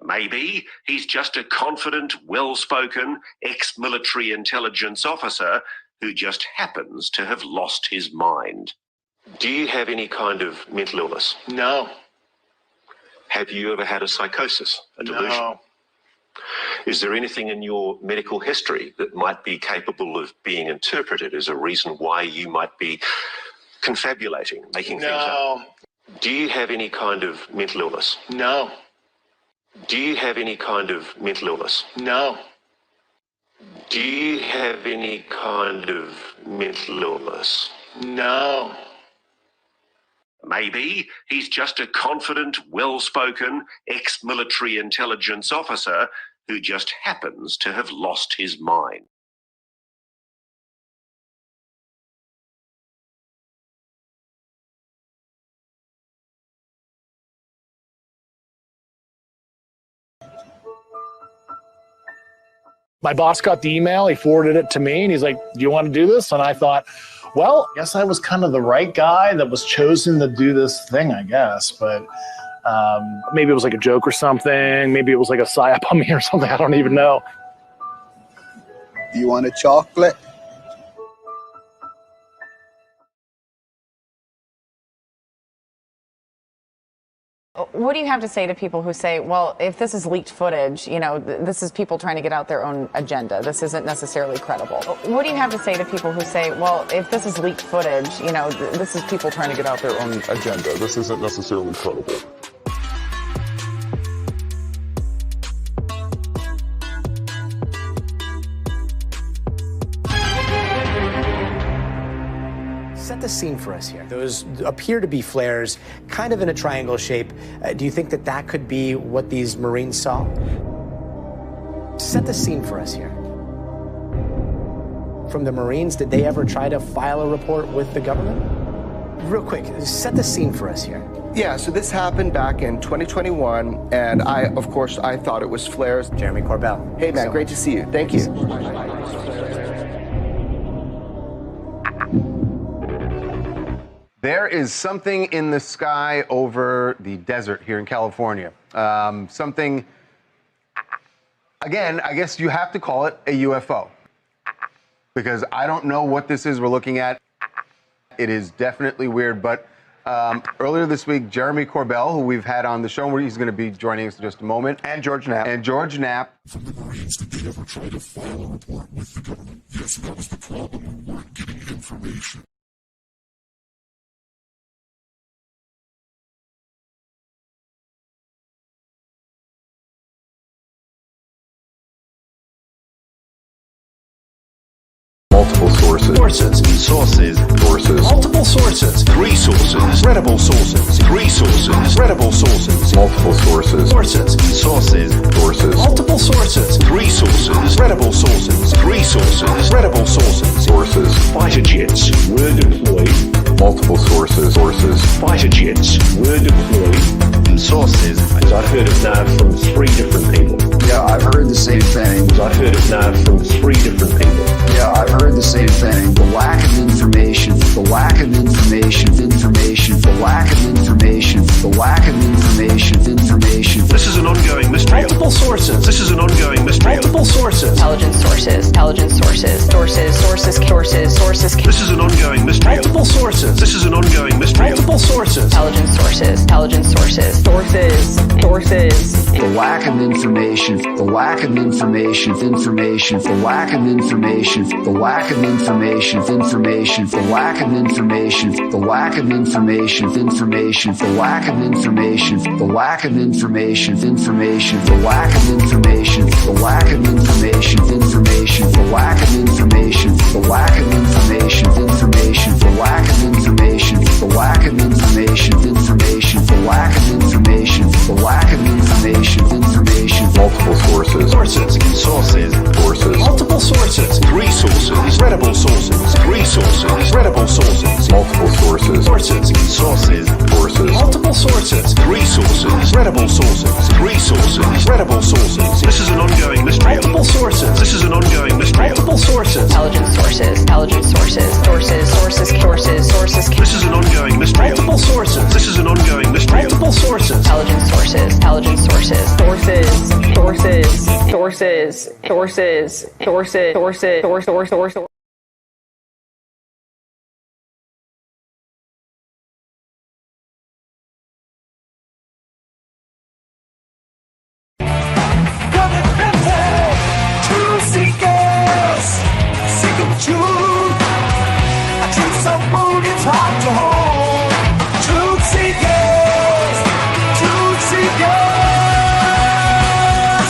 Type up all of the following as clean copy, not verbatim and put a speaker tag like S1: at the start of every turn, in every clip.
S1: Maybe he's just a confident, well-spoken, ex-military intelligence officer who just happens to have lost his mind. Do you have any kind of mental illness?
S2: No.
S1: Have you ever had a psychosis, a delusion?
S2: No.
S1: Is there anything in your medical history that might be capable of being interpreted as a reason why you might be confabulating, making things up? Do you have any kind of mental illness?
S2: No.
S1: Do you have any kind of mental illness?
S2: No.
S1: Do you have any kind of mental illness?
S2: No.
S1: Maybe he's just a confident, well-spoken, ex-military intelligence officer who just happens to have lost his mind.
S3: My boss got the email, he forwarded it to me, and he's like, do you want to do this? And I thought, well, I guess I was kind of the right guy that was chosen to do this thing, I guess. But maybe it was like a joke or something. Maybe it was like a psyop on me or something. I don't even know.
S4: Do you want a chocolate?
S5: What do you have to say to people who say, well, if this is leaked footage, you know, this is people trying to get out their own agenda. This isn't necessarily credible. What do you have to say to people who say, well, if this is leaked footage, you know, this is people trying to get out their own agenda. This isn't necessarily credible.
S6: Set the scene for us here. Those appear to be flares, kind of in a triangle shape. Do you think that that could be what these Marines saw? Set the scene for us here. From the Marines, did they ever try to file a report with the government? Real quick, set the scene for us here.
S7: Yeah, so this happened back in 2021, and of course, I thought it was flares.
S6: Jeremy Corbell.
S7: Hey, man, great to see you. Thank you.
S8: There is something in the sky over the desert here in California. Something, again, I guess you have to call it a UFO. Because I don't know what this is we're looking at. It is definitely weird, but earlier this week, Jeremy Corbell, who we've had on the show, where he's going to be joining us in just a moment.
S7: And George Knapp.
S9: From the Marines, did they ever try to file a report with the government? Yes, that was the problem. We weren't getting information.
S1: multiple sources, sources, multiple sources, 3 sources, credible sources, 3 sources, credible sources, multiple sources, multiple sources, 3 sources, credible sources, 3 sources, credible sources, fighter jets were deployed, multiple sources, fighter jets were deployed, sources. I've heard of now from 3 different people.
S4: Yeah, I've heard the same thing.
S1: I've heard it now from 3 different people.
S4: Yeah, I've heard the same thing. The lack of information, the lack of information, the lack of information, the lack of information.
S1: This is an ongoing mystery. Multiple sources. This is an ongoing mystery. Multiple sources.
S5: Intelligence sources.
S1: This is an ongoing mystery. Multiple sources. This is an ongoing mystery. Multiple sources.
S5: Intelligence sources.
S4: The lack of information, the lack of information, the lack of information, the lack of information, the lack of information, the lack of information, the lack of information, the lack of information, the lack of information, the lack of information, the lack of information, the lack of information, the lack of information, the lack of information, the lack of information, the lack of information,
S1: multiple sources, multiple sources, 3 sources, credible sources, 3 sources, credible sources, multiple sources, multiple sources, 3 sources, credible sources, 3 sources, credible sources. This is an ongoing mystery. Multiple sources. This is an ongoing mystery. Multiple sources.
S5: Intelligence sources.
S1: This is an ongoing mystery. Multiple sources. This is an ongoing mystery. Multiple sources.
S5: Intelligence sources.
S2: Truthseekers, seeking the truth. A truth so bold it's hard to hold. Truthseekers,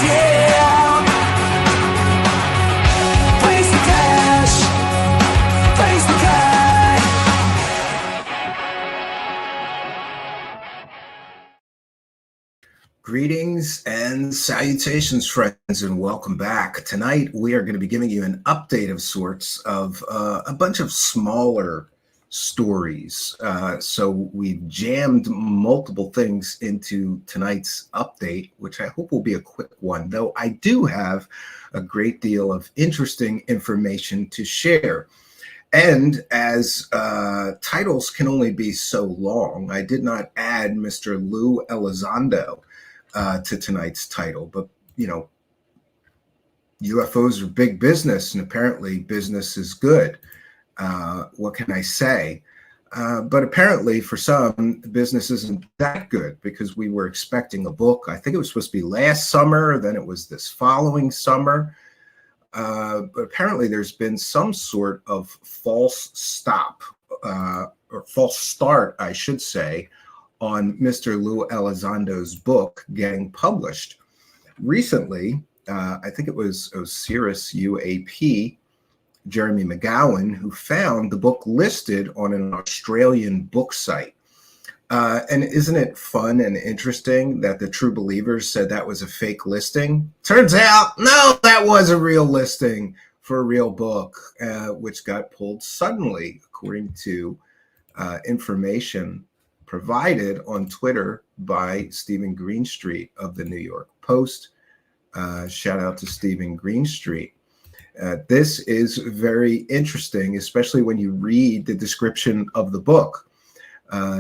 S2: yeah. Face the cash, face the cash.
S10: Greetings and salutations, friends, and welcome back. Tonight, we are going to be giving you an update of sorts of a bunch of smaller stories. So we've jammed multiple things into tonight's update, which I hope will be a quick one, though I do have a great deal of interesting information to share. And as titles can only be so long, I did not add Mr. Lou Elizondo to tonight's title, but you know, UFOs are big business, and apparently business is good. What can I say? But apparently for some, business isn't that good, because we were expecting a book. I think it was supposed to be last summer, then it was this following summer. But apparently there's been some sort of false stop, or false start, I should say, on Mr. Lou Elizondo's book getting published. Recently, I think it was Osiris UAP, Jeremy McGowan, who found the book listed on an Australian book site. And isn't it fun and interesting that the True Believers said that was a fake listing? Turns out, no, that was a real listing for a real book, which got pulled suddenly, according to information provided on Twitter by Stephen Greenstreet of the New York Post. Shout out to Stephen Greenstreet. This is very interesting, especially when you read the description of the book.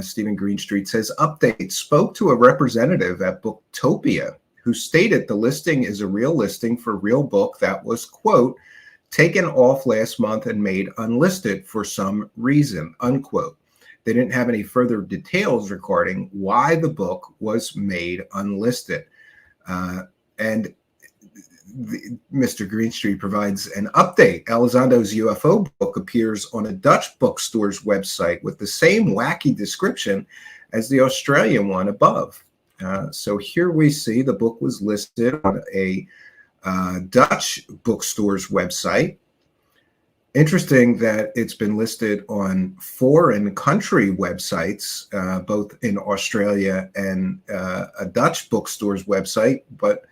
S10: Stephen Greenstreet says, update, spoke to a representative at Booktopia who stated the listing is a real listing for a real book that was, quote, taken off last month and made unlisted for some reason, unquote. They didn't have any further details regarding why the book was made unlisted. And Mr. Greenstreet provides an update. Elizondo's UFO book appears on a Dutch bookstore's website with the same wacky description as the Australian one above. So here we see the book was listed on a Dutch bookstore's website. Interesting that it's been listed on foreign country websites, both in Australia and a Dutch bookstore's website, but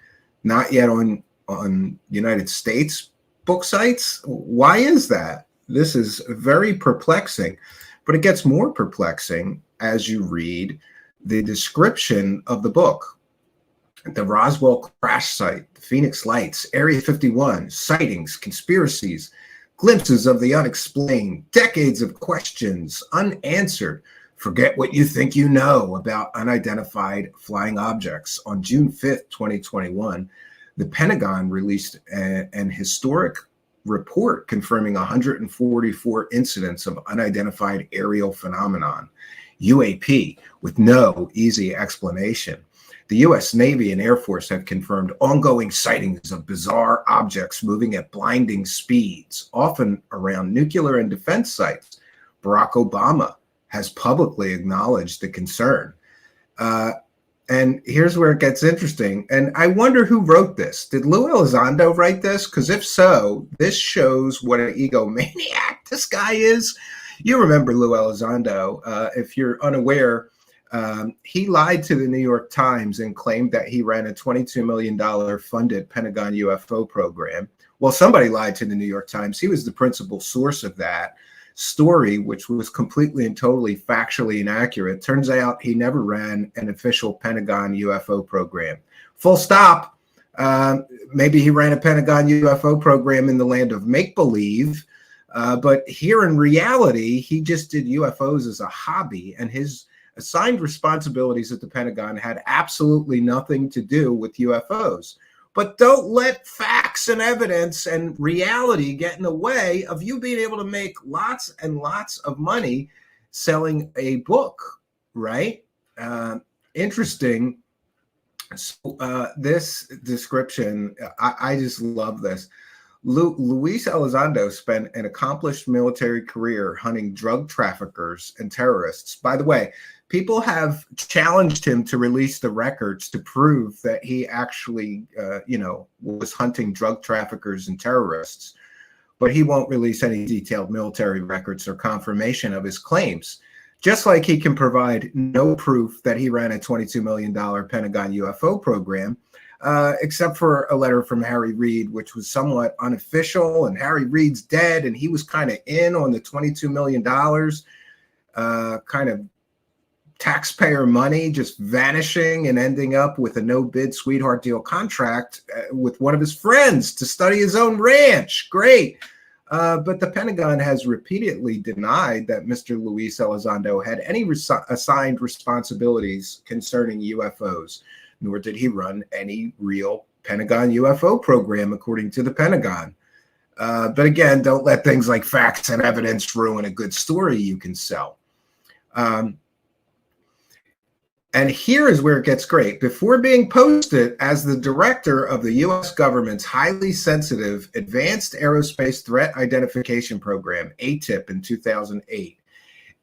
S10: not yet on United States book sites. Why is that? This is very perplexing, but it gets more perplexing as you read the description of the book. The Roswell crash site, the Phoenix Lights, Area 51, sightings, conspiracies, glimpses of the unexplained, decades of questions unanswered. Forget what you think you know about unidentified flying objects. On June 5th, 2021, the Pentagon released an historic report confirming 144 incidents of unidentified aerial phenomenon, UAP, with no easy explanation. The U.S. Navy and Air Force have confirmed ongoing sightings of bizarre objects moving at blinding speeds, often around nuclear and defense sites. Barack Obama has publicly acknowledged the concern. And here's where it gets interesting. And I wonder who wrote this. Did Lou Elizondo write this? Because if so, this shows what an egomaniac this guy is. You remember Lou Elizondo. If you're unaware, he lied to the New York Times and claimed that he ran a $22 million funded Pentagon UFO program. Well, somebody lied to the New York Times. He was the principal source of that story, which was completely and totally factually inaccurate. Turns out he never ran an official Pentagon UFO program. Full stop. Maybe he ran a Pentagon UFO program in the land of make-believe, but here in reality, he just did UFOs as a hobby, and his assigned responsibilities at the Pentagon had absolutely nothing to do with UFOs. But don't let facts and evidence and reality get in the way of you being able to make lots and lots of money selling a book, right? Interesting. So, this description, I just love this. Luis Elizondo spent an accomplished military career hunting drug traffickers and terrorists. By the way, people have challenged him to release the records to prove that he actually, was hunting drug traffickers and terrorists, but he won't release any detailed military records or confirmation of his claims. Just like he can provide no proof that he ran a $22 million Pentagon UFO program, except for a letter from Harry Reid, which was somewhat unofficial, and Harry Reid's dead, and he was kind of in on the $22 million, kind of taxpayer money just vanishing and ending up with a no-bid sweetheart deal contract with one of his friends to study his own ranch. Great. But the Pentagon has repeatedly denied that Mr. Luis Elizondo had any assigned responsibilities concerning UFOs, nor did he run any real Pentagon UFO program, according to the Pentagon. But again, don't let things like facts and evidence ruin a good story you can sell. And here is where it gets great. Before being posted as the director of the U.S. government's highly sensitive Advanced Aerospace Threat Identification Program, ATIP, in 2008,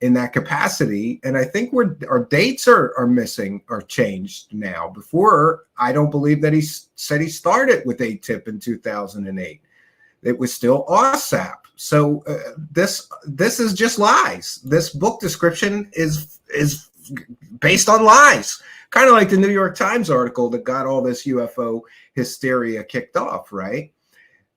S10: in that capacity, and I think our dates are missing or changed now. Before, I don't believe that he said he started with ATIP in 2008. It was still OSAP. So this is just lies. This book description is based on lies, kind of like the New York Times article that got all this UFO hysteria kicked off, right?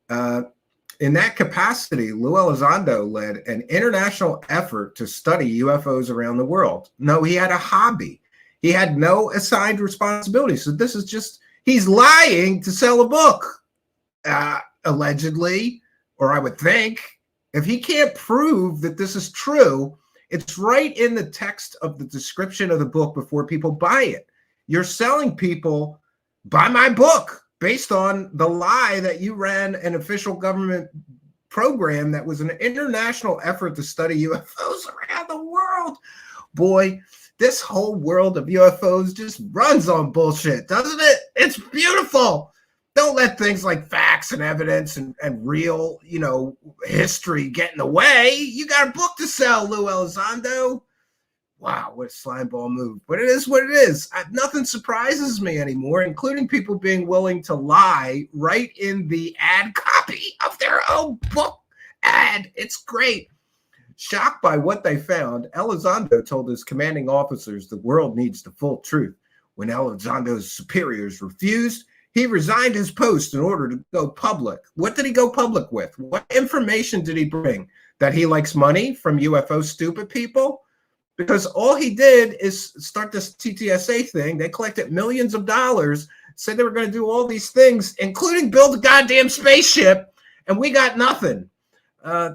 S10: In that capacity, Lou Elizondo led an international effort to study UFOs around the world. No, he had a hobby. He had no assigned responsibility. So this is just, he's lying to sell a book, allegedly, or I would think. If he can't prove that this is true, it's right in the text of the description of the book before people buy it. You're selling people, buy my book, based on the lie that you ran an official government program that was an international effort to study UFOs around the world. Boy, this whole world of UFOs just runs on bullshit, doesn't it? It's beautiful. Don't let things like facts and evidence and real, history get in the way. You got a book to sell, Lou Elizondo. Wow, what a slimeball move. But it is what it is. Nothing surprises me anymore, including people being willing to lie right in the ad copy of their own book ad. It's great. Shocked by what they found, Elizondo told his commanding officers the world needs the full truth. When Elizondo's superiors refused, he resigned his post in order to go public. What did he go public with? What information did he bring? That he likes money from UFO stupid people? Because all he did is start this TTSA thing. They collected millions of dollars, said they were going to do all these things, including build a goddamn spaceship, and we got nothing.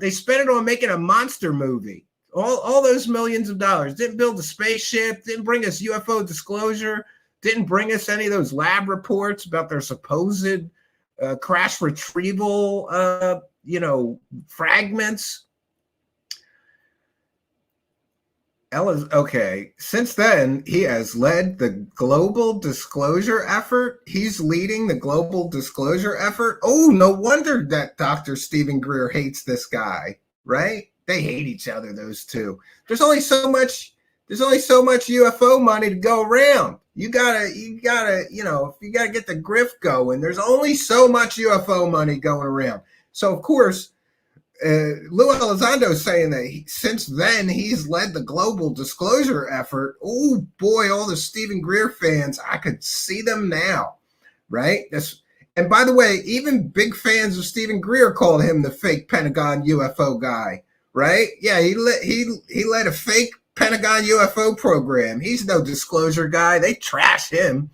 S10: They spent it on making a monster movie. All those millions of dollars. Didn't build a spaceship, didn't bring us UFO disclosure, didn't bring us any of those lab reports about their supposed crash retrieval, fragments. Okay, since then, he has led the global disclosure effort. He's leading the global disclosure effort. Oh, no wonder that Dr. Stephen Greer hates this guy, right? They hate each other, those two. There's only so much UFO money to go around. You gotta, if you gotta get the grift going, there's only so much UFO money going around. So, of course, Lou Elizondo is saying that since then he's led the global disclosure effort. Oh boy, all the Stephen Greer fans, I could see them now, right? And by the way, even big fans of Stephen Greer called him the fake Pentagon UFO guy, right? Yeah, he led a fake Pentagon UFO program. He's no disclosure guy. They trash him.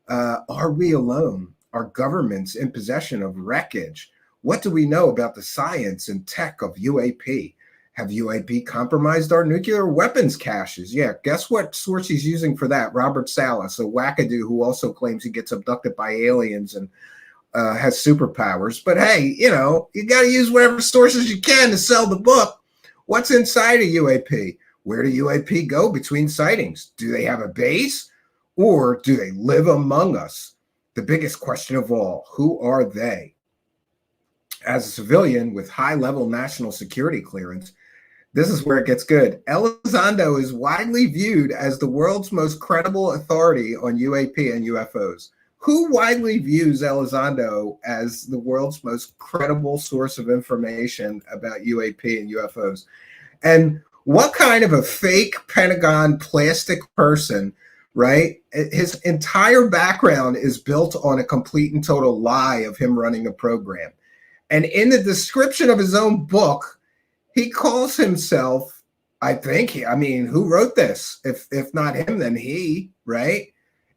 S10: Are we alone? Are governments in possession of wreckage? What do we know about the science and tech of UAP? Have UAP compromised our nuclear weapons caches? Yeah, guess what source he's using for that? Robert Salas, a wackadoo who also claims he gets abducted by aliens and has superpowers. But hey, you got to use whatever sources you can to sell the book. What's inside a UAP? Where do UAP go between sightings? Do they have a base or do they live among us? The biggest question of all, who are they? As a civilian with high-level national security clearance, this is where it gets good. Elizondo is widely viewed as the world's most credible authority on UAP and UFOs. Who widely views Elizondo as the world's most credible source of information about UAP and UFOs? And what kind of a fake Pentagon plastic person, right? His entire background is built on a complete and total lie of him running a program. And in the description of his own book, he calls himself, who wrote this? If not him, then he, right?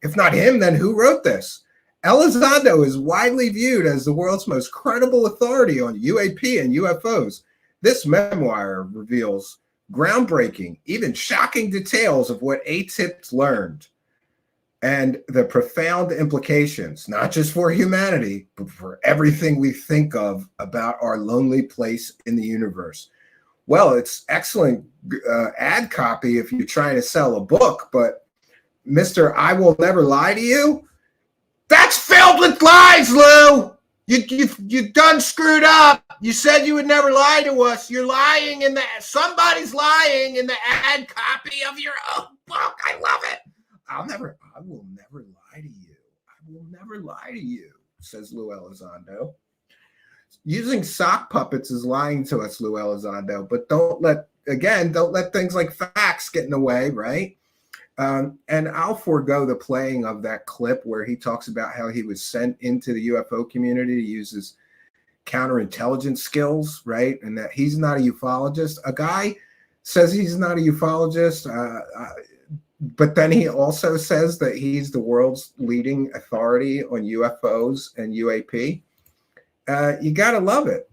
S10: If not him, then who wrote this? Elizondo is widely viewed as the world's most credible authority on UAP and UFOs. This memoir reveals groundbreaking, even shocking details of what ATIPs learned and the profound implications, not just for humanity, but for everything we think of about our lonely place in the universe. Well, it's excellent ad copy if you're trying to sell a book, but Mr. I Will Never Lie to You, that's filled with lies, Lou. You done screwed up. You said you would never lie to us. You're lying somebody's lying in the ad copy of your own book. I love it. I will never lie to you. I will never lie to you, says Lou Elizondo. Using sock puppets is lying to us, Lou Elizondo, but don't let things like facts get in the way, right? And I'll forego the playing of that clip where he talks about how he was sent into the UFO community to use his counterintelligence skills, right? And that he's not a ufologist. A guy says he's not a ufologist, but then he also says that he's the world's leading authority on UFOs and UAP. You gotta love it.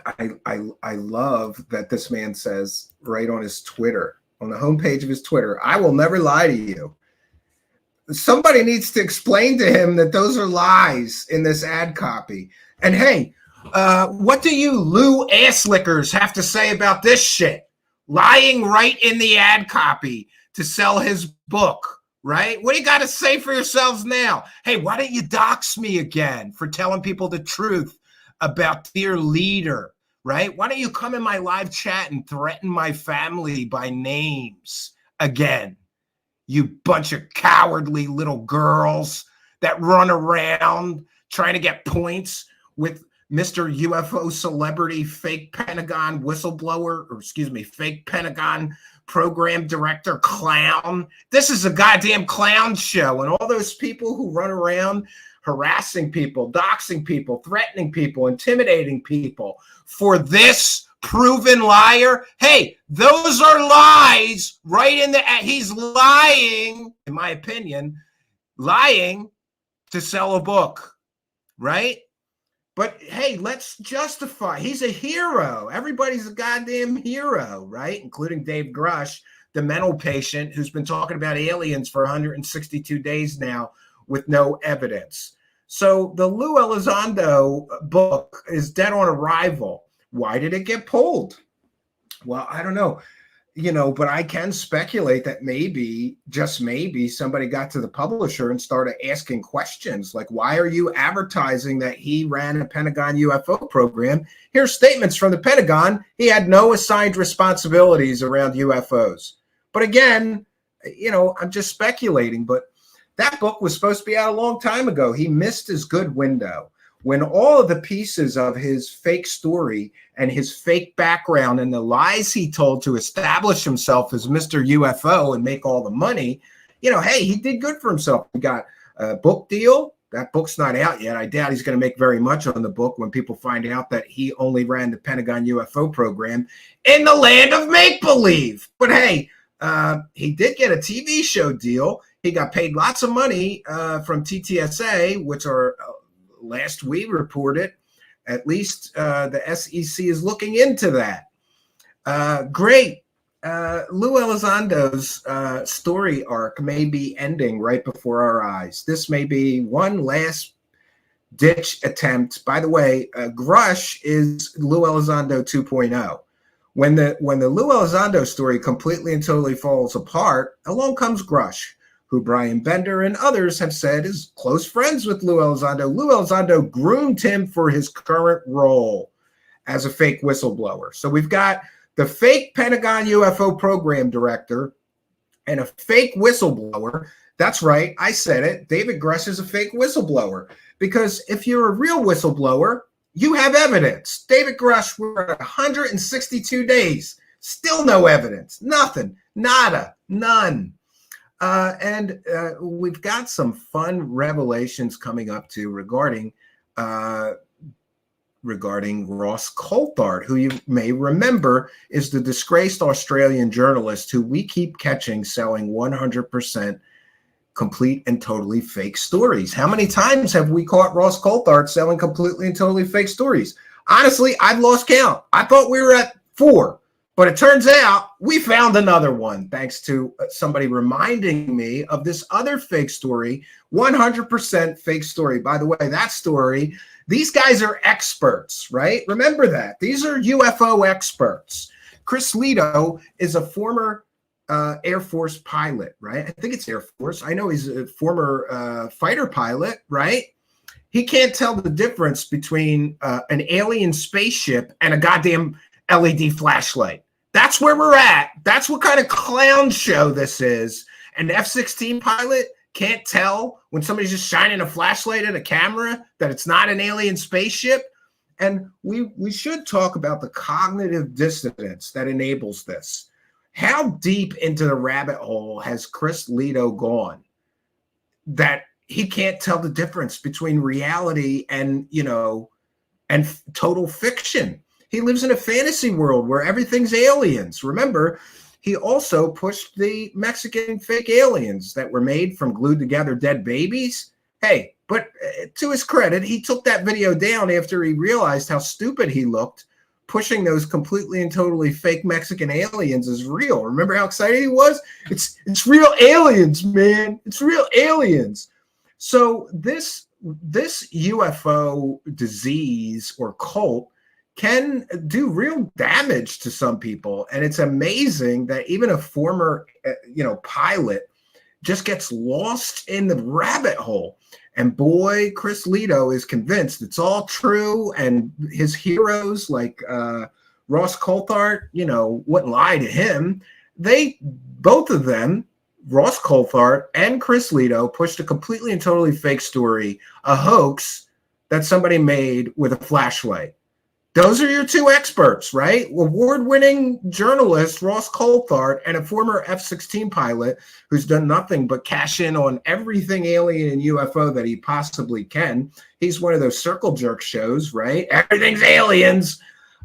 S10: I love that this man says right on his Twitter, on the homepage of his Twitter, I will never lie to you. Somebody needs to explain to him that those are lies in this ad copy. And hey, what do you Lou asslickers have to say about this shit? Lying right in the ad copy to sell his book, right? What do you got to say for yourselves now? Hey, why don't you dox me again for telling people the truth about their leader, right? Why don't you come in my live chat and threaten my family by names again? You bunch of cowardly little girls that run around trying to get points with Mr. UFO celebrity, fake Pentagon whistleblower, or excuse me, fake Pentagon program director clown. This is a goddamn clown show. And all those people who run around harassing people, doxing people, threatening people, intimidating people for this proven liar. Hey, those are lies right in the, he's lying, in my opinion, lying to sell a book, right? But hey, let's justify. He's a hero. Everybody's a goddamn hero, right? Including Dave Grush, the mental patient who's been talking about aliens for 162 days now with no evidence. So the Lou Elizondo book is dead on arrival. Why did it get pulled? Well, I don't know. But I can speculate that maybe, just maybe, somebody got to the publisher and started asking questions like, why are you advertising that he ran a Pentagon UFO program? Here's statements from the Pentagon. He had no assigned responsibilities around UFOs. But again, I'm just speculating, but that book was supposed to be out a long time ago. He missed his good window. When all of the pieces of his fake story and his fake background and the lies he told to establish himself as Mr. UFO and make all the money, hey, he did good for himself. He got a book deal. That book's not out yet. I doubt he's going to make very much on the book when people find out that he only ran the Pentagon UFO program in the land of make-believe. But hey, he did get a TV show deal. He got paid lots of money from TTSA, which are... last we reported, at least the SEC is looking into that. Great. Lou Elizondo's story arc may be ending right before our eyes. This may be one last ditch attempt. By the way, Grush is Lou Elizondo 2.0. When the Lou Elizondo story completely and totally falls apart, along comes Grush, who Brian Bender and others have said is close friends with Lou Elizondo. Lou Elizondo groomed him for his current role as a fake whistleblower. So we've got the fake Pentagon UFO program director and a fake whistleblower. That's right, I said it. David Grush is a fake whistleblower because if you're a real whistleblower, you have evidence. David Grush, we're at 162 days, still no evidence, nothing, nada, none. And we've got some fun revelations coming up too regarding Ross Coulthart, who you may remember is the disgraced Australian journalist who we keep catching selling 100% complete and totally fake stories. How many times have we caught Ross Coulthart selling completely and totally fake stories? Honestly, I've lost count. I thought we were at 4. But it turns out we found another one, thanks to somebody reminding me of this other fake story, 100% fake story. By the way, that story, these guys are experts, right? Remember that. These are UFO experts. Chris Lehto is a former Air Force pilot, right? I think it's Air Force. I know he's a former fighter pilot, right? He can't tell the difference between an alien spaceship and a goddamn LED flashlight. That's where we're at. That's what kind of clown show this is. An F-16 pilot can't tell when somebody's just shining a flashlight at a camera that it's not an alien spaceship. And we should talk about the cognitive dissonance that enables this. How deep into the rabbit hole has Chris Lehto gone that he can't tell the difference between reality and, and total fiction? He lives in a fantasy world where everything's aliens. Remember, he also pushed the Mexican fake aliens that were made from glued together dead babies. Hey, but to his credit, he took that video down after he realized how stupid he looked pushing those completely and totally fake Mexican aliens as real. Remember how excited he was? It's real aliens, man. It's real aliens. So this UFO disease or cult can do real damage to some people. And it's amazing that even a former, pilot just gets lost in the rabbit hole. And boy, Chris Lehto is convinced it's all true. And his heroes like Ross Coulthart, wouldn't lie to him. Both of them, Ross Coulthart and Chris Lehto, pushed a completely and totally fake story, a hoax, that somebody made with a flashlight. Those are your two experts, right? Award-winning journalist Ross Coulthart and a former F-16 pilot who's done nothing but cash in on everything alien and UFO that he possibly can. He's one of those circle jerk shows, right? Everything's aliens.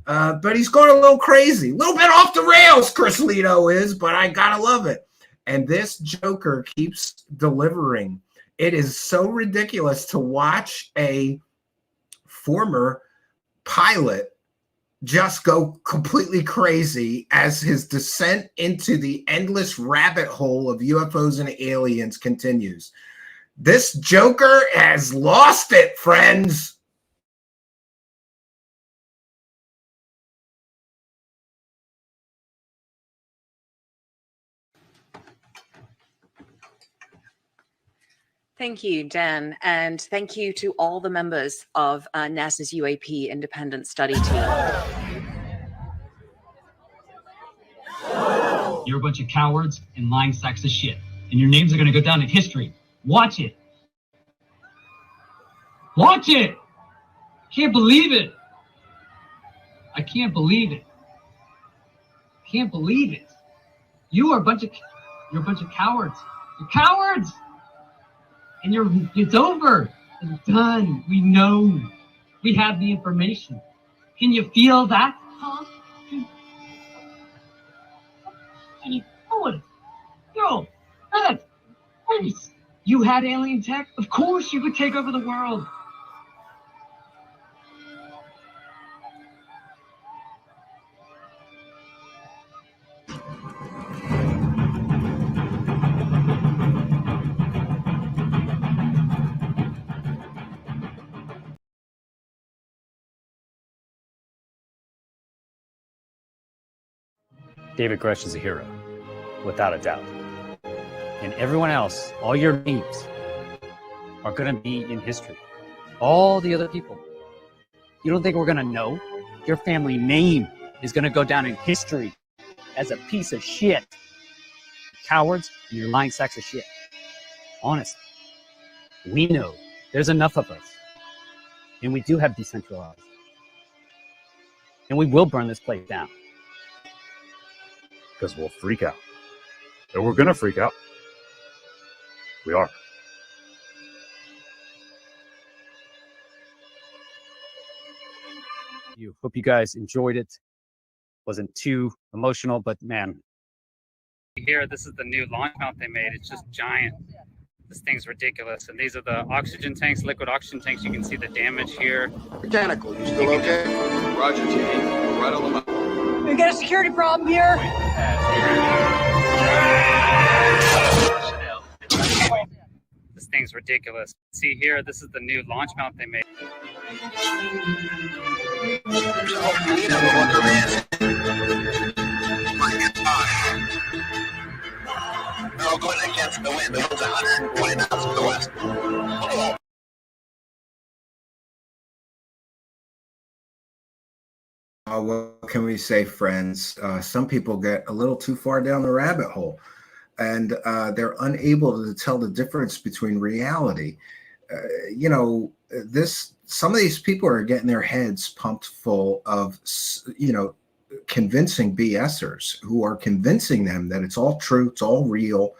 S10: But he's going a little crazy, a little bit off the rails, Chris Lehto is, but I gotta love it. And this joker keeps delivering. It is so ridiculous to watch a former pilot just go completely crazy as his descent into the endless rabbit hole of UFOs and aliens continues. This joker has lost it, friends.
S11: Thank you, Dan, and thank you to all the members of NASA's UAP independent study team.
S12: You're a bunch of cowards and lying sacks of shit, and your names are going to go down in history. Watch it. Watch it. Can't believe it. I can't believe it. Can't believe it. You're a bunch of cowards. You're cowards. And it's over. It's done. We know. We have the information. Can you feel that? Huh? Can you feel it? Yo, that. You had alien tech? Of course you could take over the world.
S13: David Grush is a hero, without a doubt. And everyone else, all your names, are going to be in history. All the other people. You don't think we're going to know? Your family name is going to go down in history as a piece of shit. Cowards, and you're lying sacks of shit. Honest. We know. There's enough of us. And we do have decentralized. And we will burn this place down.
S14: Because we'll freak out. And we're going to freak out. We are.
S13: Hope you guys enjoyed it. Wasn't too emotional, but man.
S15: Here, this is the new launch mount they made. It's just giant. This thing's ridiculous. And these are the oxygen tanks, liquid oxygen tanks. You can see the damage here.
S16: Mechanical, you still okay? Roger, T. Right on the mount.
S17: We got a security problem here.
S15: This thing's ridiculous. See here, this is the new launch mount they made.
S16: No, going against the wind. The wind's 120 knots to the west.
S10: What can we say, friends? Some people get a little too far down the rabbit hole, and they're unable to tell the difference between reality. Some of these people are getting their heads pumped full of, convincing BSers who are convincing them that it's all true, it's all real.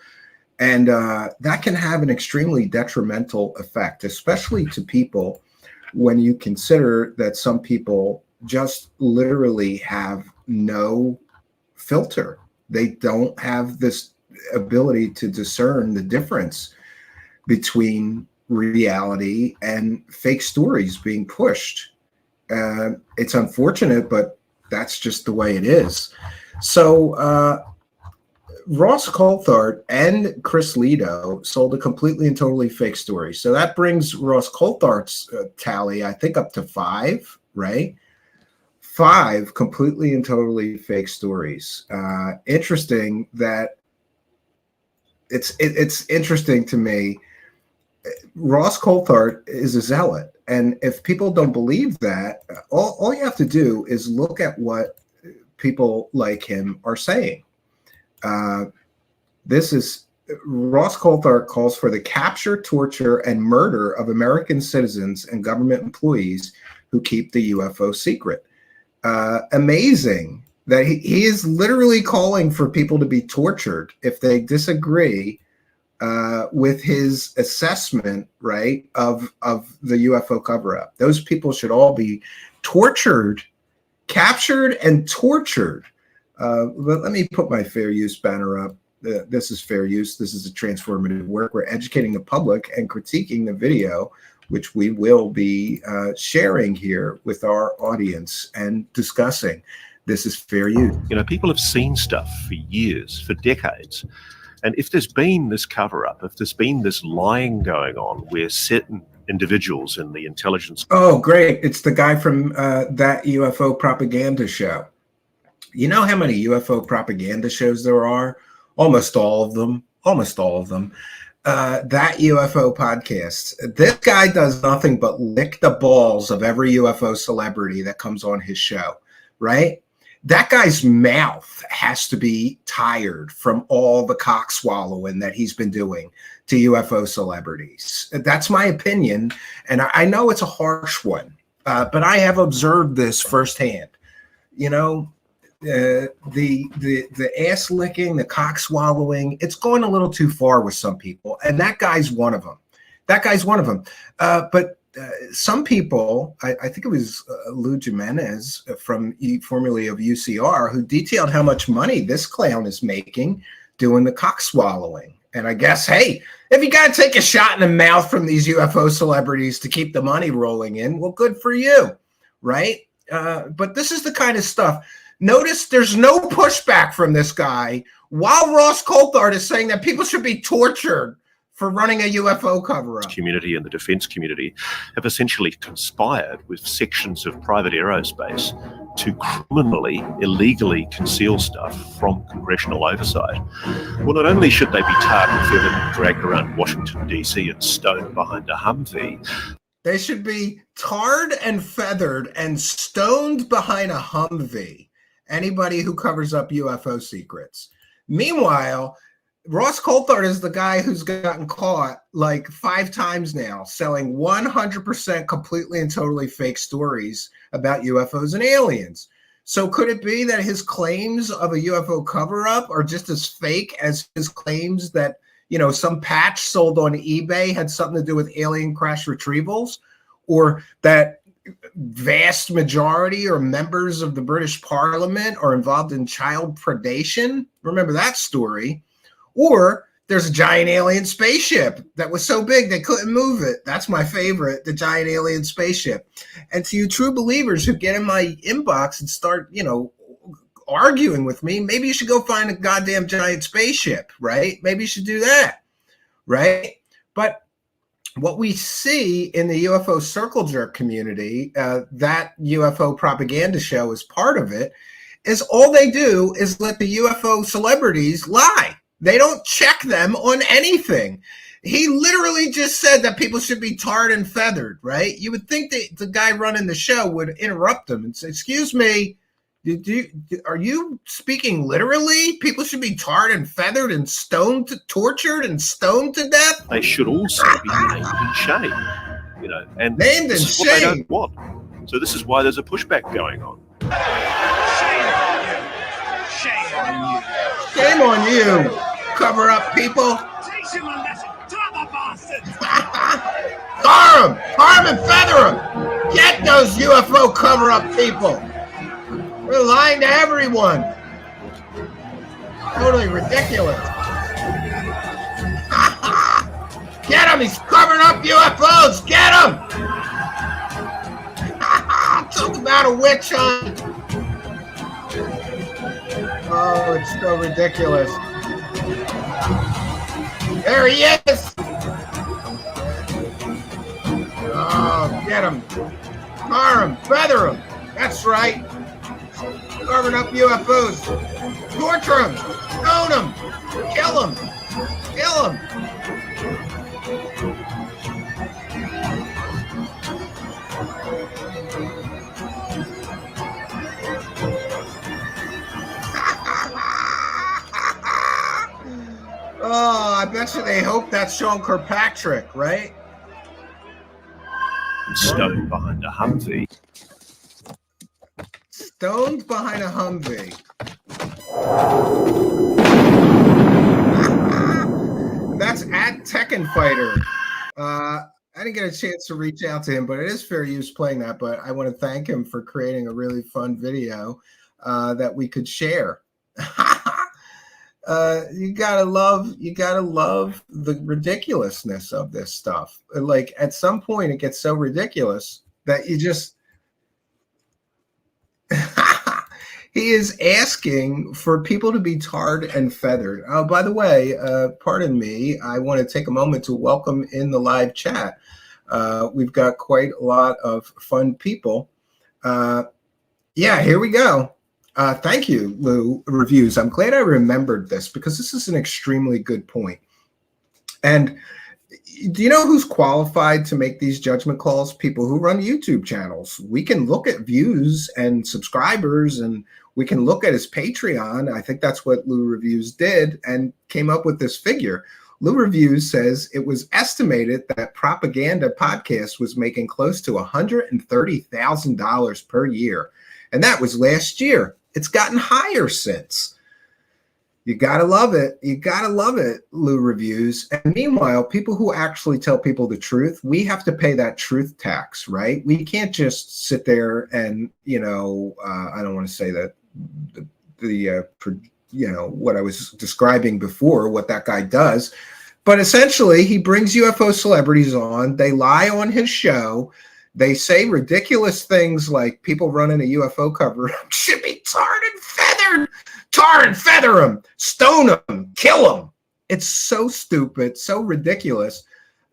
S10: And that can have an extremely detrimental effect, especially to people when you consider that some people just literally have no filter. They don't have this ability to discern the difference between reality and fake stories being pushed. It's unfortunate, but that's just the way it is. So Ross Coulthart and Chris Lehto sold a completely and totally fake story. So that brings Ross Coulthart's tally, I think, up to 5, right? 5 completely and totally fake stories. Interesting that it's interesting to me. Ross Coulthart is a zealot, and if people don't believe that, all you have to do is look at what people like him are saying. This is Ross Coulthart calls for the capture, torture, and murder of American citizens and government employees who keep the UFO secret. Amazing that he is literally calling for people to be tortured if they disagree with his assessment, right, of the UFO cover-up. Those people should all be tortured, captured, and tortured. But let me put my fair use banner up. This is fair use. This is a transformative work. We're educating the public and critiquing the video, which we will be sharing here with our audience and discussing. This is fair use.
S1: You know, people have seen stuff for years, for decades. And if there's been this cover-up, if there's been this lying going on where certain individuals in the intelligence...
S10: Oh, great. It's the guy from that UFO propaganda show. You know how many UFO propaganda shows there are? Almost all of them. Almost all of them. That UFO podcast. This guy does nothing but lick the balls of every UFO celebrity that comes on his show, right? That guy's mouth has to be tired from all the cock swallowing that he's been doing to UFO celebrities. That's my opinion, and I know it's a harsh one, but I have observed this firsthand. You know, the ass licking, the cock swallowing, it's going a little too far with some people, and that guy's one of them. That guy's one of them. But some people, I think it was Lou Jimenez formerly of UCR, who detailed how much money this clown is making doing the cock swallowing. And I guess, hey, if you got to take a shot in the mouth from these UFO celebrities to keep the money rolling in, well, good for you, right? But this is the kind of stuff. Notice there's no pushback from this guy while Ross Coulthart is saying that people should be tortured for running a UFO cover-up.
S1: Community and the defense community have essentially conspired with sections of private aerospace to criminally, illegally conceal stuff from congressional oversight. Well, not only should they be tarred and feathered and dragged around Washington, D.C. and stoned behind a Humvee,
S10: they should be tarred and feathered and stoned behind a Humvee. Anybody who covers up UFO secrets. Meanwhile, Ross Coulthart is the guy who's gotten caught like 5 times now selling 100% completely and totally fake stories about UFOs and aliens. So could it be that his claims of a UFO cover-up are just as fake as his claims that, you know, some patch sold on eBay had something to do with alien crash retrievals, or that vast majority or members of the British Parliament are involved in child predation? Remember that story? Or there's a giant alien spaceship that was so big they couldn't move it. That's my favorite, the giant alien spaceship. And to you true believers who get in my inbox and start, you know, arguing with me, maybe you should go find a goddamn giant spaceship, right? Maybe you should do that, right? But what we see in the UFO circle jerk community, that UFO propaganda show is part of it, is all they do is let the UFO celebrities lie. They don't check them on anything. He literally just said that people should be tarred and feathered, right? You would think that the guy running the show would interrupt him and say, excuse me, are you speaking literally? People should be tarred and feathered and stoned, tortured and stoned to death?
S1: They should also be named and shamed, you know, and
S10: named and
S1: shamed. What they don't want. So this is why there's a pushback going on.
S10: Shame on you, cover up people. Harm them, harm and feather them. Get those UFO cover up people. We're lying to everyone. Totally ridiculous. Get him, he's covering up UFOs. Get him. Talk about a witch hunt. Oh, it's so ridiculous. There he is. Oh, get him. Tar him, feather him. That's right. Covering up UFOs. Torture them. Stone them. Kill them. Kill them. Oh, I bet you they hope that's Sean Kirkpatrick, right?
S1: Stoned behind a Humvee.
S10: Stoned behind a Humvee. That's at Tekken Fighter. I didn't get a chance to reach out to him, but it is fair use playing that. But I want to thank him for creating a really fun video that we could share. You gotta love the ridiculousness of this stuff. Like at some point, it gets so ridiculous that you just. He is asking for people to be tarred and feathered. Oh, by the way, pardon me, I want to take a moment to welcome in the live chat. We've got quite a lot of fun people. Yeah, here we go. Thank you, Lou Reviews. I'm glad I remembered this because this is an extremely good point. And do you know who's qualified to make these judgment calls? People who run YouTube channels. We can look at views and subscribers, and we can look at his Patreon. I think that's what Lou Reviews did and came up with this figure. Lou Reviews says it was estimated that Propaganda Podcast was making close to $130,000 per year. And that was last year. It's gotten higher since. You gotta love it. You gotta love it, Lou Reviews. And meanwhile, people who actually tell people the truth, we have to pay that truth tax, right? We can't just sit there and, I don't want to say that what I was describing before, what that guy does. But essentially, he brings UFO celebrities on. They lie on his show. They say ridiculous things like people running a UFO cover should be tarred and feathered. Tar and feather them, stone them, kill them. It's so stupid, so ridiculous.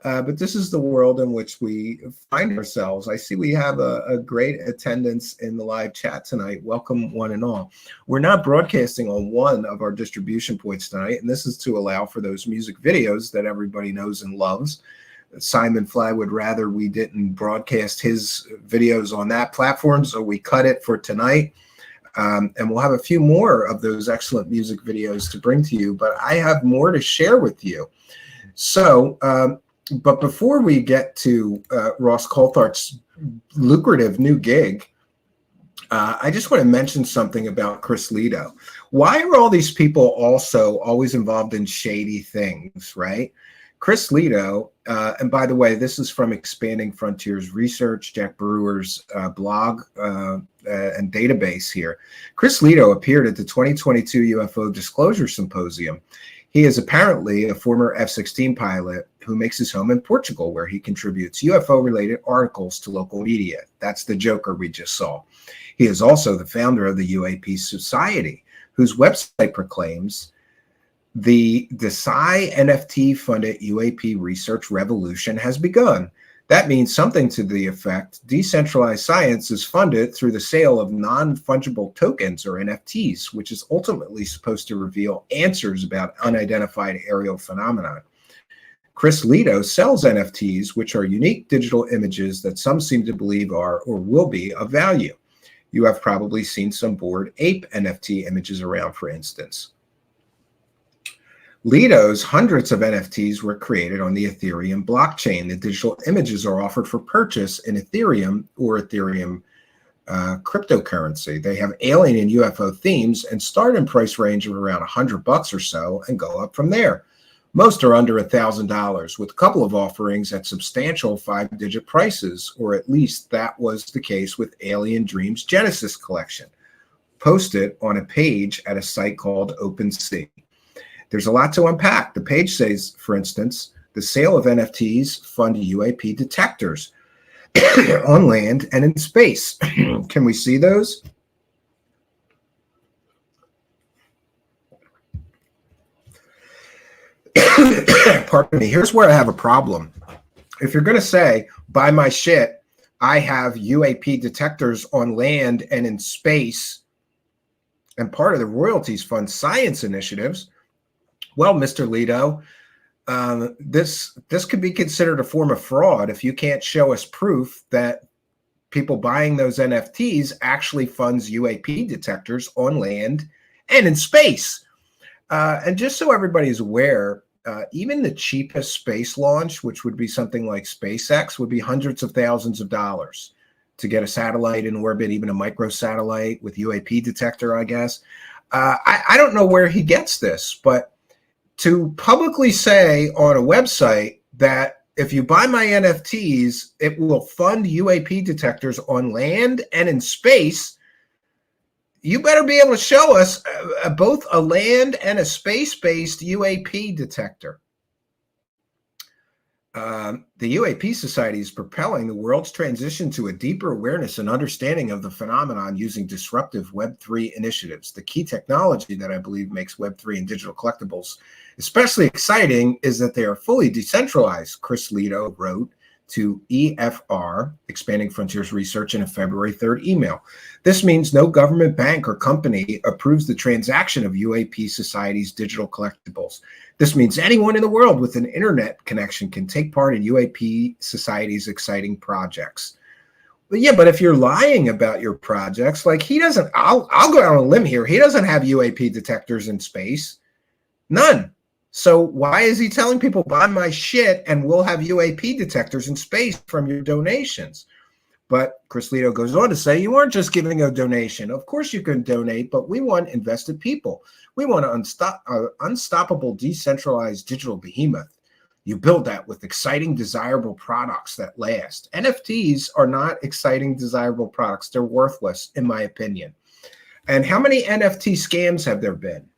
S10: But this is the world in which we find ourselves. I see we have a great attendance in the live chat tonight. Welcome, one and all. We're not broadcasting on one of our distribution points tonight, and this is to allow for those music videos that everybody knows and loves. Simon Fly would rather we didn't broadcast his videos on that platform, so we cut it for tonight. And we'll have a few more of those excellent music videos to bring to you, but I have more to share with you. So, but before we get to Ross Coulthart's lucrative new gig, I just want to mention something about Chris Lehto. Why are all these people also always involved in shady things, right? Chris Lehto, and by the way, this is from Expanding Frontiers Research, Jack Brewer's blog and database here. Chris Lehto appeared at the 2022 UFO Disclosure Symposium. He is apparently a former F-16 pilot who makes his home in Portugal, where he contributes UFO-related articles to local media. That's the Joker we just saw. He is also the founder of the UAP Society, whose website proclaims the Desai NFT-funded UAP research revolution has begun. That means something to the effect decentralized science is funded through the sale of non-fungible tokens, or NFTs, which is ultimately supposed to reveal answers about unidentified aerial phenomena. Chris Lehto sells NFTs, which are unique digital images that some seem to believe are or will be of value. You have probably seen some Bored Ape NFT images around, for instance. Lehto's hundreds of NFTs were created on the Ethereum blockchain. The digital images are offered for purchase in Ethereum or Ethereum cryptocurrency. They have alien and UFO themes and start in price range of around $100 or so and go up from there. Most are under $1,000, with a couple of offerings at substantial 5-digit prices, or at least that was the case with Alien Dreams Genesis Collection, posted on a page at a site called OpenSea. There's a lot to unpack. The page says, for instance, the sale of NFTs fund UAP detectors on land and in space. Can we see those? Pardon me. Here's where I have a problem. If you're going to say, buy my shit, I have UAP detectors on land and in space, and part of the royalties fund science initiatives, well, Mr. Lehto, this could be considered a form of fraud if you can't show us proof that people buying those NFTs actually funds UAP detectors on land and in space. And just so everybody's aware, even the cheapest space launch, which would be something like SpaceX, would be hundreds of thousands of dollars to get a satellite in orbit, even a microsatellite with UAP detector, I guess. I don't know where he gets this, but to publicly say on a website that if you buy my NFTs, it will fund UAP detectors on land and in space, you better be able to show us both a land and a space-based UAP detector. The UAP Society is propelling the world's transition to a deeper awareness and understanding of the phenomenon using disruptive Web3 initiatives. The key technology that I believe makes Web3 and digital collectibles especially exciting is that they are fully decentralized, Chris Lehto wrote to EFR, Expanding Frontiers Research, in a February 3rd email. This means no government, bank, or company approves the transaction of UAP Society's digital collectibles. This means anyone in the world with an internet connection can take part in UAP Society's exciting projects. But yeah, but if you're lying about your projects, like he doesn't, I'll go out on a limb here. He doesn't have UAP detectors in space. None. So why is he telling people buy my shit and we'll have UAP detectors in space from your donations? But Chris Lehto goes on to say, you aren't just giving a donation. Of course you can donate, but we want invested people. We want an unstoppable, decentralized digital behemoth. You build that with exciting, desirable products that last. NFTs are not exciting, desirable products. They're worthless, in my opinion. And how many NFT scams have there been?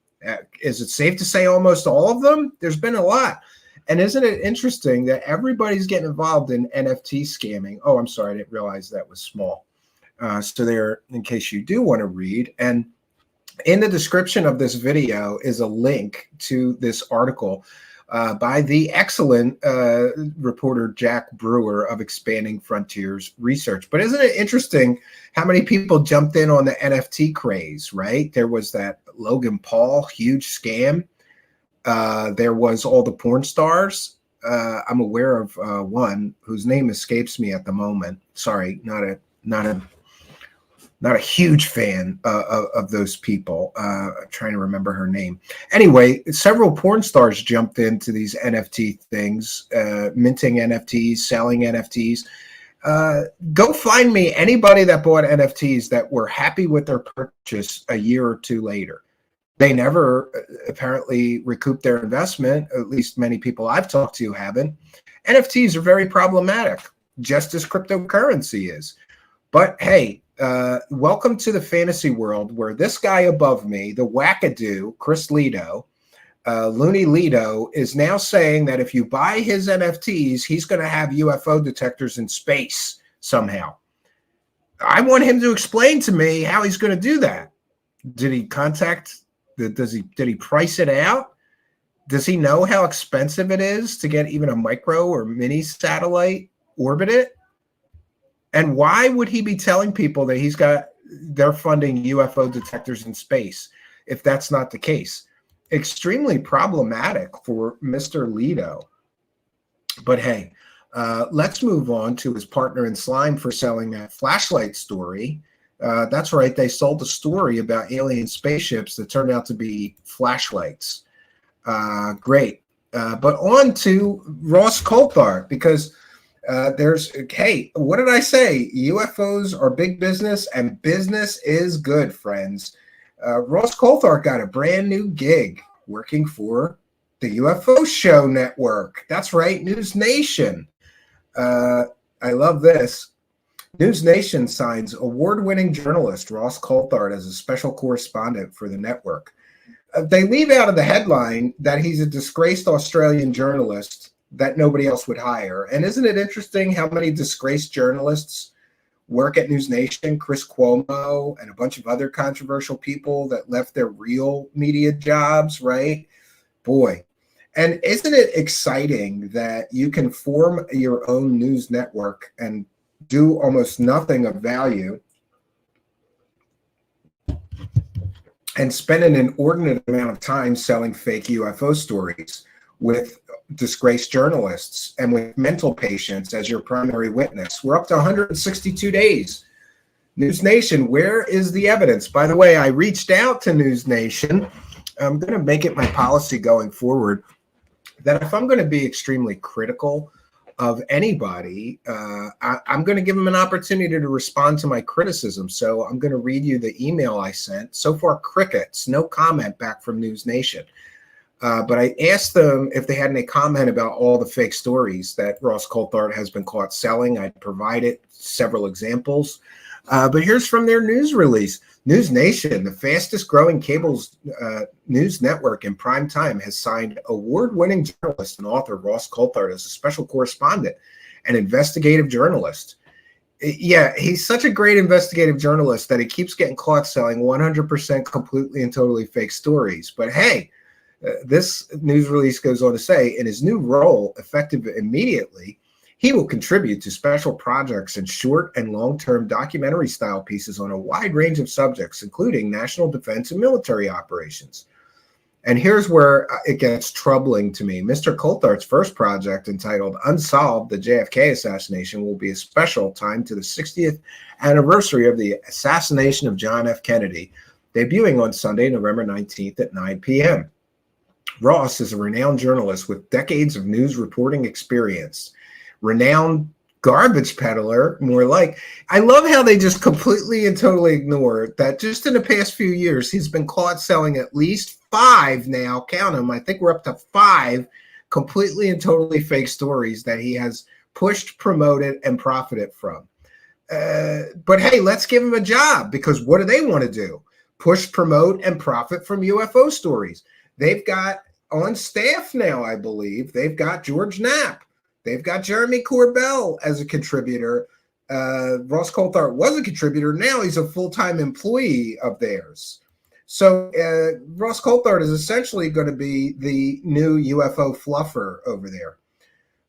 S10: Is it safe to say almost all of them? There's been a lot. And isn't it interesting that everybody's getting involved in NFT scamming? Oh, I'm sorry, I didn't realize that was small. So there, in case you do want to read. And in the description of this video is a link to this article by the excellent reporter Jack Brewer of Expanding Frontiers Research. But isn't it interesting how many people jumped in on the NFT craze, right? There was that Logan Paul huge scam. There was all the porn stars. I'm aware of one whose name escapes me at the moment. Sorry, not a huge fan of those people. I'm trying to remember her name. Anyway, several porn stars jumped into these NFT things, minting NFTs, selling NFTs. Go find me anybody that bought NFTs that were happy with their purchase a year or two later. They never apparently recouped their investment. At least many people I've talked to haven't. NFTs are very problematic, just as cryptocurrency is. But hey, welcome to the fantasy world where this guy above me, the wackadoo, Chris Lehto, Looney Lehto, is now saying that if you buy his NFTs, he's going to have UFO detectors in space somehow. I want him to explain to me how he's going to do that. Did he contact? Did he price it out? Does he know how expensive it is to get even a micro or mini satellite orbited? And why would he be telling people that they're funding UFO detectors in space if that's not the case? Extremely problematic for Mr. Lehto. But hey, let's move on to his partner in slime for selling that flashlight story. That's right, they sold a story about alien spaceships that turned out to be flashlights. Great. But on to Ross Coulthart, because hey, what did I say? UFOs are big business, and business is good, friends. Ross Coulthart got a brand new gig working for the UFO Show Network. That's right, NewsNation. I love this. NewsNation signs award-winning journalist Ross Coulthart as a special correspondent for the network. They leave out of the headline that he's a disgraced Australian journalist that nobody else would hire. And isn't it interesting how many disgraced journalists work at NewsNation? Chris Cuomo and a bunch of other controversial people that left their real media jobs, right? Boy. And isn't it exciting that you can form your own news network and do almost nothing of value and spend an inordinate amount of time selling fake UFO stories with disgraced journalists and with mental patients as your primary witness? We're up to 162 days. NewsNation, where is the evidence? By the way, I reached out to NewsNation. I'm going to make it my policy going forward that if I'm going to be extremely critical of anybody, I'm going to give them an opportunity to respond to my criticism. So I'm going to read you the email I sent. So far, crickets, no comment back from NewsNation. But I asked them if they had any comment about all the fake stories that Ross Coulthart has been caught selling. I provided several examples. But here's from their news release. NewsNation, the fastest growing cable news network in prime time, has signed award-winning journalist and author Ross Coulthart as a special correspondent and investigative journalist. Yeah, he's such a great investigative journalist that he keeps getting caught selling 100% completely and totally fake stories. But hey, this news release goes on to say, in his new role, effective immediately, he will contribute to special projects and short and long-term documentary-style pieces on a wide range of subjects, including national defense and military operations. And here's where it gets troubling to me. Mr. Coulthart's first project, entitled Unsolved, the JFK Assassination, will be a special timed to the 60th anniversary of the assassination of John F. Kennedy, debuting on Sunday, November 19th at 9 p.m. Ross is a renowned journalist with decades of news reporting experience. Renowned garbage peddler, more like. I love how they just completely and totally ignore that just in the past few years, he's been caught selling at least 5 now, count them, I think we're up to 5 completely and totally fake stories that he has pushed, promoted, and profited from. But hey, let's give him a job, because what do they want to do? Push, promote, and profit from UFO stories. They've got on staff now, I believe, they've got George Knapp. They've got Jeremy Corbell as a contributor. Ross Coulthart was a contributor. Now he's a full-time employee of theirs. So Ross Coulthart is essentially going to be the new UFO fluffer over there.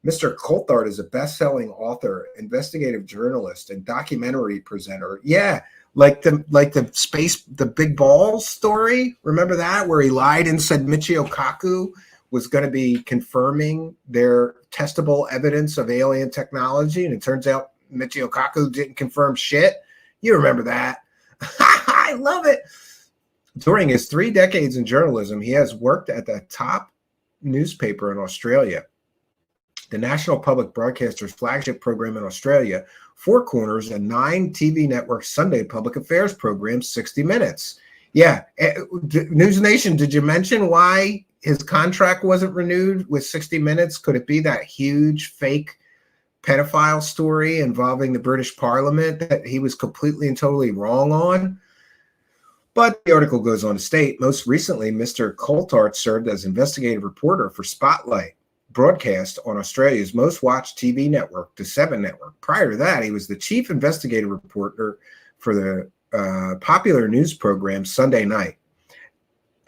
S10: Mr. Coulthart is a best-selling author, investigative journalist, and documentary presenter. Yeah, like the big balls story. Remember that, where he lied and said Michio Kaku was going to be confirming their testable evidence of alien technology, and it turns out Michio Kaku didn't confirm shit. You remember that. I love it. During his 3 decades in journalism, he has worked at the top newspaper in Australia, the National Public Broadcaster's flagship program in Australia, Four Corners, and 9 TV network Sunday public affairs program, 60 Minutes. Yeah, NewsNation, did you mention why his contract wasn't renewed with 60 Minutes? Could it be that huge fake pedophile story involving the British Parliament that he was completely and totally wrong on? But the article goes on to state, most recently, Mr. Coulthart served as investigative reporter for Spotlight broadcast on Australia's most watched TV network, the 7 Network. Prior to that, he was the chief investigative reporter for the popular news program Sunday Night.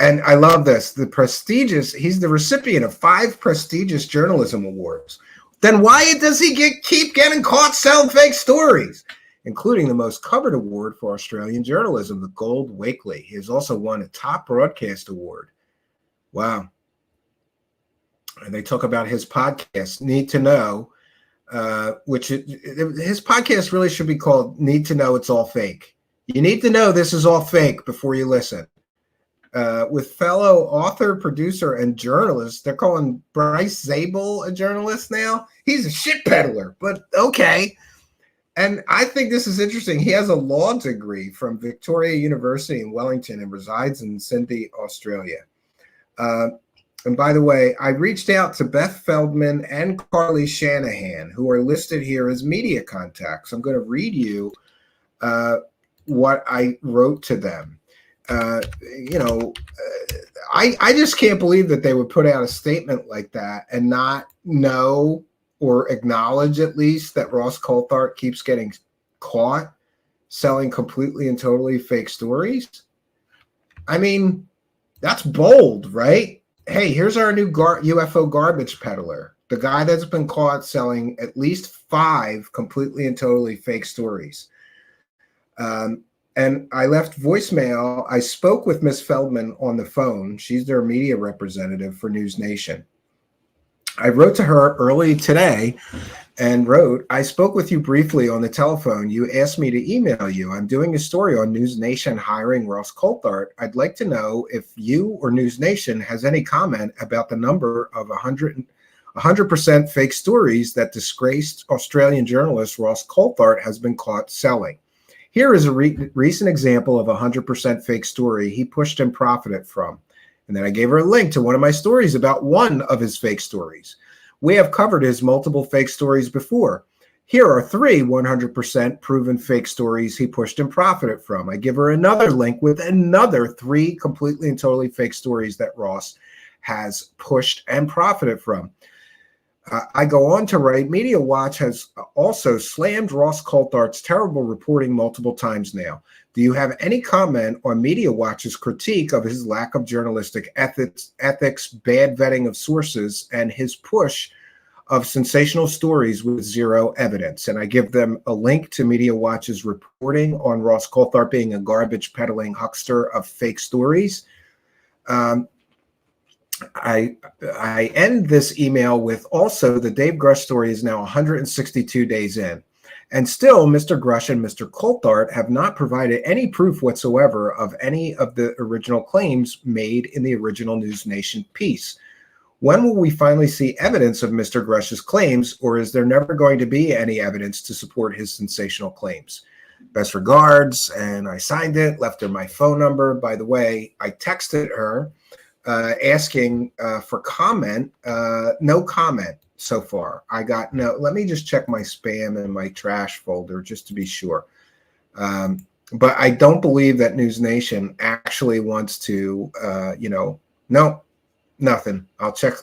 S10: And I love this. He's the recipient of 5 prestigious journalism awards. Then why does he keep getting caught selling fake stories, including the most covered award for Australian journalism, the Gold Wakely? He has also won a top broadcast award. Wow. And they talk about his podcast, Need to Know, his podcast really should be called Need to Know It's All Fake. You need to know this is all fake before you listen. With fellow author, producer, and journalist. They're calling Bryce Zabel a journalist now. He's a shit peddler, but okay. And I think this is interesting. He has a law degree from Victoria University in Wellington and resides in Sydney, Australia. And by the way, I reached out to Beth Feldman and Carly Shanahan, who are listed here as media contacts. I'm going to read you what I wrote to them. I just can't believe that they would put out a statement like that and not know or acknowledge at least that Ross Coulthart keeps getting caught selling completely and totally fake stories. I mean, that's bold, right? Hey, here's our new UFO garbage peddler, the guy that's been caught selling at least 5 completely and totally fake stories. And I left voicemail. I spoke with Miss Feldman on the phone. She's their media representative for NewsNation. I wrote to her early today and wrote, I spoke with you briefly on the telephone. You asked me to email you. I'm doing a story on NewsNation hiring Ross Coulthart. I'd like to know if you or NewsNation has any comment about the number of 100% fake stories that disgraced Australian journalist Ross Coulthart has been caught selling. Here is a recent example of a 100% fake story he pushed and profited from. And then I gave her a link to one of my stories about one of his fake stories. We have covered his multiple fake stories before. Here are 3 100% proven fake stories he pushed and profited from. I give her another link with another 3 completely and totally fake stories that Ross has pushed and profited from. I go on to write, Media Watch has also slammed Ross Coulthart's terrible reporting multiple times now. Do you have any comment on Media Watch's critique of his lack of journalistic ethics, bad vetting of sources, and his push of sensational stories with zero evidence? And I give them a link to Media Watch's reporting on Ross Coulthart being a garbage peddling huckster of fake stories. I end this email with also the Dave Grush story is now 162 days in. And still, Mr. Grush and Mr. Coulthart have not provided any proof whatsoever of any of the original claims made in the original NewsNation piece. When will we finally see evidence of Mr. Grush's claims, or is there never going to be any evidence to support his sensational claims? Best regards, and I signed it, left her my phone number. By the way, I texted her asking for comment. No comment so far. I got no. Let me just check my spam and my trash folder just to be sure. But I don't believe that NewsNation actually wants to. No, nothing. I'll check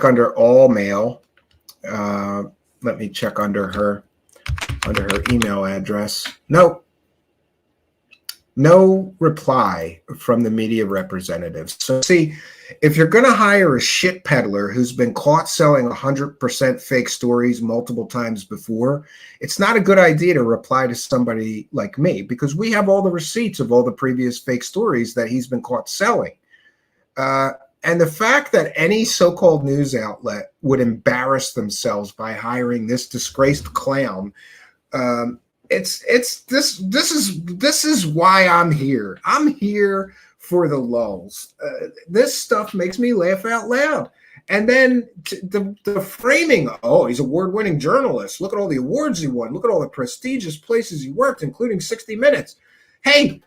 S10: under all mail. Let me check under her email address. Nope. No reply from the media representatives. So see, if you're going to hire a shit peddler who's been caught selling 100% fake stories multiple times before, it's not a good idea to reply to somebody like me, because we have all the receipts of all the previous fake stories that he's been caught selling. And the fact that any so-called news outlet would embarrass themselves by hiring this disgraced clown, this is why I'm here. I'm here for the lulz. This stuff makes me laugh out loud. And then the framing, oh, he's an award-winning journalist. Look at all the awards he won. Look at all the prestigious places he worked, including 60 Minutes. Hey,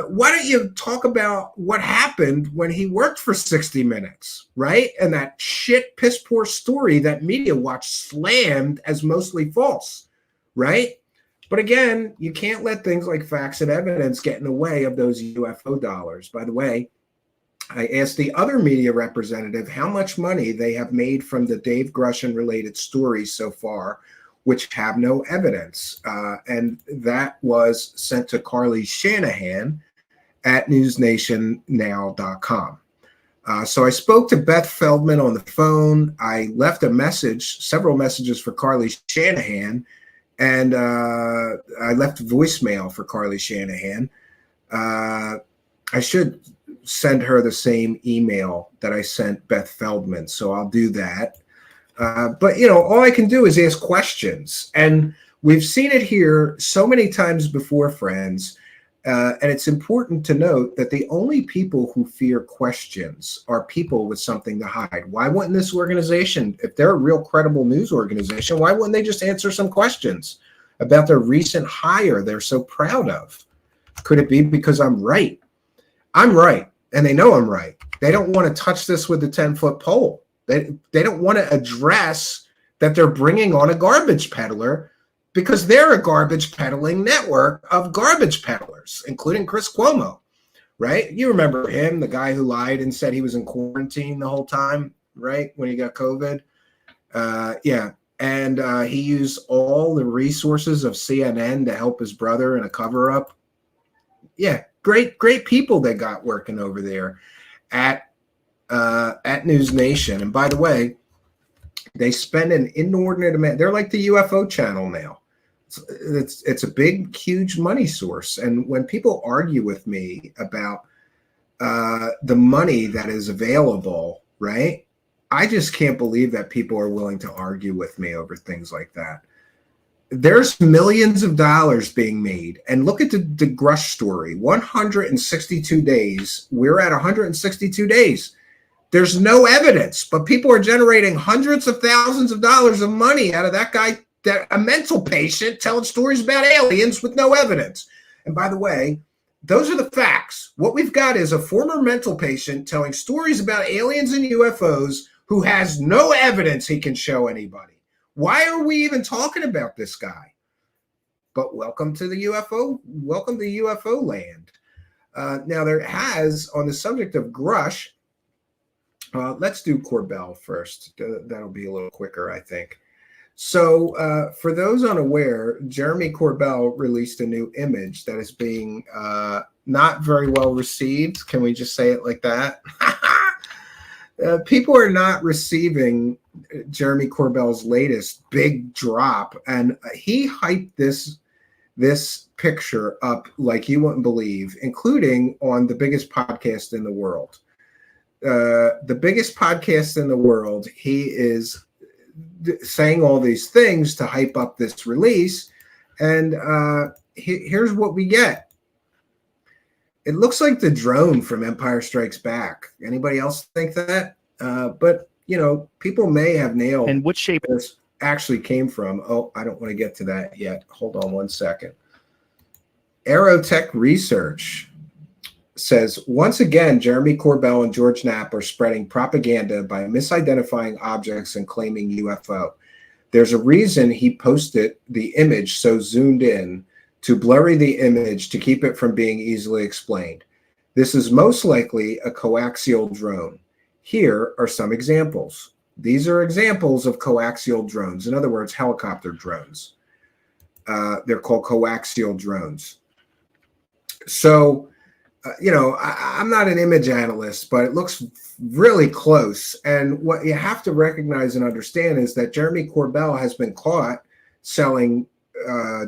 S10: why don't you talk about what happened when he worked for 60 Minutes, right? And that shit, piss-poor story that Media Watch slammed as mostly false, right? But again, you can't let things like facts and evidence get in the way of those UFO dollars. By the way, I asked the other media representative how much money they have made from the Dave Grush and related stories so far, which have no evidence. And that was sent to Carly Shanahan at newsnationnow.com. So I spoke to Beth Feldman on the phone. I left a message, several messages for Carly Shanahan, and I left a voicemail for Carly Shanahan. I should send her the same email that I sent Beth Feldman, so I'll do that. But, all I can do is ask questions. And we've seen it here so many times before, friends. And it's important to note that the only people who fear questions are people with something to hide. Why wouldn't this organization, if they're a real credible news organization, why wouldn't they just answer some questions about their recent hire they're so proud of? Could it be because I'm right? I'm right, and they know I'm right. They don't want to touch this with the 10-foot pole. They don't want to address that they're bringing on a garbage peddler, because they're a garbage peddling network of garbage peddlers, including Chris Cuomo, right? You remember him, the guy who lied and said he was in quarantine the whole time, right, when he got COVID? Yeah, and he used all the resources of CNN to help his brother in a cover-up. Yeah, great people they got working over there at NewsNation. And by the way, they spend an inordinate amount. They're like the UFO channel now. It's a big, huge money source. And when people argue with me about the money that is available, right, I just can't believe that people are willing to argue with me over things like that. There's millions of dollars being made. And look at the Grush story. 162 days. We're at 162 days. There's no evidence, but people are generating hundreds of thousands of dollars of money out of that guy, a mental patient telling stories about aliens with no evidence. And by the way, those are the facts. What we've got is a former mental patient telling stories about aliens and UFOs who has no evidence he can show anybody. Why are we even talking about this guy? But welcome to the UFO. Welcome to UFO land. Now there has, on the subject of Grush, let's do Corbell first. That'll be a little quicker, I think. So for those unaware, Jeremy Corbell released a new image that is being not very well received. Can we just say it like that? People are not receiving Jeremy Corbell's latest big drop, and he hyped this picture up like you wouldn't believe, including on the biggest podcast in the world. The biggest podcast in the world, he is saying all these things to hype up this release, and here's what we get. It looks like the drone from Empire Strikes Back. Anybody else think that? But you know, people may have nailed.
S18: And which shape
S10: this actually came from? Oh, I don't want to get to that yet. Hold on one second. Aerotech Research says, once again, Jeremy Corbell and George Knapp are spreading propaganda by misidentifying objects and claiming UFO. There's a reason he posted the image so zoomed in to blurry the image to keep it from being easily explained. This is most likely a coaxial drone. Here are some examples. These are examples of coaxial drones. In other words, helicopter drones. They're called coaxial drones. So, you know, I'm not an image analyst, but it looks really close. And what you have to recognize and understand is that Jeremy Corbell has been caught selling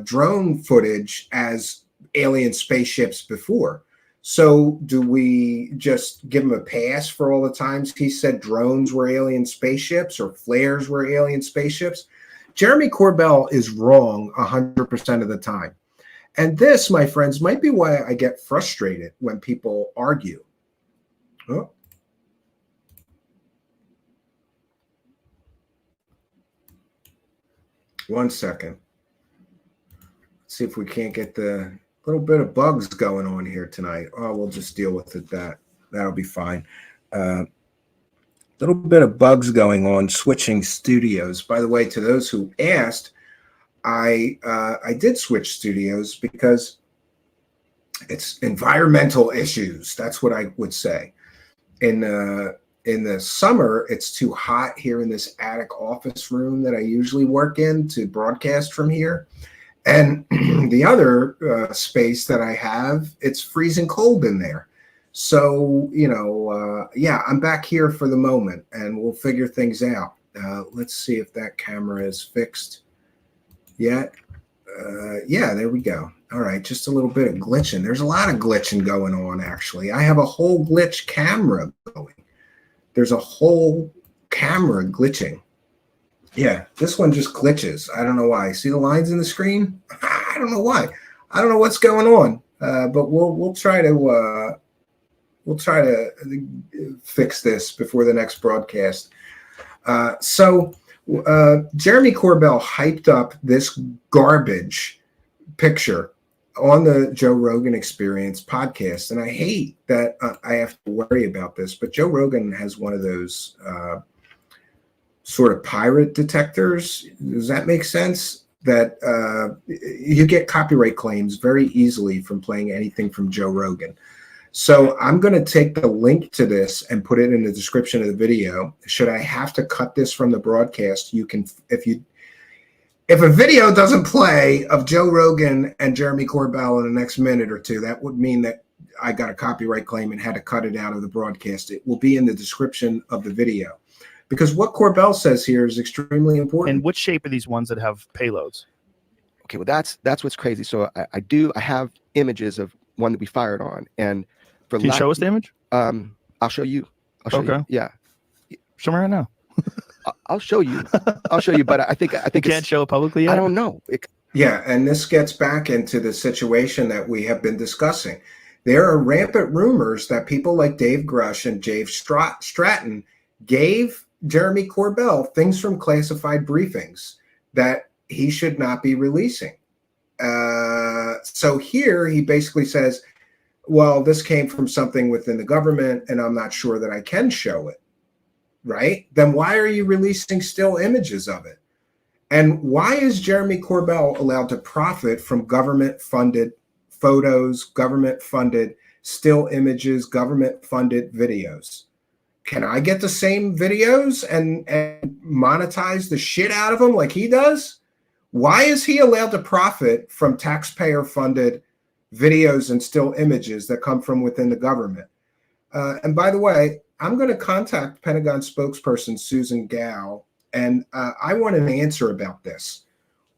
S10: drone footage as alien spaceships before. So do we just give him a pass for all the times he said drones were alien spaceships or flares were alien spaceships? Jeremy Corbell is wrong 100% of the time. And this, my friends, might be why I get frustrated when people argue. Oh. One second. Let's see if we can't get the little bit of bugs going on here tonight. Oh, we'll just deal with it. That'll be fine. Little bit of bugs going on, switching studios. By the way, to those who asked, I did switch studios because it's environmental issues. That's what I would say. In the summer, it's too hot here in this attic office room that I usually work in to broadcast from here. And the other space that I have, it's freezing cold in there. So, you know, yeah, I'm back here for the moment and we'll figure things out. Let's see if that camera is fixed yet. Yeah, there we go. All right, just a little bit of glitching. There's a lot of glitching going on, actually. I have a whole glitch camera going. There's a whole camera glitching. Yeah, this one just glitches. I don't know why. See the lines in the screen? I don't know why. I don't know what's going on. But we'll try to fix this before the next broadcast. So Jeremy Corbell hyped up this garbage picture on the Joe Rogan Experience podcast, and I hate that I have to worry about this, but Joe Rogan has one of those sort of pirate detectors. Does that make sense? That you get copyright claims very easily from playing anything from Joe Rogan. So I'm going to take the link to this and put it in the description of the video. Should I have to cut this from the broadcast, you can, if a video doesn't play of Joe Rogan and Jeremy Corbell in the next minute or two, that would mean that I got a copyright claim and had to cut it out of the broadcast. It will be in the description of the video. Because what Corbell says here is extremely important.
S18: And which shape are these ones that have payloads?
S19: Okay, well, that's what's crazy. So I have images of one that we fired on, and for
S18: can you show us the image?
S19: I'll show you. I'll show you. Yeah,
S18: show me right now.
S19: I'll show you. I'll show you. But I think
S18: you can't show it publicly yet?
S19: I don't know.
S10: Yeah, and this gets back into the situation that we have been discussing. There are rampant rumors that people like Dave Grush and Dave Stratton gave Jeremy Corbell things from classified briefings that he should not be releasing. So here he basically says, well, this came from something within the government, and I'm not sure that I can show it, right? Then why are you releasing still images of it? And why is Jeremy Corbell allowed to profit from government-funded photos, government-funded still images, government-funded videos? Can I get the same videos and monetize the shit out of them like he does? Why is he allowed to profit from taxpayer-funded videos and still images that come from within the government? And by the way, I'm going to contact Pentagon spokesperson Susan Gao, and I want an answer about this.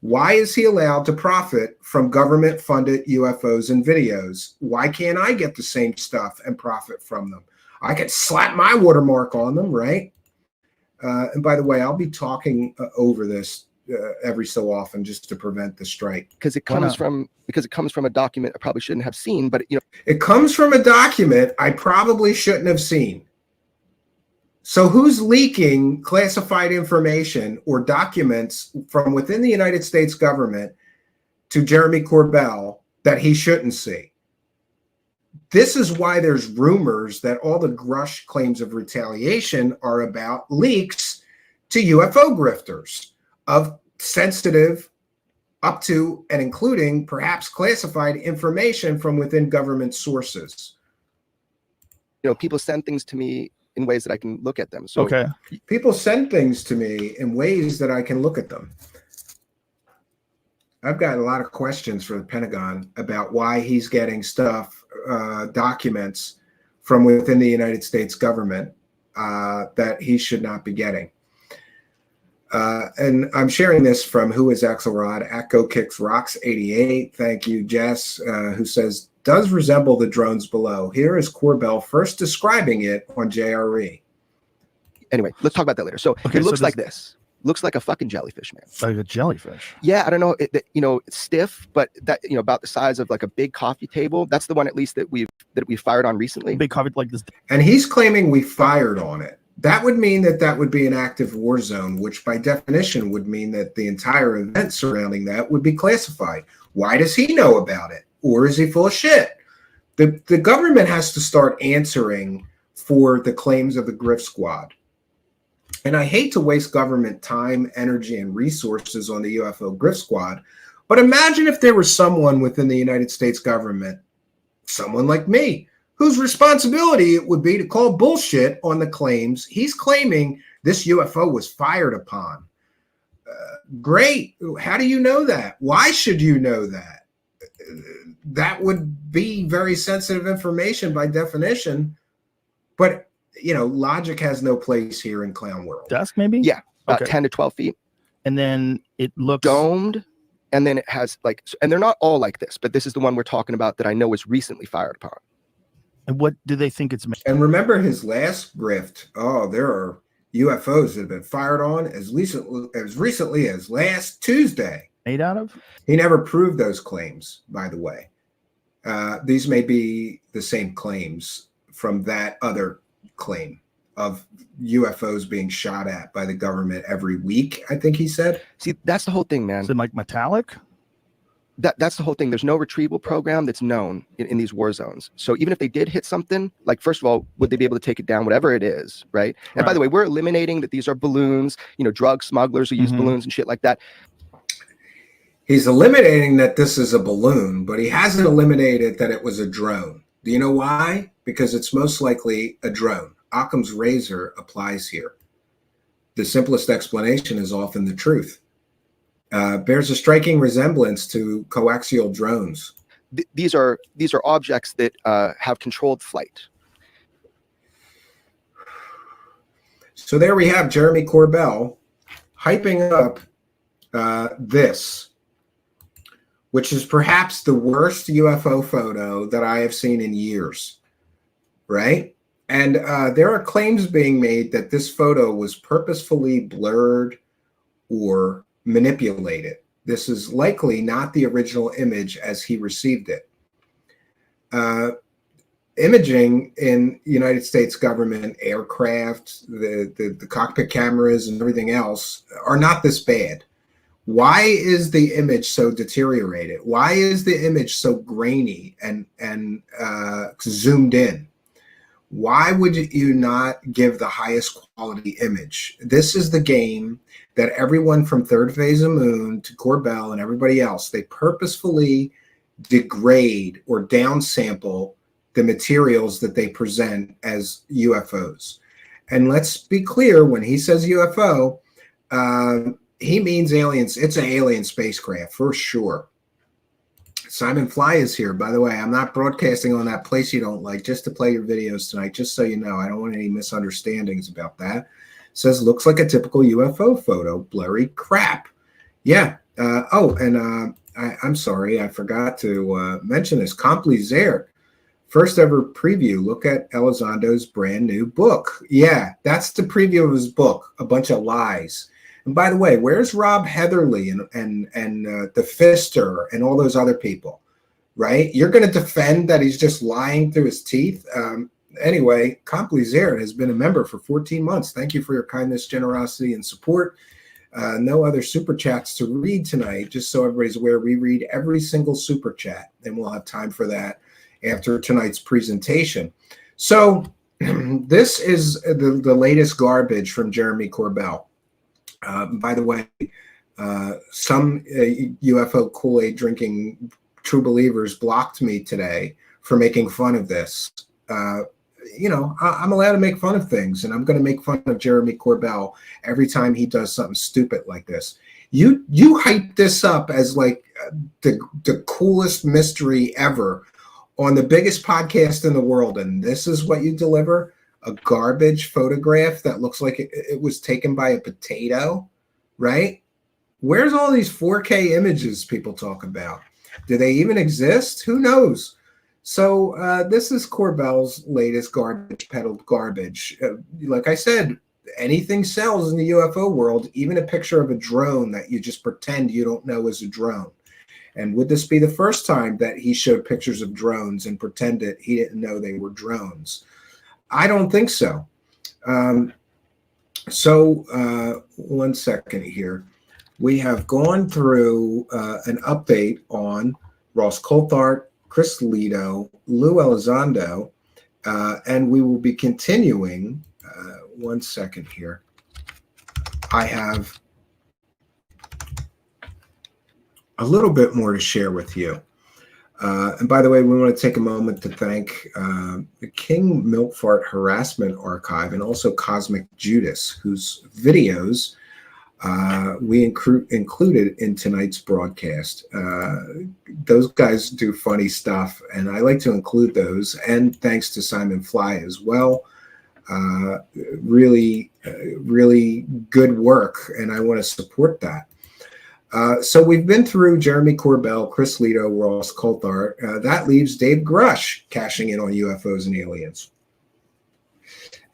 S10: Why is he allowed to profit from government-funded UFOs and videos? Why can't I get the same stuff and profit from them? I could slap my watermark on them, right? And by the way, I'll be talking over this every so often just to prevent the strike.
S19: Because it comes from a document I probably shouldn't have seen, but
S10: it comes from a document I probably shouldn't have seen. So who's leaking classified information or documents from within the United States government to Jeremy Corbell that he shouldn't see? This is why there's rumors that all the Grush claims of retaliation are about leaks to UFO grifters of sensitive up to and including perhaps classified information from within government sources.
S19: People send things to me in ways that I can look at them. So
S18: okay.
S10: People send things to me in ways that I can look at them. I've got a lot of questions for the Pentagon about why he's getting stuff, documents from within the United States government that he should not be getting. And I'm sharing this from Who is Axelrod, Atco Kicks Rocks 88. Thank you, Jess, who says, does resemble the drones below. Here is Corbell first describing it on JRE.
S19: Anyway, let's talk about that later. So it looks like this. Looks like a fucking jellyfish, man.
S18: Like a jellyfish.
S19: Yeah, I don't know. It's stiff, but that about the size of like a big coffee table. That's the one at least that we fired on recently.
S18: Big coffee like this.
S10: And he's claiming we fired on it. That would mean that would be an active war zone, which by definition would mean that the entire event surrounding that would be classified. Why does he know about it? Or is he full of shit? The government has to start answering for the claims of the Griff Squad. And I hate to waste government time, energy, and resources on the UFO Griff Squad, but imagine if there was someone within the United States government, someone like me, whose responsibility it would be to call bullshit on the claims he's claiming this UFO was fired upon. Great. How do you know that? Why should you know that? That would be very sensitive information by definition, but logic has no place here in Clown World.
S18: Dusk, maybe?
S19: Yeah, about 10 to 12 feet.
S18: And then it looks
S19: domed, and then it has and they're not all like this, but this is the one we're talking about that I know was recently fired upon.
S18: And what do they think it's made?
S10: And remember his last grift. Oh, there are UFOs that have been fired on as recently as last Tuesday.
S18: Made out of?
S10: He never proved those claims, by the way. These may be the same claims from that other claim of UFOs being shot at by the government every week, I think he said.
S19: See, that's the whole thing, man.
S18: Is it like metallic?
S19: That's the whole thing. There's no retrieval program that's known in these war zones. So even if they did hit something, like, first of all, would they be able to take it down, whatever it is, right? And by the way, we're eliminating that these are balloons, drug smugglers who use balloons and shit like that.
S10: He's eliminating that this is a balloon, but he hasn't eliminated that it was a drone. Do you know why? Because it's most likely a drone. Occam's razor applies here. The simplest explanation is often the truth. Bears a striking resemblance to coaxial drones.
S19: These are objects that have controlled flight.
S10: So there we have Jeremy Corbell hyping up this, which is perhaps the worst UFO photo that I have seen in years, right? And there are claims being made that this photo was purposefully blurred or manipulated. This is likely not the original image as he received it. Imaging in United States government aircraft, the cockpit cameras and everything else are not this bad. Why is the image so deteriorated? Why is the image so grainy and zoomed in? Why would you not give the highest quality image? This is the game that everyone from Third Phase of Moon to Corbell and everybody else, they purposefully degrade or downsample the materials that they present as UFOs. And let's be clear, when he says UFO, he means aliens. It's an alien spacecraft for sure. Simon Fly is here. By the way, I'm not broadcasting on that place you don't like just to play your videos tonight, just so you know. I don't want any misunderstandings about that. It says, looks like a typical UFO photo. Blurry crap. Yeah. I'm sorry. I forgot to mention this. Complizer. First ever preview. Look at Elizondo's brand new book. Yeah, that's the preview of his book. A bunch of lies. And by the way, where's Rob Heatherly and the Fister and all those other people, right? You're going to defend that he's just lying through his teeth? Anyway, Complizer has been a member for 14 months. Thank you for your kindness, generosity, and support. No other super chats to read tonight. Just so everybody's aware, we read every single super chat, and we'll have time for that after tonight's presentation. So this is the latest garbage from Jeremy Corbell. By the way, some UFO Kool-Aid drinking true believers blocked me today for making fun of this. You know, I'm allowed to make fun of things, and I'm going to make fun of Jeremy Corbell every time he does something stupid like this. You hype this up as like the coolest mystery ever on the biggest podcast in the world, and this is what you deliver? A garbage photograph that looks like it was taken by a potato, right? Where's all these 4K images people talk about? Do they even exist? Who knows? So this is Corbell's latest garbage, peddled garbage. Like I said, anything sells in the UFO world, even a picture of a drone that you just pretend you don't know is a drone. And would this be the first time that he showed pictures of drones and pretended he didn't know they were drones? I don't think so. One second here. We have gone through an update on Ross Coulthart, Chris Lehto, Lou Elizondo, and we will be continuing. One second here. I have a little bit more to share with you. And by the way, we want to take a moment to thank the King Milkfart Harassment Archive and also Cosmic Judas, whose videos we included in tonight's broadcast. Those guys do funny stuff, and I like to include those. And thanks to Simon Fly as well. Really good work, and I want to support that. So we've been through Jeremy Corbell, Chris Lehto, Ross Coulthart. That leaves Dave Grusch cashing in on UFOs and aliens.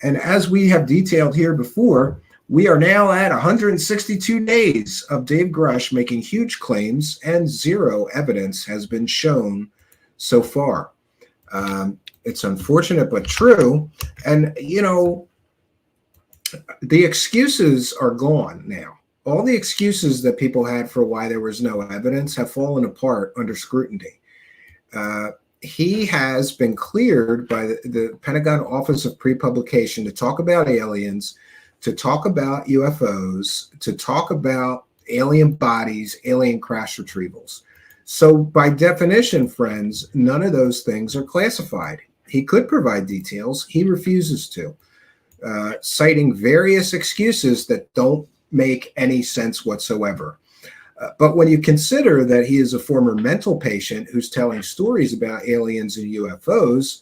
S10: And as we have detailed here before, we are now at 162 days of Dave Grusch making huge claims, and zero evidence has been shown so far. It's unfortunate but true. And, you know, the excuses are gone now. All the excuses that people had for why there was no evidence have fallen apart under scrutiny. He has been cleared by the Pentagon Office of Pre-Publication to talk about aliens, to talk about UFOs, to talk about alien bodies, alien crash retrievals. So by definition, friends, none of those things are classified. He could provide details. He refuses to, citing various excuses that don't make any sense whatsoever. But when you consider that he is a former mental patient who's telling stories about aliens and UFOs,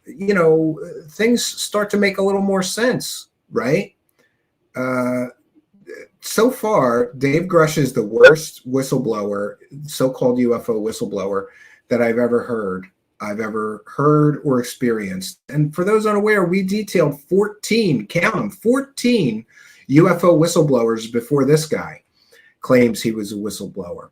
S10: you know, things start to make a little more sense, right? So far, Dave Grusch is the worst whistleblower, so-called UFO whistleblower, that I've ever heard. I've ever heard or experienced. And for those unaware, we detailed 14, count them, 14 UFO whistleblowers before this guy claims he was a whistleblower.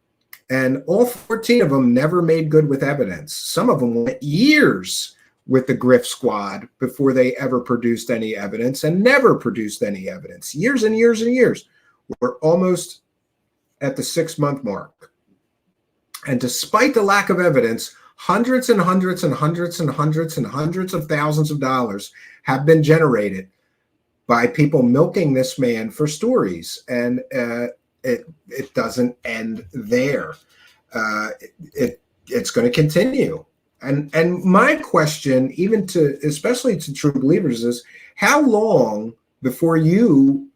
S10: And all 14 of them never made good with evidence. Some of them went years with the Griff squad before they ever produced any evidence, and never produced any evidence. Years and years and years. We're almost at the 6-month mark. And despite the lack of evidence, hundreds and hundreds and hundreds and hundreds and hundreds of thousands of dollars have been generated by people milking this man for stories. And it doesn't end there. It's going to continue. And my question, even to, especially to true believers, is how long before you,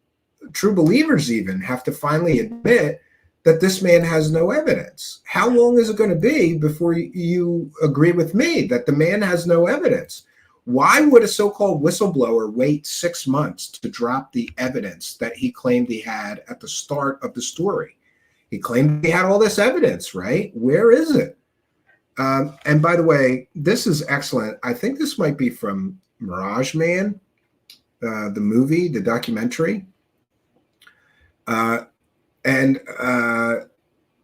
S10: true believers even, have to finally admit that this man has no evidence? How long is it going to be before you agree with me that the man has no evidence? Why would a so-called whistleblower wait 6 months to drop the evidence that he claimed he had at the start of the story? He claimed he had all this evidence, right? Where is it? And by the way, this is excellent. I think this might be from Mirage Man, the movie, the documentary.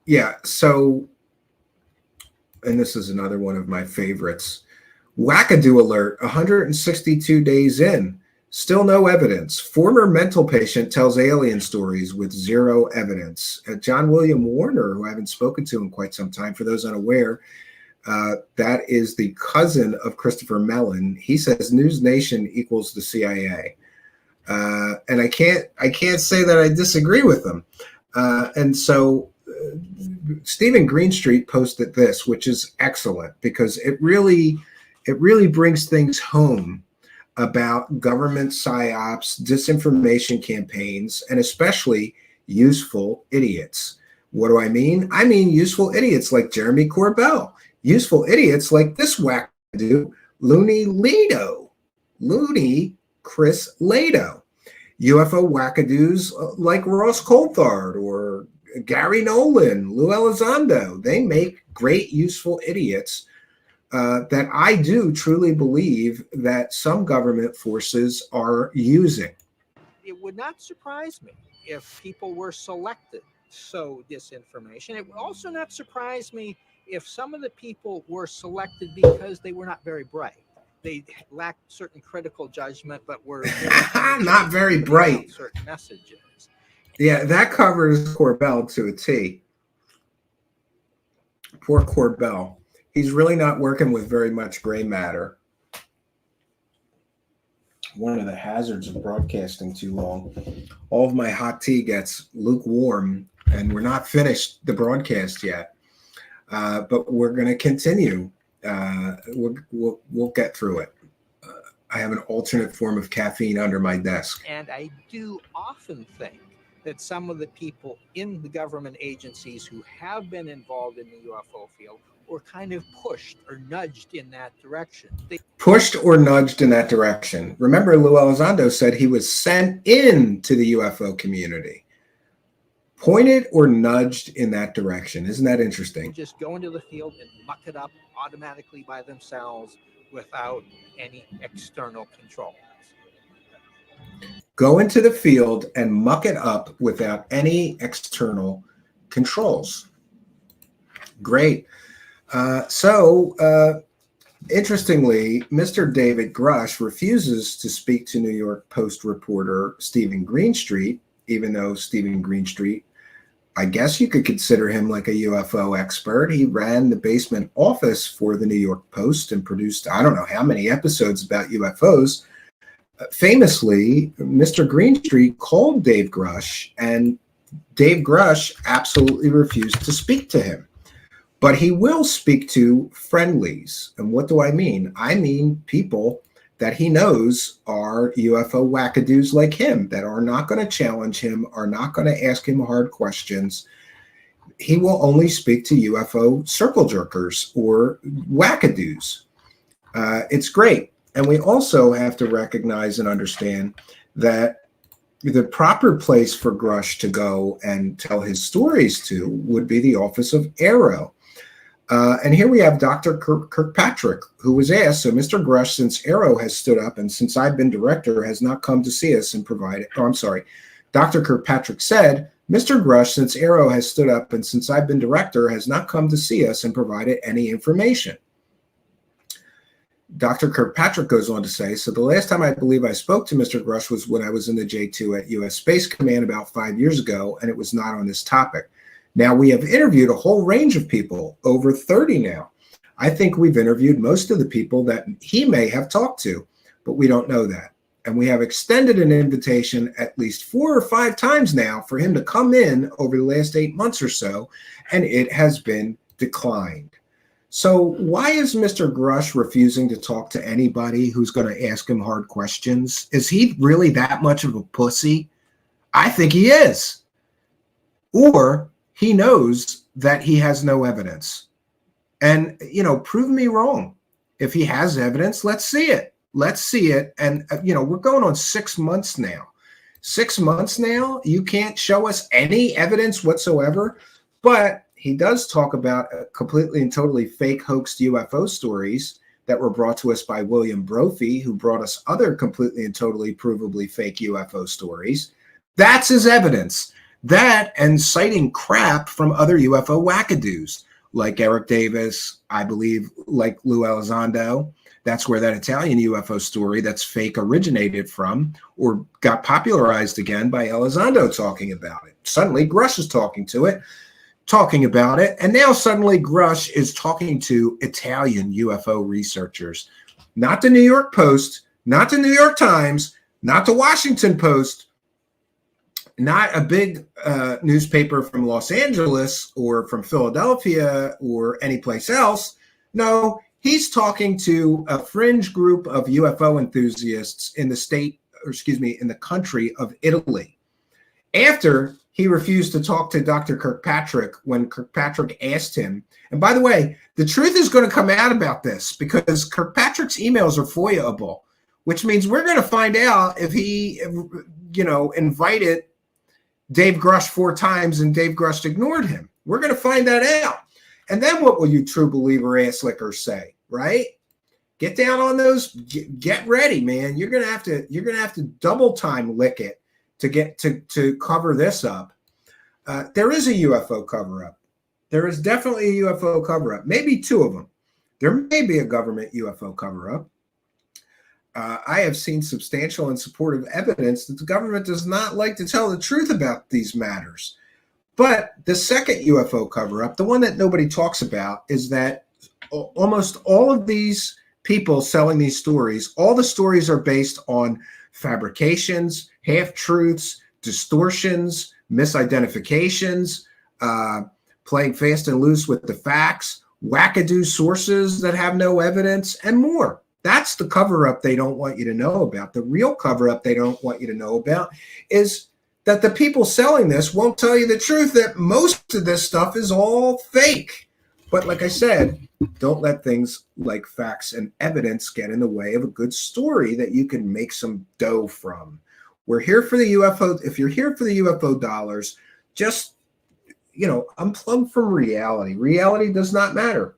S10: Yeah, so, and this is another one of my favorites. Wackadoo alert, 162 days in, still no evidence. Former mental patient tells alien stories with zero evidence. John William Warner, who I haven't spoken to in quite some time, for those unaware, that is the cousin of Christopher Mellon. He says NewsNation equals the CIA. And I can't say that I disagree with him. And so Stephen Greenstreet posted this, which is excellent, because it really brings things home about government psyops, disinformation campaigns, and especially useful idiots. What do I mean? I mean useful idiots like Jeremy Corbell, useful idiots like this wackadoo, Looney Chris Lehto, UFO wackadoos like Ross Coulthart or Gary Nolan, Lou Elizondo. They make great useful idiots that I do truly believe that some government forces are using.
S20: It would not surprise me if people were selected so disinformation. It would also not surprise me if some of the people were selected because they were not very bright. They lacked certain critical judgment, but were
S10: not very bright.
S20: Certain messages.
S10: Yeah, that covers Corbell to a T. Poor Corbell. He's really not working with very much gray matter. One of the hazards of broadcasting too long. All of my hot tea gets lukewarm, and we're not finished the broadcast yet. But we're going to continue. We'll get through it. I have an alternate form of caffeine under my desk.
S20: And I do often think that some of the people in the government agencies who have been involved in the UFO field were kind of pushed or nudged in that direction.
S10: Pushed or nudged in that direction. Remember, Lou Elizondo said he was sent into the UFO community. Pointed or nudged in that direction. Isn't that interesting?
S20: Just go into the field and muck it up automatically by themselves without any external control.
S10: Go into the field and muck it up without any external controls. Great. Interestingly, Mr. David Grush refuses to speak to New York Post reporter Stephen Greenstreet, even though Stephen Greenstreet, I guess you could consider him like a UFO expert. He ran the basement office for the New York Post and produced, I don't know how many episodes about UFOs. Famously, Mr. Greenstreet called Dave Grush, and Dave Grush absolutely refused to speak to him. But he will speak to friendlies. And what do I mean? I mean people that he knows are UFO wackadoos like him, that are not going to challenge him, are not going to ask him hard questions. He will only speak to UFO circle jerkers or wackadoos. It's great. And we also have to recognize and understand that the proper place for Grush to go and tell his stories to would be the office of Arrow. And here we have Dr. Kirkpatrick, who was asked, so Mr. Grush, since Arrow has stood up and since I've been director, has not come to see us and provided, oh, I'm sorry. Dr. Kirkpatrick said, Mr. Grush, since Arrow has stood up and since I've been director, has not come to see us and provided any information. Dr. Kirkpatrick goes on to say, so the last time I believe I spoke to Mr. Grush was when I was in the J2 at U.S. Space Command about 5 years ago, and it was not on this topic. Now, we have interviewed a whole range of people, over 30 now. I think we've interviewed most of the people that he may have talked to, but we don't know that. And we have extended an invitation at least 4 or 5 times now for him to come in over the last 8 months or so, and it has been declined. So why is Mr. Grush refusing to talk to anybody who's going to ask him hard questions? Is he really that much of a pussy? I think he is. Or he knows that he has no evidence. And, you know, prove me wrong. If he has evidence, let's see it. Let's see it. And, you know, we're going on 6 months now. 6 months now, you can't show us any evidence whatsoever. But he does talk about completely and totally fake hoaxed UFO stories that were brought to us by William Brophy, who brought us other completely and totally provably fake UFO stories. That's his evidence. That and citing crap from other UFO wackadoos, like Eric Davis, I believe, like Lou Elizondo. That's where that Italian UFO story that's fake originated from, or got popularized again by Elizondo talking about it. Suddenly, Grush is talking about it, and now suddenly Grush is talking to Italian UFO researchers. Not the New York Post, not the New York Times, not the Washington Post, not a big newspaper from Los Angeles or from Philadelphia or anyplace else. No, he's talking to a fringe group of UFO enthusiasts in the state, or excuse me, in the country of Italy. After he refused to talk to Dr. Kirkpatrick when Kirkpatrick asked him. And by the way, the truth is going to come out about this because Kirkpatrick's emails are FOIA-able, which means we're going to find out if he, you know, invited Dave Grush 4 times and Dave Grush ignored him. We're going to find that out. And then what will you true believer ass lickers say, right? Get down on those, get ready, man. You're going to have to double time lick it to get to cover this up. There is a UFO cover-up. There is definitely a UFO cover-up, maybe 2 of them. There may be a government UFO cover-up. I have seen substantial and supportive evidence that the government does not like to tell the truth about these matters. But the second UFO cover-up, the one that nobody talks about, is that almost all of these people selling these stories, all the stories are based on fabrications, half-truths, distortions, misidentifications, playing fast and loose with the facts, wackadoo sources that have no evidence, and more. That's the cover-up they don't want you to know about. The real cover-up they don't want you to know about is that the people selling this won't tell you the truth, that most of this stuff is all fake. But like I said, don't let things like facts and evidence get in the way of a good story that you can make some dough from. We're here for the UFO. If you're here for the UFO dollars, just, you know, unplug from reality. Reality does not matter.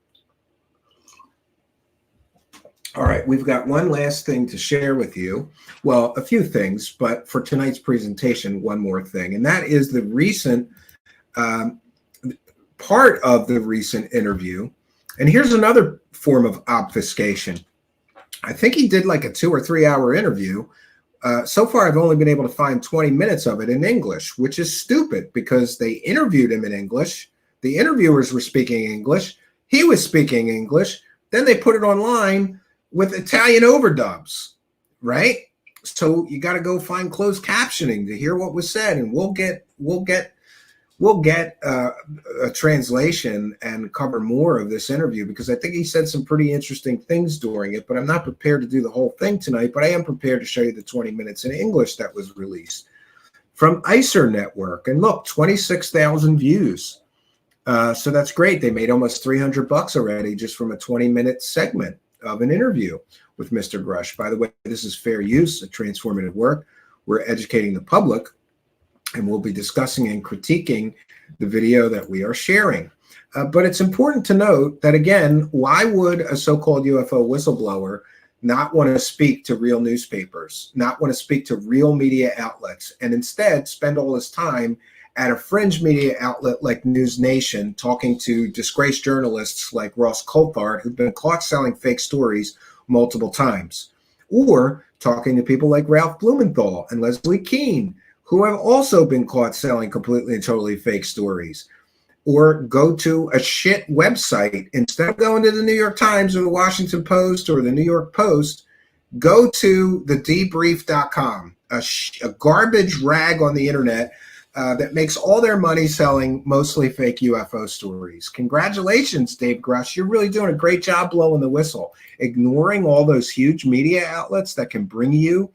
S10: All right, we've got one last thing to share with you. Well, a few things, but for tonight's presentation, one more thing. And that is the recent part of the recent interview. And here's another form of obfuscation. I think he did like a 2 or 3 hour interview. So far, I've only been able to find 20 minutes of it in English, which is stupid because they interviewed him in English. The interviewers were speaking English. He was speaking English. Then they put it online with Italian overdubs, right? So you got to go find closed captioning to hear what was said, and we'll get a translation and cover more of this interview because I think he said some pretty interesting things during it, but I'm not prepared to do the whole thing tonight, but I am prepared to show you the 20 minutes in English that was released from ICER Network. And look, 26,000 views. So that's great. They made almost $300 already just from a 20-minute segment of an interview with Mr. Grush. By the way, this is fair use, a transformative work. We're educating the public, and we'll be discussing and critiquing the video that we are sharing. But it's important to note that, again, why would a so-called UFO whistleblower not want to speak to real newspapers, not want to speak to real media outlets, and instead spend all his time at a fringe media outlet like NewsNation, talking to disgraced journalists like Ross Coulthart, who've been caught selling fake stories multiple times, or talking to people like Ralph Blumenthal and Leslie Keene, who have also been caught selling completely and totally fake stories, or go to a shit website. Instead of going to the New York Times or the Washington Post or the New York Post, go to the debrief.com, a garbage rag on the internet that makes all their money selling mostly fake UFO stories. Congratulations, Dave Grush. You're really doing a great job blowing the whistle, ignoring all those huge media outlets that can bring you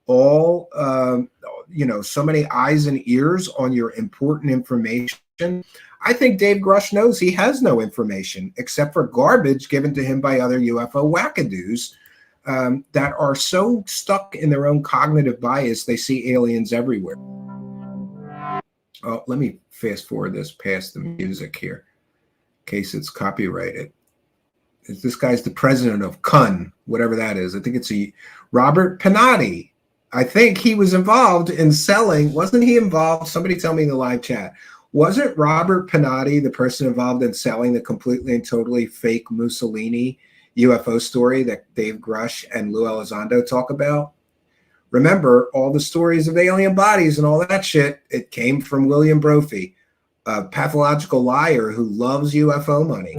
S10: all, so many eyes and ears on your important information. I think Dave Grush knows he has no information except for garbage given to him by other UFO wackadoos that are so stuck in their own cognitive bias they see aliens everywhere. Oh, let me fast forward this past the music here in case it's copyrighted. This guy's the president of CUN, whatever that is. I think it's Robert Pinotti. I think he was involved in selling. Wasn't he involved? Somebody tell me in the live chat. Wasn't Robert Pinotti the person involved in selling the completely and totally fake Mussolini UFO story that Dave Grush and Lou Elizondo talk about? Remember, all the stories of alien bodies and all that shit, it came from William Brophy, a pathological liar who loves UFO money.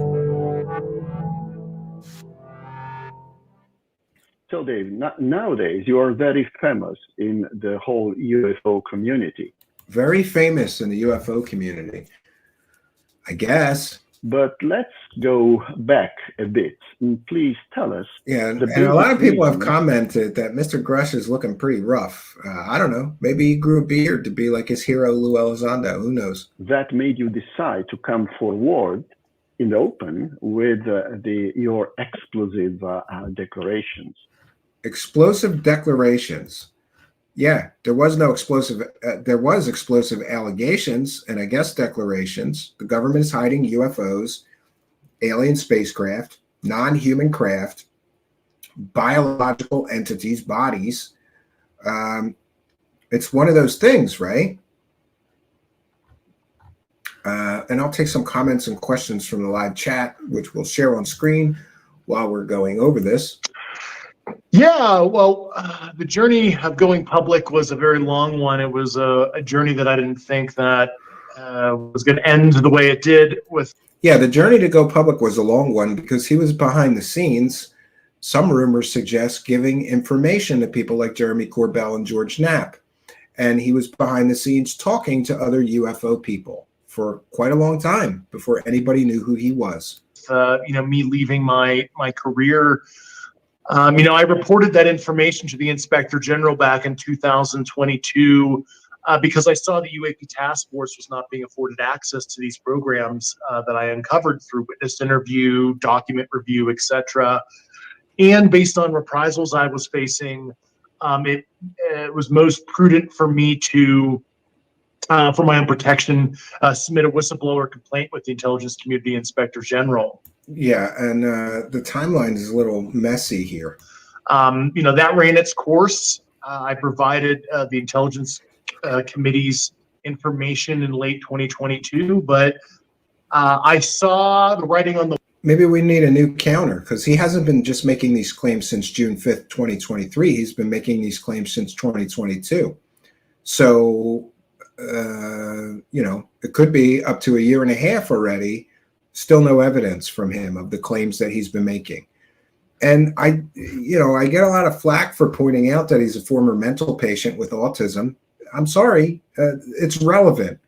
S21: So, Dave, nowadays you are very famous in the whole UFO community.
S10: Very famous in the UFO community, I guess.
S21: But let's go back a bit. And please tell us.
S10: Yeah, and a lot of people have commented that Mr. Grush is looking pretty rough. I don't know. Maybe he grew a beard to be like his hero, Lou Elizondo. Who knows?
S21: That made you decide to come forward in the open with your explosive declarations.
S10: Explosive declarations. Yeah, there was no explosive. There was explosive allegations and I guess declarations. The government is hiding UFOs, alien spacecraft, non-human craft, biological entities, bodies. It's one of those things, right? And I'll take some comments and questions from the live chat, which we'll share on screen while we're going over this.
S3: Yeah, well, the journey of going public was a very long one. It was a journey that I didn't think that was going to end the way it did with.
S10: Yeah, the journey to go public was a long one because he was behind the scenes. Some rumors suggest giving information to people like Jeremy Corbell and George Knapp. And he was behind the scenes talking to other UFO people for quite a long time before anybody knew who he was.
S3: Me leaving my career. I reported that information to the Inspector General back in 2022 because I saw the UAP task force was not being afforded access to these programs that I uncovered through witness interview, document review, etc. And based on reprisals I was facing, it was most prudent for me to, for my own protection, submit a whistleblower complaint with the Intelligence Community Inspector General.
S10: Yeah, and the timeline is a little messy here.
S3: That ran its course. I provided the Intelligence Committee's information in late 2022, but I saw the writing on the.
S10: Maybe we need a new counter because he hasn't been just making these claims since June 5th, 2023. He's been making these claims since 2022. So, it could be up to a year and a half already. Still no evidence from him of the claims that he's been making. And I get a lot of flack for pointing out that he's a former mental patient with autism. I'm sorry, it's relevant.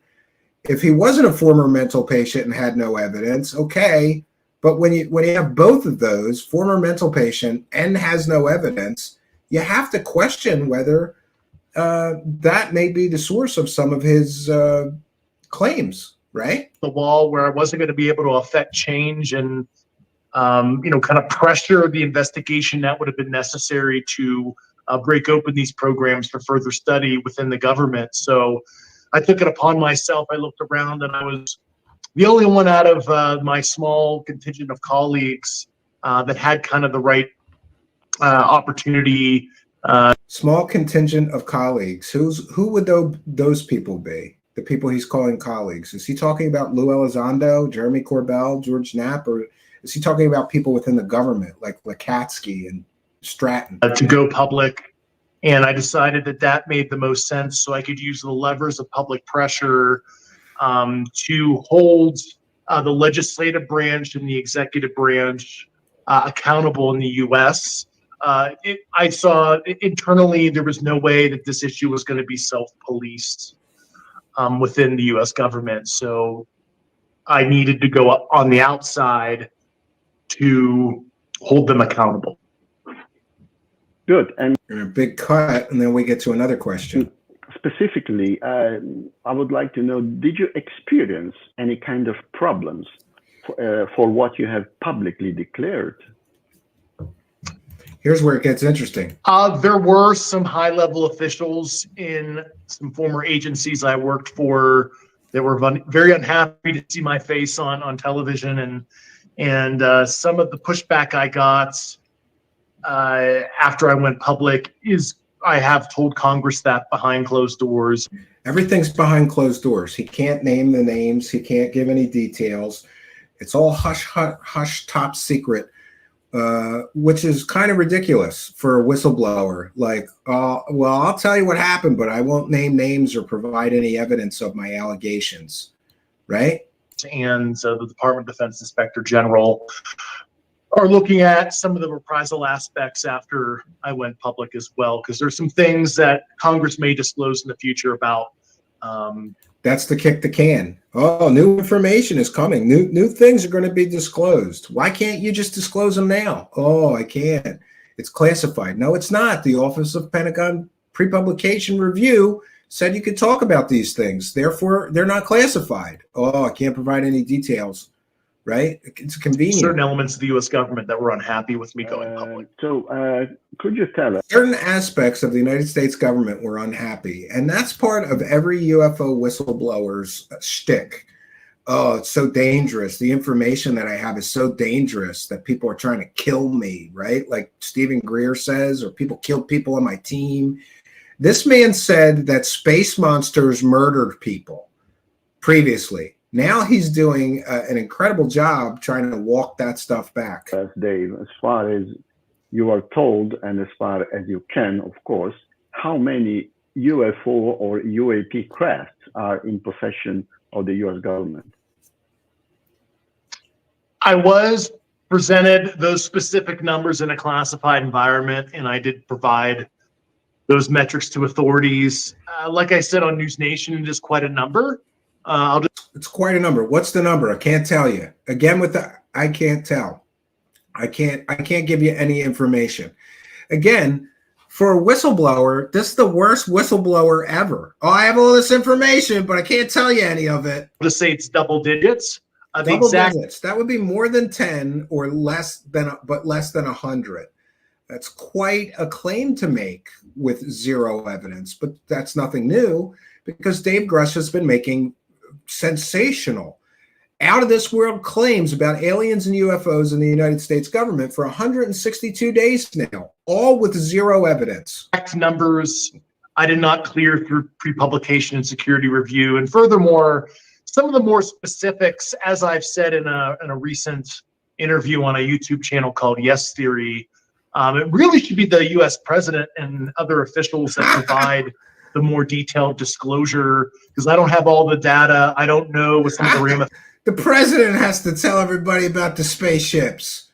S10: If he wasn't a former mental patient and had no evidence, okay. But when you have both of those, former mental patient and has no evidence, you have to question whether that may be the source of some of his claims. Right?
S3: The wall where I wasn't going to be able to affect change and, kind of pressure the investigation that would have been necessary to break open these programs for further study within the government. So I took it upon myself. I looked around and I was the only one out of my small contingent of colleagues that had kind of the right opportunity.
S10: Small contingent of colleagues. Who would those people be? The people he's calling colleagues. Is he talking about Lou Elizondo, Jeremy Corbell, George Knapp, or is he talking about people within the government like Lakatsky and Stratton?
S3: To go public, and I decided that made the most sense, so I could use the levers of public pressure to hold the legislative branch and the executive branch accountable in the U.S. I saw internally there was no way that this issue was going to be self-policed within the U.S. government, so I needed to go up on the outside to hold them accountable.
S21: Good. And
S10: a big cut, and then we get to another question.
S21: Specifically, I would like to know, did you experience any kind of problems for what you have publicly declared?
S10: Here's where it gets interesting.
S3: There were some high-level officials in some former agencies I worked for that were very unhappy to see my face on television, and some of the pushback I got after I went public is I have told Congress that behind closed doors.
S10: Everything's behind closed doors. He can't name the names. He can't give any details. It's all hush, top secret, which is kind of ridiculous for a whistleblower. Like, well, I'll tell you what happened, but I won't name names or provide any evidence of my allegations, right?
S3: And the Department of Defense Inspector General are looking at some of the reprisal aspects after I went public as well, because there's some things that Congress may disclose in the future about.
S10: That's the kick the can. Oh, new information is coming. New things are going to be disclosed. Why can't you just disclose them now? Oh, I can't. It's classified. No, it's not. The Office of Pentagon Pre-Publication Review said you could talk about these things. Therefore, they're not classified. Oh, I can't provide any details. Right? It's convenient.
S3: Certain elements of the U.S. government that were unhappy with me going public.
S21: So could you tell us?
S10: Certain aspects of the United States government were unhappy, and that's part of every UFO whistleblower's shtick. Oh, it's so dangerous. The information that I have is so dangerous that people are trying to kill me, right? Like Stephen Greer says, or people killed people on my team. This man said that space monsters murdered people previously. Now he's doing an incredible job trying to walk that stuff back.
S21: Dave, as far as you are told, and as far as you can, of course, how many UFO or UAP crafts are in possession of the U.S. government?
S3: I was presented those specific numbers in a classified environment, and I did provide those metrics to authorities. Like I said on NewsNation, it is quite a number.
S10: It's quite a number. What's the number? I can't tell you. Again, I can't tell. I can't give you any information. Again, for a whistleblower, this is the worst whistleblower ever. Oh, I have all this information, but I can't tell you any of it.
S3: To say it's double digits.
S10: Double digits. That would be more than 10 or less than 100. That's quite a claim to make with zero evidence, but that's nothing new because Dave Grush has been making sensational, out of this world claims about aliens and UFOs in the United States government for 162 days now, all with zero evidence.
S3: Fact numbers I did not clear through pre-publication and security review. And furthermore, some of the more specifics, as I've said in a recent interview on a YouTube channel called Yes Theory, it really should be the U.S. president and other officials that provide the more detailed disclosure, because I don't have all the data. I don't know what some of the ramifications.
S10: The president has to tell everybody about the spaceships.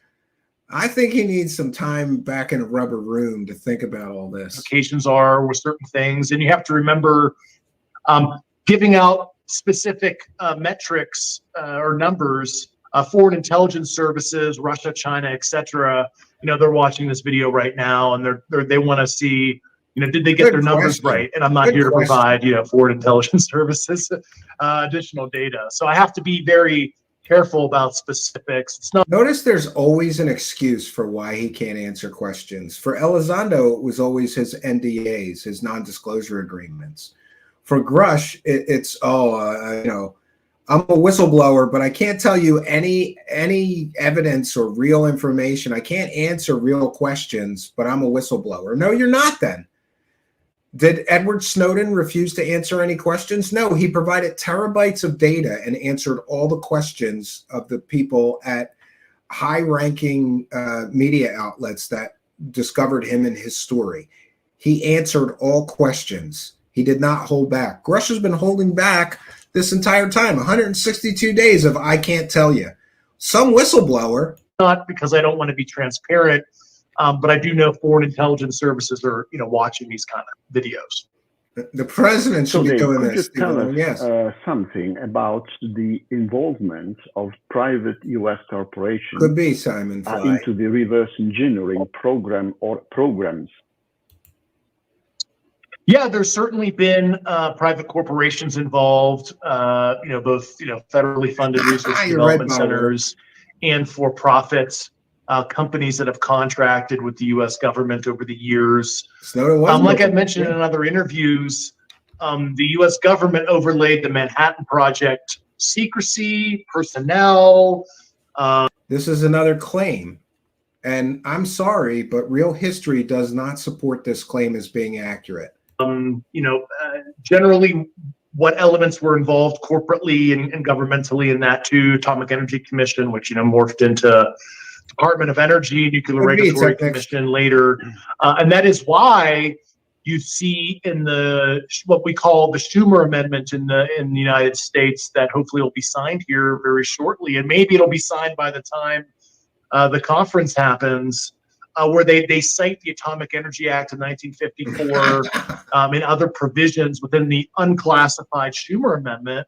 S10: I think he needs some time back in a rubber room to think about all this.
S3: Occasions are with certain things, and you have to remember giving out specific metrics or numbers. Foreign intelligence services, Russia, China, etc. You know, they're watching this video right now, and they want to see, you know, did they get their numbers right? And I'm not here to provide, you know, foreign intelligence services additional data. So I have to be very careful about specifics. It's not.
S10: Notice there's always an excuse for why he can't answer questions. For Elizondo, it was always his NDAs, his non-disclosure agreements. For Grush, it's you know, I'm a whistleblower, but I can't tell you any evidence or real information. I can't answer real questions, but I'm a whistleblower. No, you're not then. Did Edward Snowden refuse to answer any questions? No, he provided terabytes of data and answered all the questions of the people at high-ranking media outlets that discovered him and his story. He answered all questions. He did not hold back. Grush has been holding back this entire time, 162 days of I can't tell you. Some whistleblower.
S6: Not because I don't want to be transparent, but I do know foreign intelligence services are, watching these kind of videos.
S10: The president should be doing this.
S21: Could you tell us something about the involvement of private U.S. corporations
S10: Could be, Simon Fly.
S21: Into the reverse engineering program or programs?
S6: Yeah, there's certainly been private corporations involved, both, federally funded research and development centers and for-profits, companies that have contracted with the U.S. government over the years. Like I mentioned in other interviews, the U.S. government overlaid the Manhattan Project secrecy, personnel.
S10: This is another claim. And I'm sorry, but real history does not support this claim as being accurate.
S6: Generally what elements were involved corporately and governmentally in that too. Atomic Energy Commission, which, morphed into Department of Energy, Nuclear Regulatory Commission later. And that is why you see in what we call the Schumer Amendment in the United States that hopefully will be signed here very shortly. And maybe it'll be signed by the time the conference happens, where they cite the Atomic Energy Act of 1954 and other provisions within the unclassified Schumer Amendment.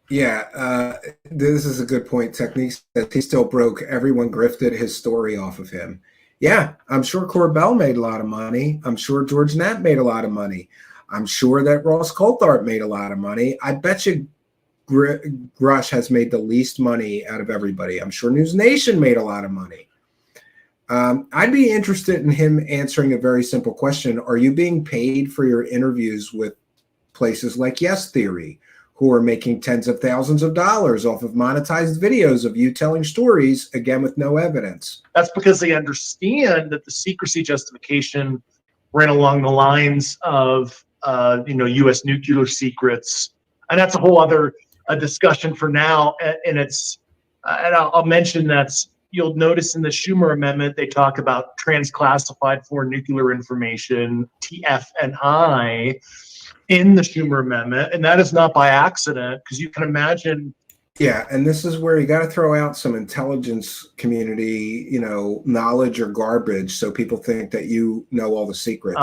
S10: Yeah, this is a good point. Technique says he still broke. Everyone grifted his story off of him. Yeah, I'm sure Corbell made a lot of money. I'm sure George Knapp made a lot of money. I'm sure that Ross Coulthart made a lot of money. I bet you Grush has made the least money out of everybody. I'm sure NewsNation made a lot of money. I'd be interested in him answering a very simple question. Are you being paid for your interviews with places like Yes Theory, who are making tens of thousands of dollars off of monetized videos of you telling stories, again, with no evidence?
S6: That's because they understand that the secrecy justification ran along the lines of, U.S. nuclear secrets. And that's a whole other discussion for now. And I'll mention that's, you'll notice in the Schumer Amendment, they talk about transclassified foreign nuclear information, TF&I, in the Schumer Amendment. And that is not by accident, because you can imagine.
S10: Yeah, and this is where you got to throw out some intelligence community, knowledge or garbage, so people think that you know all the secrets.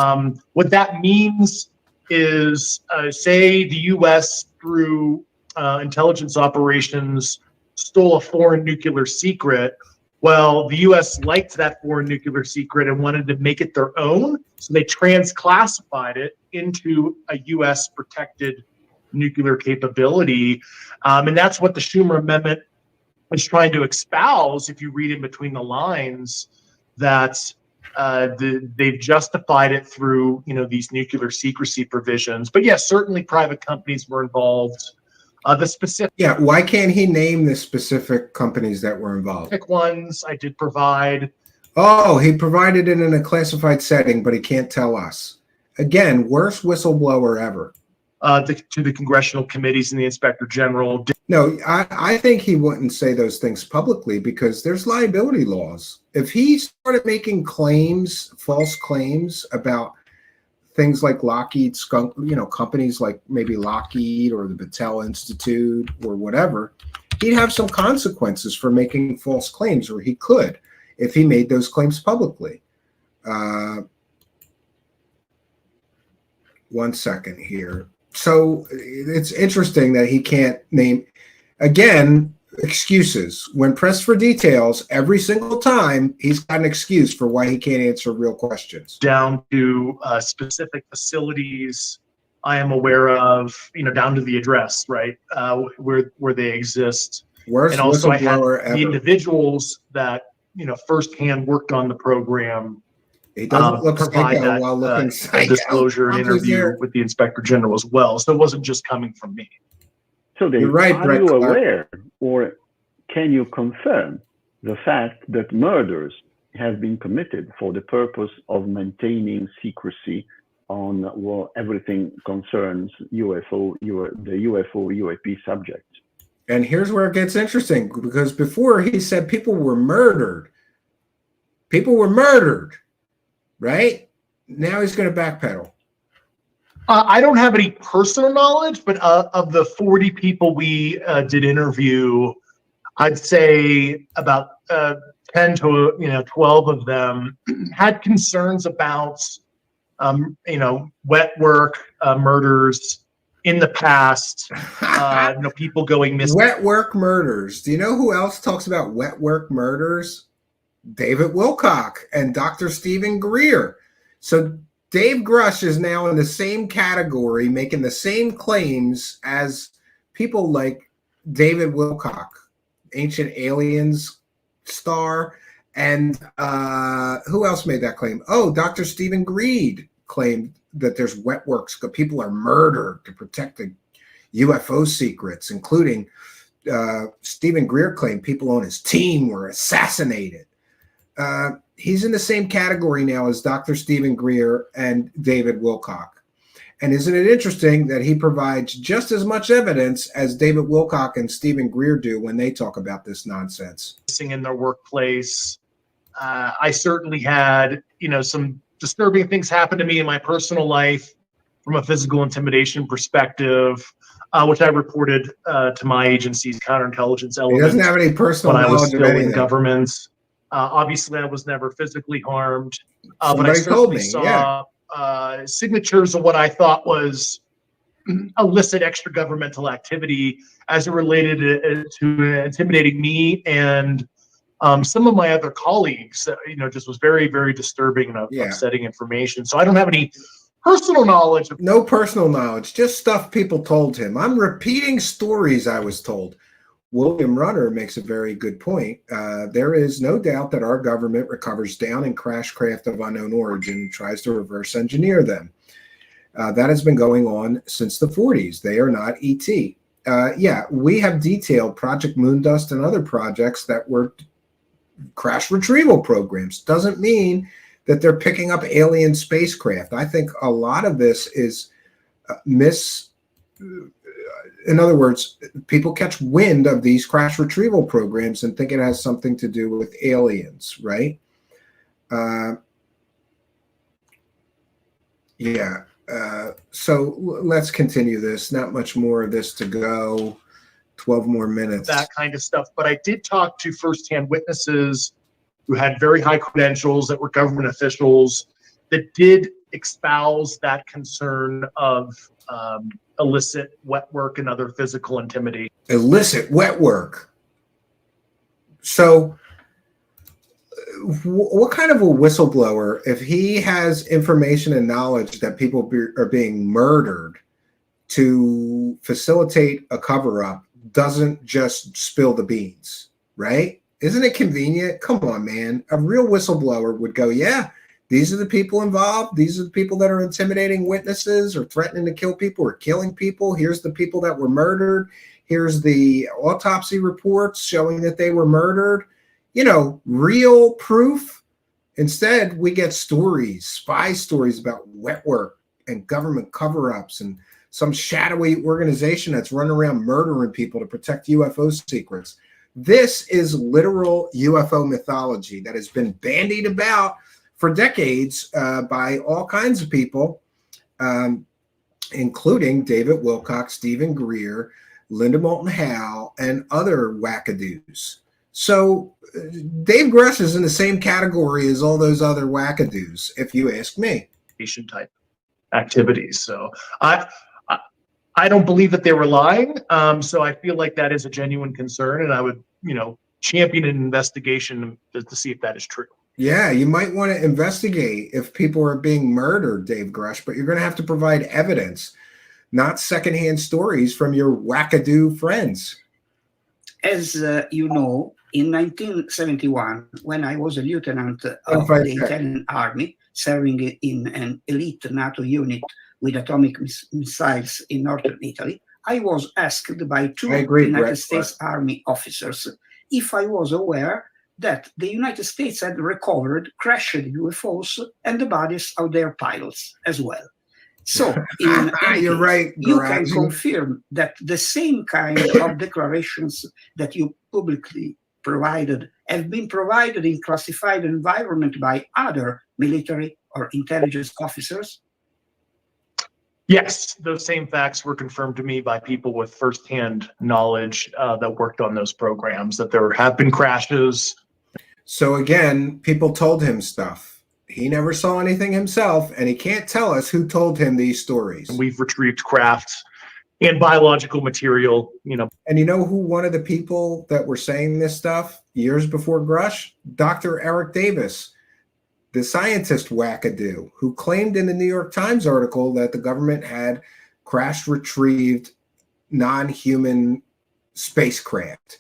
S6: What that means is, say the U.S. through intelligence operations stole a foreign nuclear secret. Well, the U.S. liked that foreign nuclear secret and wanted to make it their own, so they transclassified it into a U.S. protected nuclear capability. And that's what the Schumer Amendment is trying to espouse, if you read in between the lines, that they've justified it through, these nuclear secrecy provisions. But yes, certainly private companies were involved. The specific.
S10: Yeah, why can't he name the specific companies that were involved?
S6: Specific ones I did provide.
S10: Oh, he provided it in a classified setting, but he can't tell us. Again, worst whistleblower ever.
S6: To the congressional committees and the Inspector General.
S10: No, I think he wouldn't say those things publicly because there's liability laws. If he started making claims, false claims about things like Lockheed Skunk, companies like maybe Lockheed or the Battelle Institute or whatever, he'd have some consequences for making false claims, or he could if he made those claims publicly. 1 second here. So it's interesting that he can't name, again, excuses. When pressed for details, every single time, he's got an excuse for why he can't answer real questions.
S6: Down to specific facilities I am aware of, down to the address, right, where they exist.
S10: Worst
S6: and also I had
S10: whistleblower
S6: the individuals that, firsthand worked on the program.
S10: He doesn't look
S6: provide
S10: psycho
S6: that
S10: while looking psycho.
S6: disclosure and interview with the Inspector General as well. So it wasn't just coming from me.
S21: So then,
S10: You're right,
S21: are
S10: Brett
S21: you
S10: Clark.
S21: aware, or can you confirm the fact that murders have been committed for the purpose of maintaining secrecy on everything concerns UFO, the UFO UAP subject?
S10: And here's where it gets interesting, because before he said people were murdered. People were murdered, right? Now he's going to backpedal.
S6: I don't have any personal knowledge, but of the 40 people we did interview, I'd say about 10 to 12 of them had concerns about wet work, murders in the past, people going missing.
S10: Wet work murders. Do you know who else talks about wet work murders? David Wilcock and Dr. Stephen Greer. So Dave Grush is now in the same category, making the same claims as people like David Wilcock, Ancient Aliens star. And who else made that claim? Oh, Dr. Stephen Greer claimed that there's wet works, because people are murdered to protect the UFO secrets, including Stephen Greer claimed people on his team were assassinated. He's in the same category now as Dr. Stephen Greer and David Wilcock. And isn't it interesting that he provides just as much evidence as David Wilcock and Stephen Greer do when they talk about this nonsense?
S6: In their workplace. I certainly had, some disturbing things happen to me in my personal life from a physical intimidation perspective, which I reported to my agency's counterintelligence element.
S10: He doesn't have any personal
S6: when I was
S10: knowledge of
S6: still in
S10: anything.
S6: government. Obviously, I was never physically harmed, but I
S10: Somebody told me,
S6: certainly saw signatures of what I thought was illicit extra-governmental activity as it related to intimidating me and some of my other colleagues. Just was very, very disturbing and upsetting information. So I don't have any personal knowledge.
S10: No personal knowledge, just stuff people told him. I'm repeating stories I was told. William Runner makes a very good point. There is no doubt that our government recovers down and crash craft of unknown origin and tries to reverse engineer them. That has been going on since the 40s. They are not ET. We have detailed Project Moondust and other projects that were crash retrieval programs. Doesn't mean that they're picking up alien spacecraft. I think a lot of this is in other words, people catch wind of these crash retrieval programs and think it has something to do with aliens, right? So let's continue this. Not much more of this to go. 12 more minutes.
S6: That kind of stuff. But I did talk to firsthand witnesses who had very high credentials, that were government officials, that did espouse that concern of illicit wet work and other physical intimidation.
S10: Illicit wet work. So what kind of a whistleblower, if he has information and knowledge that people are being murdered to facilitate a cover-up, doesn't just spill the beans, right? Isn't it convenient? Come on, man. A real whistleblower would go, yeah, these are the people involved. These are the people that are intimidating witnesses or threatening to kill people or killing people. Here's the people that were murdered. Here's the autopsy reports showing that they were murdered. Real proof. Instead, we get stories, spy stories about wet work and government cover-ups and some shadowy organization that's running around murdering people to protect UFO secrets. This is literal UFO mythology that has been bandied about for decades by all kinds of people, including David Wilcock, Stephen Greer, Linda Moulton Howe, and other wackadoos. So Dave Grush is in the same category as all those other wackadoos, if you ask me.
S6: Type activities. So I don't believe that they were lying. So I feel like that is a genuine concern, and I would, champion an investigation to see if that is true.
S10: Yeah, you might want to investigate if people are being murdered, Dave Grush, but you're going to have to provide evidence, not secondhand stories from your wackadoo friends.
S8: As you know, in 1971, when I was a lieutenant of the Italian army, serving in an elite NATO unit with atomic missiles in northern Italy, I was asked by two United States Army officers if I was aware that the United States had recovered crashed UFOs and the bodies of their pilots as well. So, in any
S10: You're
S8: case,
S10: right,
S8: you can
S10: Grush.
S8: confirm that the same kind of declarations that you publicly provided have been provided in classified environment by other military or intelligence officers?
S6: Yes, those same facts were confirmed to me by people with firsthand knowledge that worked on those programs, that there have been crashes.
S10: So again, people told him stuff. He never saw anything himself, and he can't tell us who told him these stories.
S6: We've retrieved crafts and biological material, you know.
S10: And you know who one of the people that were saying this stuff years before Grush? Dr. Eric Davis, the scientist wackadoo, who claimed in the New York Times article that the government had crash retrieved non-human spacecraft.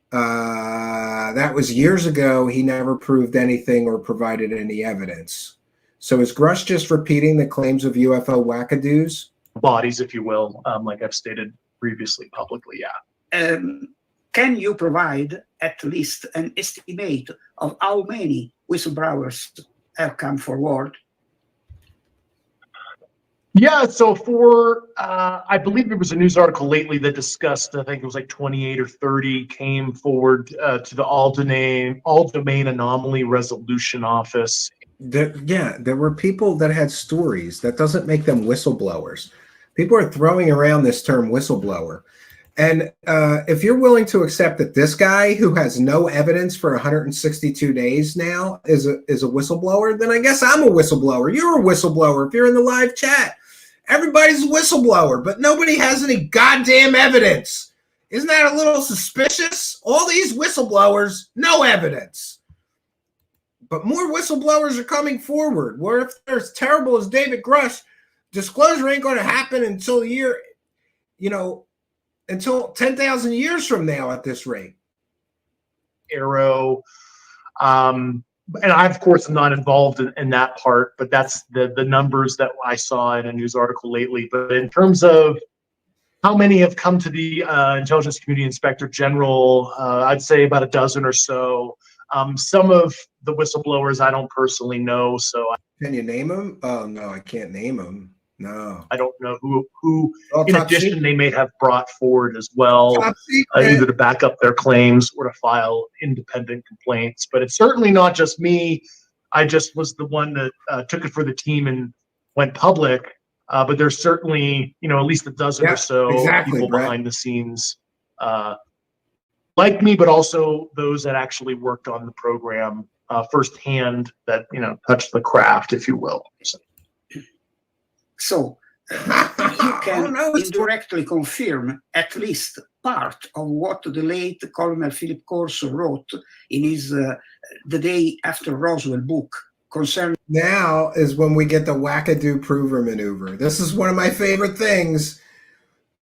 S10: That was years ago. He never proved anything or provided any evidence. So is Grush just repeating the claims of UFO wackadoos?
S6: Bodies, if you will, like I've stated previously publicly, yeah.
S8: Can you provide at least an estimate of how many whistleblowers have come forward?
S6: Yeah, so for, I believe there was a news article lately that discussed, I think it was like 28 or 30 came forward to the all domain anomaly resolution office.
S10: There were people that had stories. That doesn't make them whistleblowers. People are throwing around this term whistleblower. And if you're willing to accept that this guy who has no evidence for 162 days now is a whistleblower, then I guess I'm a whistleblower. You're a whistleblower if you're in the live chat. Everybody's a whistleblower, but nobody has any goddamn evidence. Isn't that a little suspicious? All these whistleblowers, no evidence. But more whistleblowers are coming forward. Where if they're as terrible as David Grush, disclosure ain't going to happen until until 10,000 years from now at this rate.
S6: Arrow. And I, of course, am not involved in that part, but that's the numbers that I saw in a news article lately. But in terms of how many have come to the Intelligence Community Inspector General, I'd say about a dozen or so. Some of the whistleblowers I don't personally know. So
S10: can you name them? Oh, no, I can't name them. No,
S6: I don't know who in addition, they may have brought forward as well, either to back up their claims or to file independent complaints. But it's certainly not just me. I just was the one that took it for the team and went public. But there's certainly, at least a dozen or so people behind the scenes like me, but also those that actually worked on the program firsthand that, touched the craft, if you will.
S8: So you can indirectly confirm at least part of what the late Colonel Philip Corso wrote in his The Day After Roswell book concerning.
S10: Now is when we get the wackadoo prover maneuver. This is one of my favorite things.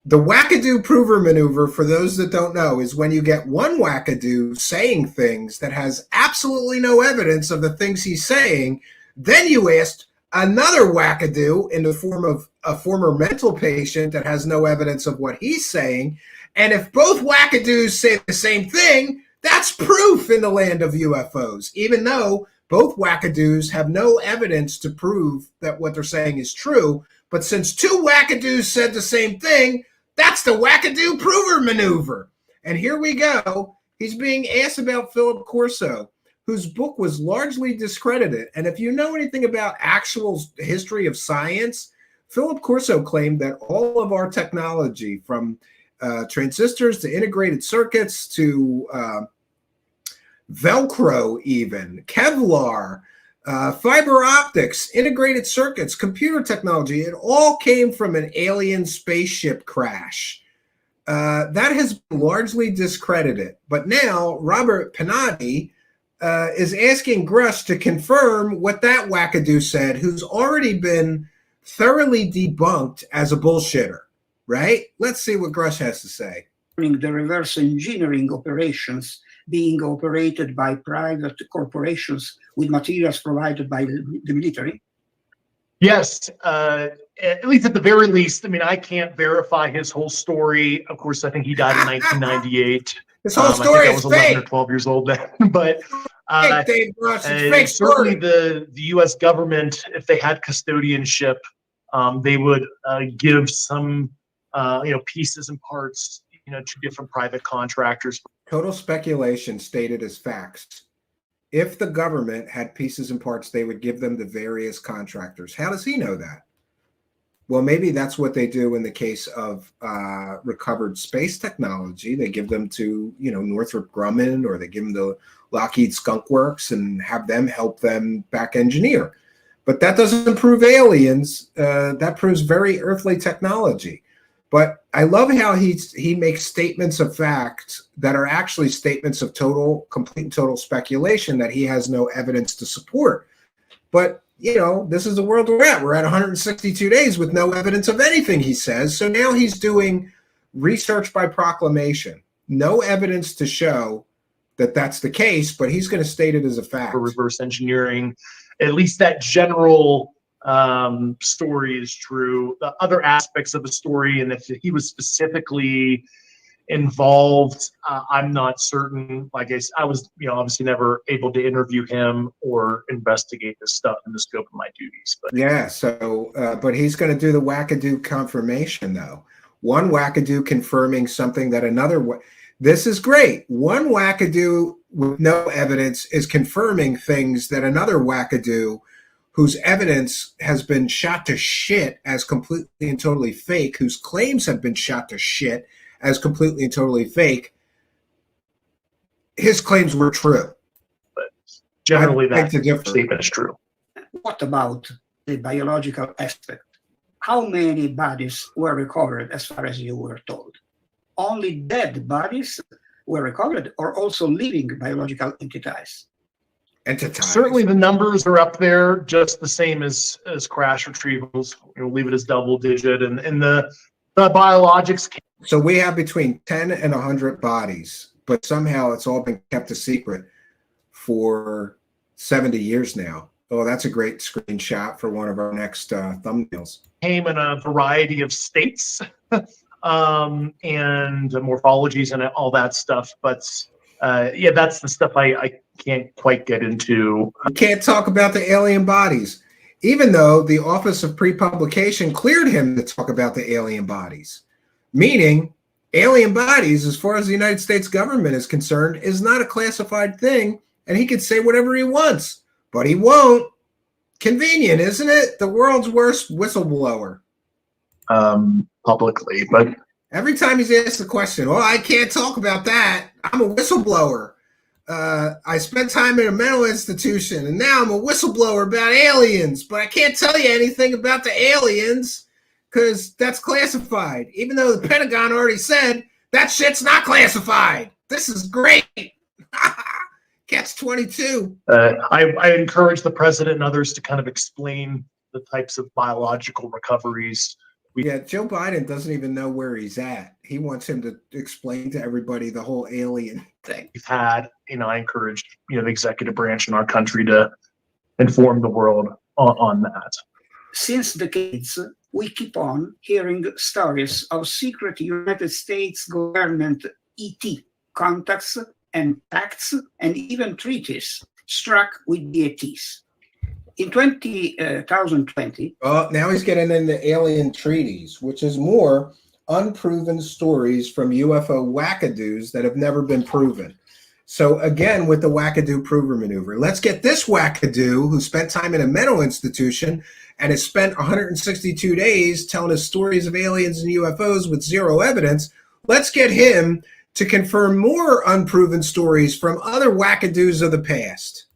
S10: The wackadoo prover maneuver, for those that don't know, is when you get one wackadoo saying things that has absolutely no evidence of the things he's saying, then you asked another wackadoo in the form of a former mental patient that has no evidence of what he's saying. And if both wackadoos say the same thing, that's proof in the land of UFOs, even though both wackadoos have no evidence to prove that what they're saying is true. But since two wackadoos said the same thing, that's the wackadoo prover maneuver. And here we go. He's being asked about Philip Corso, whose book was largely discredited. And if you know anything about actual history of science, Philip Corso claimed that all of our technology, from transistors to integrated circuits to Velcro even, Kevlar, fiber optics, integrated circuits, computer technology, it all came from an alien spaceship crash. That has been largely discredited. But now Robert Pinati is asking Grush to confirm what that wackadoo said, who's already been thoroughly debunked as a bullshitter, right? Let's see what Grush has to say.
S8: The reverse engineering operations being operated by private corporations with materials provided by the military?
S6: Yes, at least at the very least, I mean, I can't verify his whole story. Of course, I think he died in 1998.
S10: His whole
S6: I
S10: story
S6: think I
S10: is
S6: was 11
S10: fake.
S6: or 12 years old then. But
S10: Dave Grush, it's fake
S6: certainly
S10: story.
S6: the U.S. government, if they had custodianship, they would give some pieces and parts to different private contractors.
S10: Total speculation stated as facts. If the government had pieces and parts, they would give them to various contractors. How does he know that? Well, maybe that's what they do in the case of recovered space technology. They give them to, Northrop Grumman, or they give them to Lockheed Skunk Works and have them help them back engineer. But that doesn't prove aliens. That proves very earthly technology. But I love how he makes statements of fact that are actually statements of complete and total speculation that he has no evidence to support. But, this is the world we're at. We're at 162 days with no evidence of anything, he says. So now he's doing research by proclamation. No evidence to show that that's the case, but he's going to state it as a fact.
S6: For reverse engineering, at least that general story is true. The other aspects of the story, and if he was specifically involved, I'm not certain. Like I was, obviously never able to interview him or investigate this stuff in the scope of my duties. But
S10: yeah, so but he's going to do the wackadoo confirmation, though. One wackadoo confirming something that another. This is great. One wackadoo with no evidence is confirming things that another wackadoo, whose evidence has been shot to shit as completely and totally fake, whose claims have been shot to shit as completely and totally fake, his claims were true.
S6: But generally, that
S10: statement
S6: is true.
S8: What about the biological aspect? How many bodies were recovered as far as you were told? Only dead bodies were recovered, or also living biological entities?
S6: Certainly the numbers are up there, just the same as crash retrievals. We'll leave it as double digit, and the biologics.
S10: So we have between 10 and 100 bodies, but somehow it's all been kept a secret for 70 years now. Oh, that's a great screenshot for one of our next thumbnails.
S6: Came in a variety of states and morphologies and all that stuff, but yeah, that's the stuff I can't quite get into.
S10: You can't talk about the alien bodies, even though the Office of Pre-Publication cleared him to talk about the alien bodies. Meaning, alien bodies, as far as the United States government is concerned, is not a classified thing, and he could say whatever he wants, but he won't. Convenient, isn't it? The world's worst whistleblower.
S6: Publicly, but
S10: every time he's asked the question, well, I can't talk about that. I'm a whistleblower. I spent time in a mental institution, and now I'm a whistleblower about aliens, but I can't tell you anything about the aliens because that's classified, even though the Pentagon already said that shit's not classified. This is great. Catch 22.
S6: I encourage the president and others to kind of explain the types of biological recoveries.
S10: Yeah, Joe Biden doesn't even know where he's at. He wants him to explain to everybody the whole alien thing.
S6: We've had, I encourage, the executive branch in our country to inform the world on that.
S8: Since decades, we keep on hearing stories of secret United States government ET contacts and pacts and even treaties struck with the ETs. In 2020,
S10: now he's getting into alien treaties, which is more unproven stories from UFO wackadoos that have never been proven. So again, with the wackadoo prover maneuver, let's get this wackadoo who spent time in a mental institution and has spent 162 days telling us stories of aliens and UFOs with zero evidence. Let's get him to confirm more unproven stories from other wackadoos of the past.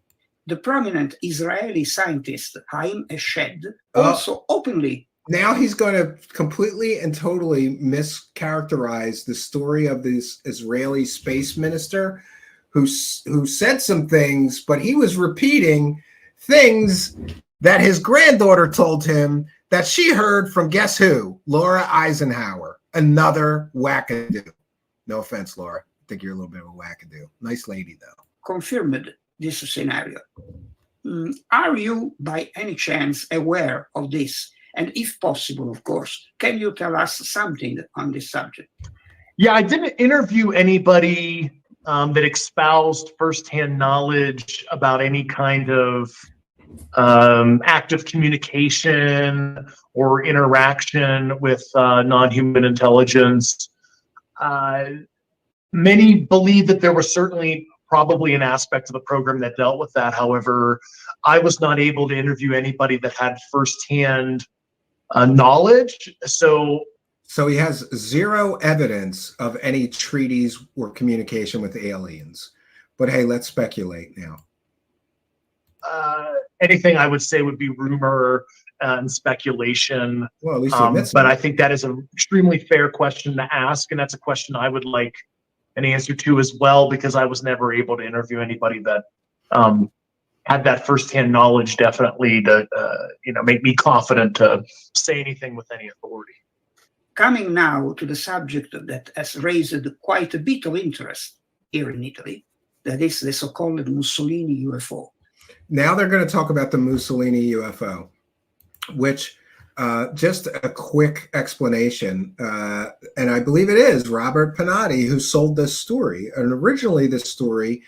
S8: The prominent Israeli scientist Haim Eshed also openly.
S10: Now he's going to completely and totally mischaracterize the story of this Israeli space minister who said some things, but he was repeating things that his granddaughter told him that she heard from guess who? Laura Eisenhower, another wackadoo. No offense, Laura. I think you're a little bit of a wackadoo. Nice lady, though.
S8: Confirmed this scenario. Are you by any chance aware of this And if possible, of course, can you tell us something on this subject?
S6: Yeah, I didn't interview anybody that espoused firsthand knowledge about any kind of active communication or interaction with non-human intelligence. Many believe that there was certainly probably an aspect of the program that dealt with that. However, I was not able to interview anybody that had firsthand knowledge. So
S10: he has zero evidence of any treaties or communication with aliens. But hey, let's speculate now.
S6: Anything I would say would be rumor and speculation.
S10: Well, at least he admits
S6: but
S10: that.
S6: I think that is an extremely fair question to ask, and that's a question I would like an answer to as well, because I was never able to interview anybody that had that firsthand knowledge, definitely to make me confident to say anything with any authority.
S8: Coming now to the subject that has raised quite a bit of interest here in Italy, that is the so-called Mussolini UFO.
S10: Now they're going to talk about the Mussolini UFO, which just a quick explanation, and I believe it is Robert Pinotti who sold this story. And originally this story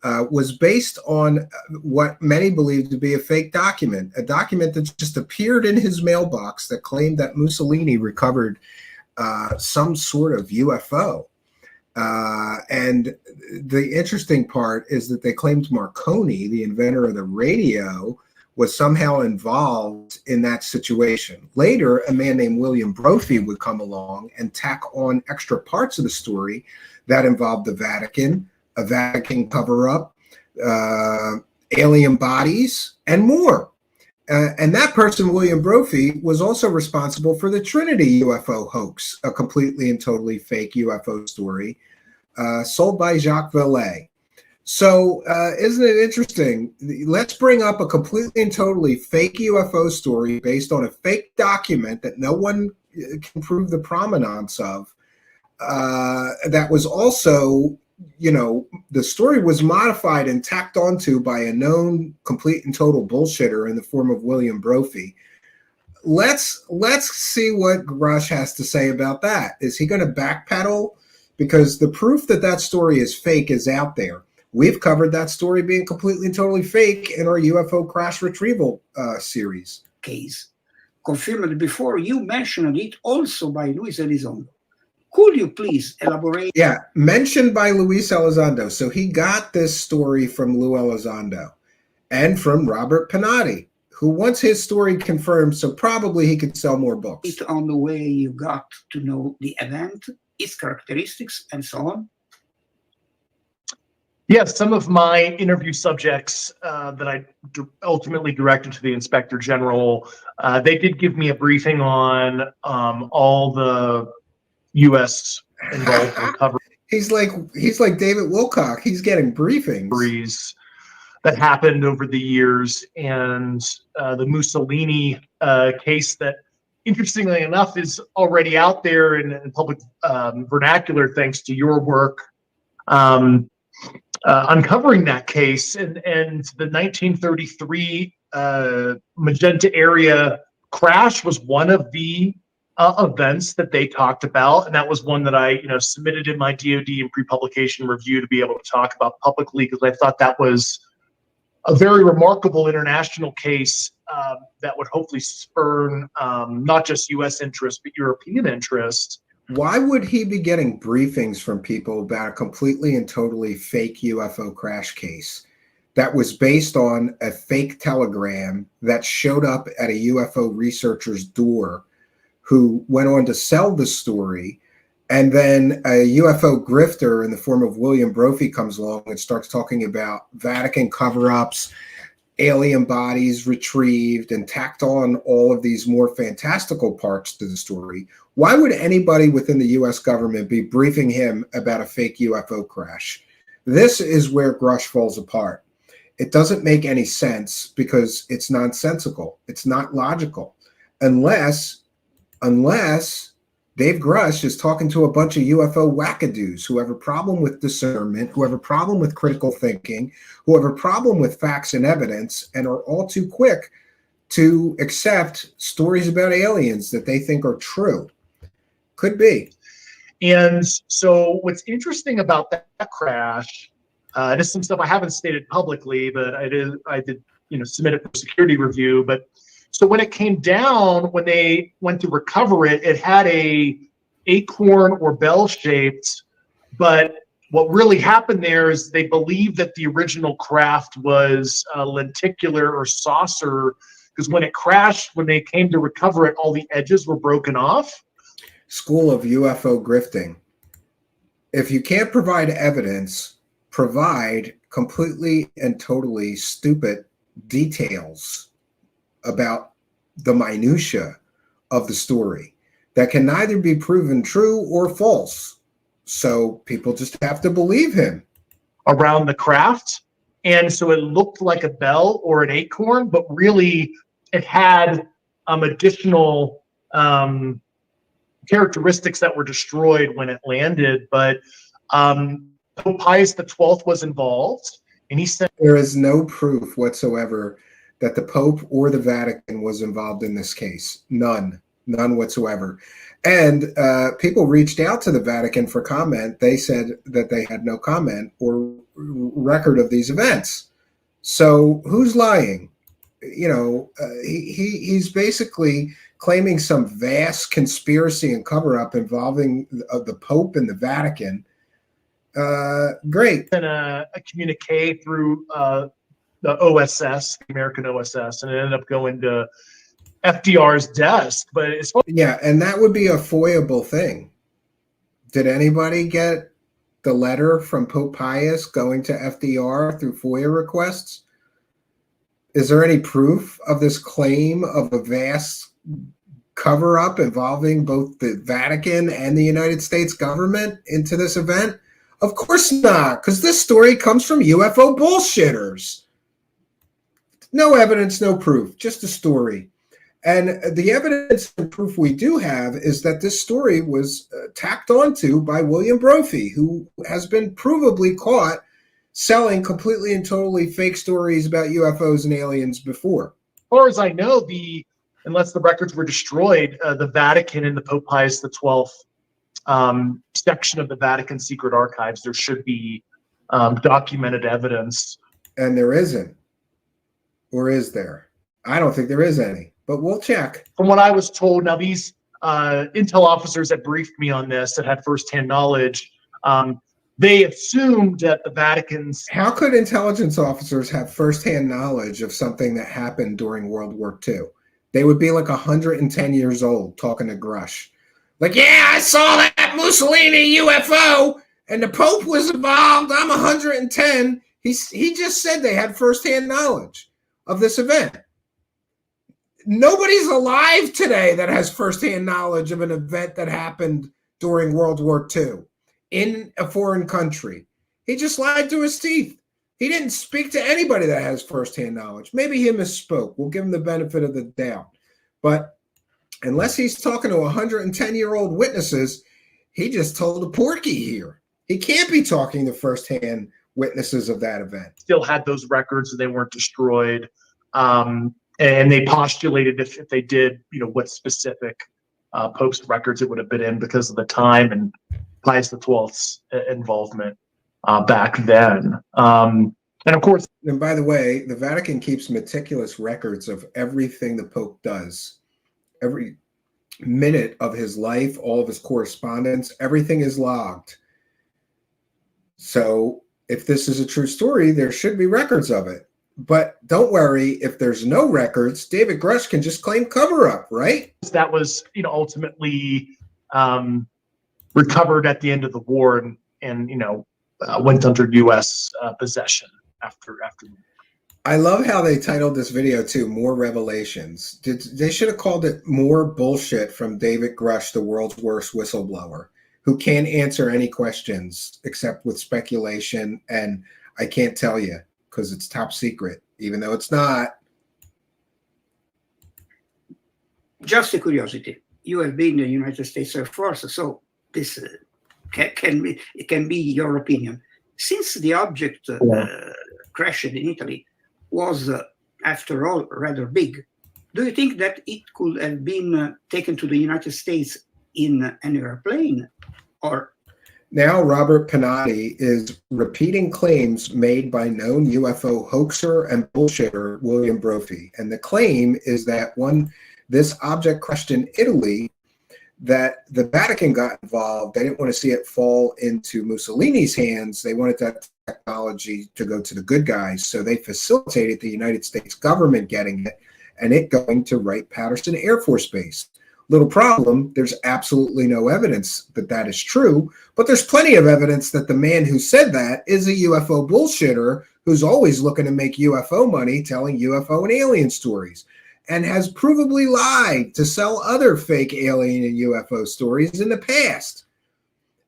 S10: was based on what many believed to be a fake document, a document that just appeared in his mailbox that claimed that Mussolini recovered some sort of UFO. And the interesting part is that they claimed Marconi, the inventor of the radio, was somehow involved in that situation. Later, a man named William Brophy would come along and tack on extra parts of the story that involved the Vatican, a Vatican cover-up, alien bodies, and more. And that person, William Brophy, was also responsible for the Trinity UFO hoax, a completely and totally fake UFO story sold by Jacques Vallée. So isn't it interesting? Let's bring up a completely and totally fake UFO story based on a fake document that no one can prove the provenance of. That was also, the story was modified and tacked onto by a known complete and total bullshitter in the form of William Brophy. Let's see what Grush has to say about that. Is he going to backpedal? Because the proof that that story is fake is out there. We've covered that story being completely and totally fake in our UFO crash retrieval series.
S8: Case confirmed before, you mentioned it also by Luis Elizondo. Could you please elaborate?
S10: Yeah, mentioned by Luis Elizondo. So he got this story from Lou Elizondo and from Robert Pinotti, who wants his story confirmed, so probably he could sell more books.
S8: It on the way you got to know the event, its characteristics, and so on?
S6: Yes, some of my interview subjects that I ultimately directed to the Inspector General, they did give me a briefing on all the U.S. involved recovery.
S10: He's like David Wilcock. He's getting briefings
S6: that happened over the years, and the Mussolini case that, interestingly enough, is already out there in public vernacular thanks to your work. Uncovering that case, and the 1933 Magenta area crash was one of the events that they talked about, and that was one that I submitted in my DoD and pre-publication review to be able to talk about publicly, because I thought that was a very remarkable international case that would hopefully spurn not just U.S. interest but European interest.
S10: Why would he be getting briefings from people about a completely and totally fake UFO crash case that was based on a fake telegram that showed up at a UFO researcher's door, who went on to sell the story? And then a UFO grifter in the form of William Brophy comes along and starts talking about Vatican cover-ups, alien bodies retrieved, and tacked on all of these more fantastical parts to the story. Why would anybody within the U.S. government be briefing him about a fake UFO crash? This is where Grush falls apart. It doesn't make any sense because it's nonsensical. It's not logical. Unless Dave Grush is talking to a bunch of UFO wackadoos who have a problem with discernment, who have a problem with critical thinking, who have a problem with facts and evidence, and are all too quick to accept stories about aliens that they think are true. Could be.
S6: And so what's interesting about that crash, this is some stuff I haven't stated publicly, but I did, submit it for security review. But so when it came down, when they went to recover it, it had a acorn or bell shaped, but what really happened there is they believe that the original craft was lenticular or saucer, because when it crashed, when they came to recover it, all the edges were broken off.
S10: School of UFO grifting. If you can't provide evidence, provide completely and totally stupid details about the minutia of the story that can neither be proven true or false. So people just have to believe him.
S6: Around the craft. And so it looked like a bell or an acorn, but really it had additional characteristics that were destroyed when it landed. But Pope Pius XII was involved, and he said
S10: there is no proof whatsoever that the Pope or the Vatican was involved in this case. None whatsoever. And people reached out to the Vatican for comment. They said that they had no comment or record of these events. So who's lying? He's basically claiming some vast conspiracy and cover-up involving the Pope and the Vatican. Great.
S6: And a communique through the OSS, the American OSS, and it ended up going to FDR's desk. But it's
S10: yeah, and that would be a foiable thing. Did anybody get the letter from Pope Pius going to FDR through FOIA requests? Is there any proof of this claim of a vast cover-up involving both the Vatican and the United States government into this event? Of course not, because this story comes from UFO bullshitters. No evidence, no proof, just a story. And the evidence and proof we do have is that this story was tacked onto by William Brophy, who has been provably caught selling completely and totally fake stories about UFOs and aliens before.
S6: As far as I know, unless the records were destroyed, the Vatican and the Pope Pius XII section of the Vatican secret archives, there should be documented evidence.
S10: And there isn't. Or is there? I don't think there is any, but we'll check.
S6: From what I was told, now these intel officers that briefed me on this, that had firsthand knowledge, they assumed that the Vatican's...
S10: How could intelligence officers have firsthand knowledge of something that happened during World War II? They would be like 110 years old talking to Grush. Like, yeah, I saw that Mussolini UFO and the Pope was involved. I'm 110. He just said they had firsthand knowledge of this event. Nobody's alive today that has firsthand knowledge of an event that happened during World War II in a foreign country. He just lied through his teeth. He didn't speak to anybody that has firsthand knowledge. Maybe he misspoke. We'll give him the benefit of the doubt. But unless he's talking to 110-year-old witnesses, he just told a porky here. He can't be talking to firsthand witnesses of that event.
S6: Still had those records and they weren't destroyed. And they postulated if they did, what specific Pope's records it would have been in because of the time and Pius XII's involvement back then. And of course...
S10: And by the way, the Vatican keeps meticulous records of everything the Pope does. Every minute of his life, all of his correspondence, everything is logged. So if this is a true story, there should be records of it. But don't worry, if there's no records, David Grush can just claim cover-up, right?
S6: That was, ultimately recovered at the end of the war and went under U.S. possession after.
S10: I love how they titled this video too, More Revelations. They should have called it More Bullshit from David Grush, the world's worst whistleblower, who can't answer any questions except with speculation and I can't tell you because it's top secret, even though it's not.
S8: Just a curiosity. You have been in the United States Air Force, so this can be your opinion. Since the object crashed in Italy was, after all, rather big, Do you think that it could have been taken to the United States in an airplane? Or
S10: now Robert Pinotti is repeating claims made by known UFO hoaxer and bullshitter William Brophy. And the claim is that when this object crashed in Italy, that the Vatican got involved. They didn't want to see it fall into Mussolini's hands. They wanted that technology to go to the good guys. So they facilitated the United States government getting it and it going to Wright-Patterson Air Force Base. Little problem, there's absolutely no evidence that that is true, but there's plenty of evidence that the man who said that is a UFO bullshitter who's always looking to make UFO money telling UFO and alien stories, and has provably lied to sell other fake alien and UFO stories in the past.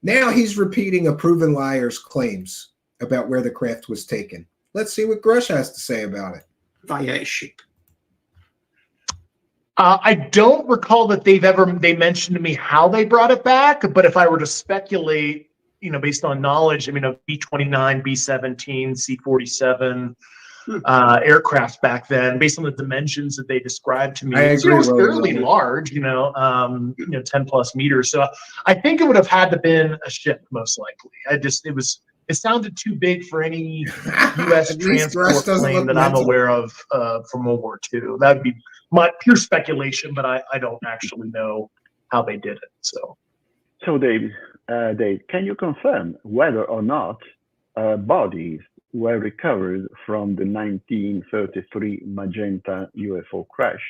S10: Now he's repeating a proven liar's claims about where the craft was taken. Let's see what Grush has to say about it.
S8: Via a ship.
S6: I don't recall that they mentioned to me how they brought it back, but if I were to speculate, based on knowledge, of B-29, B-17, C-47 aircraft back then, based on the dimensions that they described to me, it was fairly large, 10 plus meters. So I think it would have had to been a ship, most likely. It sounded too big for any U.S. transport plane that I'm aware of from World War II. That would be my pure speculation, but I don't actually know how they did it. So
S21: Dave, can you confirm whether or not bodies were recovered from the 1933 Magenta UFO crash?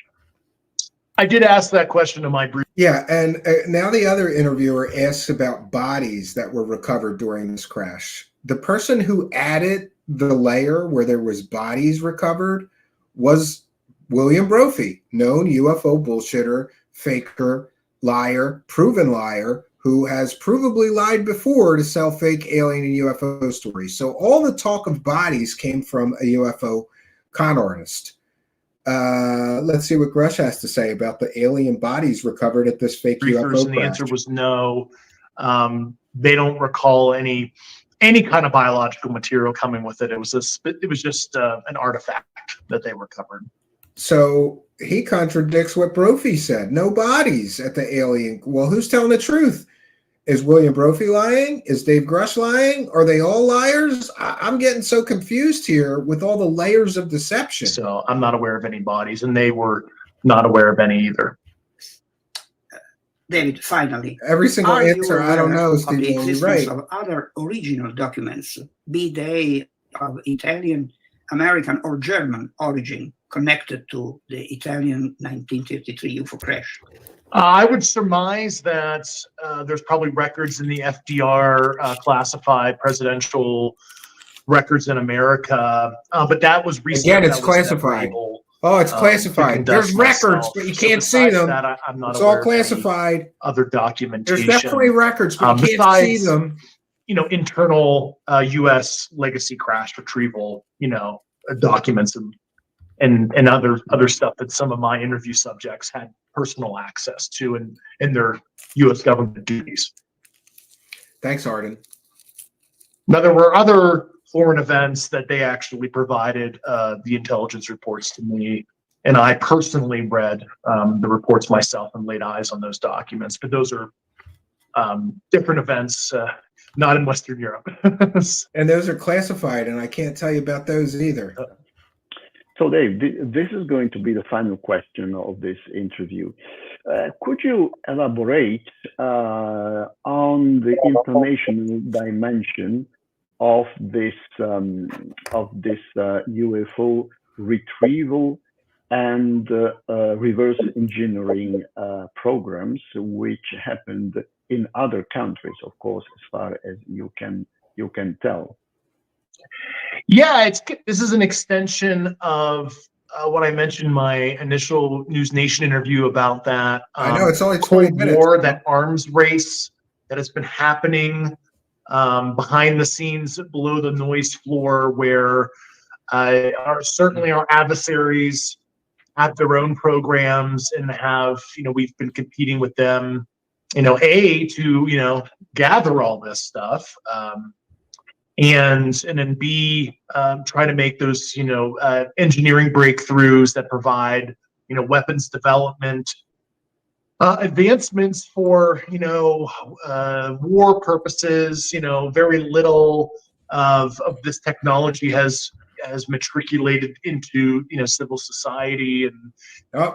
S6: I did ask that question to my brief.
S10: Yeah, and now the other interviewer asks about bodies that were recovered during this crash. The person who added the layer where there was bodies recovered was William Brophy, known UFO bullshitter, faker, liar, proven liar, who has provably lied before to sell fake alien and UFO stories. So all the talk of bodies came from a UFO con artist. Let's see what Grush has to say about the alien bodies recovered at this fake UFO crash.
S6: And the answer was no. They don't recall any kind of biological material coming with it. It was just an artifact that they recovered.
S10: So he contradicts what Brophy said. No bodies at the alien. Well, who's telling the truth? Is William Brophy lying? Is Dave Grush lying? Are they all liars? I'm getting so confused here with all the layers of deception.
S6: So I'm not aware of any bodies, and they were not aware of any either.
S8: David, finally.
S10: Every single answer, I don't know, Steve.
S8: The existence
S10: right.
S8: of other original documents, be they of Italian, American, or German origin, connected to the Italian 1953 UFO crash?
S6: I would surmise that there's probably records in the FDR classified presidential records in America, but that was recently.
S10: Again, it's classified. It's classified. There's records, but you can't see them.
S6: I'm not
S10: it's all classified.
S6: Other documentation.
S10: There's definitely records, but you can't see them.
S6: Internal U.S. legacy crash retrieval, documents and other stuff that some of my interview subjects had personal access to in their U.S. government duties.
S10: Thanks, Arden.
S6: Now, there were other foreign events that they actually provided the intelligence reports to me, and I personally read the reports myself and laid eyes on those documents. But those are different events, not in Western Europe.
S10: And those are classified, and I can't tell you about those either.
S21: So Dave, this is going to be the final question of this interview. Could you elaborate on the informational dimension of this UFO retrieval and reverse engineering programs, which happened in other countries, of course, as far as you can tell?
S6: Yeah, this is an extension of what I mentioned in my initial NewsNation interview about that.
S10: I know, it's only 20
S6: Cold
S10: minutes.
S6: War, that arms race that has been happening behind the scenes, below the noise floor, where certainly our adversaries have their own programs and have, we've been competing with them, to gather all this stuff. And then B, try to make those, engineering breakthroughs that provide weapons development, advancements for, war purposes. Very little of this technology has matriculated into, civil society. And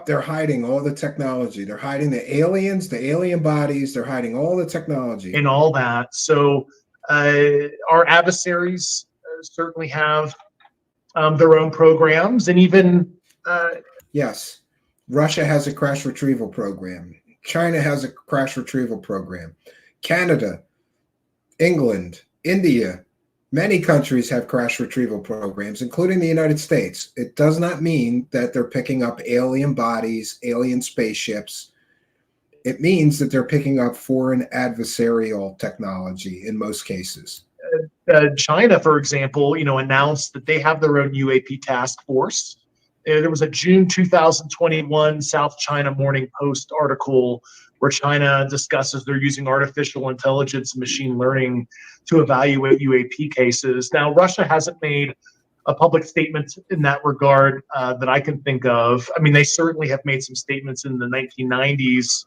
S10: they're hiding all the technology. They're hiding the aliens, the alien bodies. They're hiding all the technology
S6: and all that. So our adversaries certainly have their own programs, and even
S10: yes, Russia has a crash retrieval program. China has a crash retrieval program. Canada, England, India, many countries have crash retrieval programs, including the United States. It does not mean that they're picking up alien bodies, alien spaceships. It means that they're picking up foreign adversarial technology in most cases.
S6: China, for example, announced that they have their own UAP task force. There was a June 2021 South China Morning Post article where China discusses they're using artificial intelligence and machine learning to evaluate UAP cases. Now, Russia hasn't made a public statement in that regard that I can think of. I mean, they certainly have made some statements in the 1990s,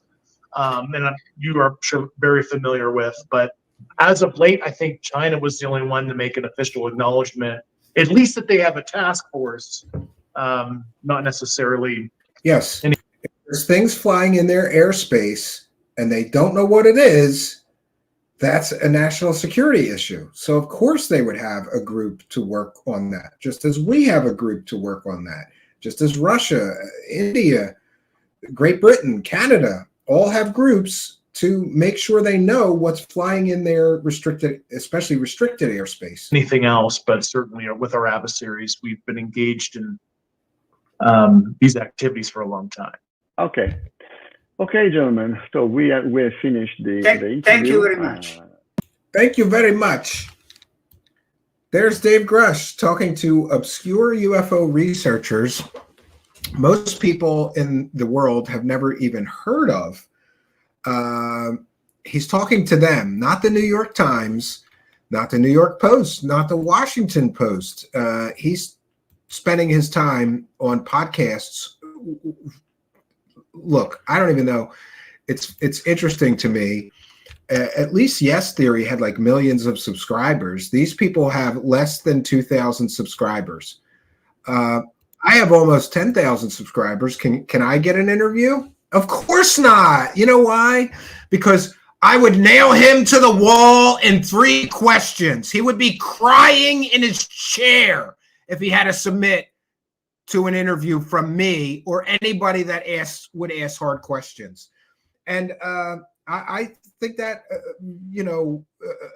S6: and you are sure very familiar with. But as of late, I think China was the only one to make an official acknowledgement, at least that they have a task force, not necessarily.
S10: Yes. If there's things flying in their airspace and they don't know what it is, that's a national security issue. So of course they would have a group to work on that, just as we have a group to work on that, just as Russia, India, Great Britain, Canada all have groups to make sure they know what's flying in their restricted, especially restricted airspace.
S6: Anything else, but certainly with our adversaries, we've been engaged in these activities for a long time.
S21: Okay, gentlemen. So we have finished the interview.
S8: Thank you very much.
S10: Thank you very much. There's Dave Grush talking to obscure UFO researchers most people in the world have never even heard of. He's talking to them, not the New York Times, not the New York Post, not the Washington Post. He's spending his time on podcasts. Look, I don't even know. It's interesting to me. At least Yes Theory had like millions of subscribers. These people have less than 2,000 subscribers. I have almost 10,000 subscribers. Can I get an interview? Of course not. You know why? Because I would nail him to the wall in 3 questions. He would be crying in his chair if he had to submit to an interview from me or anybody that would ask hard questions. And I think that,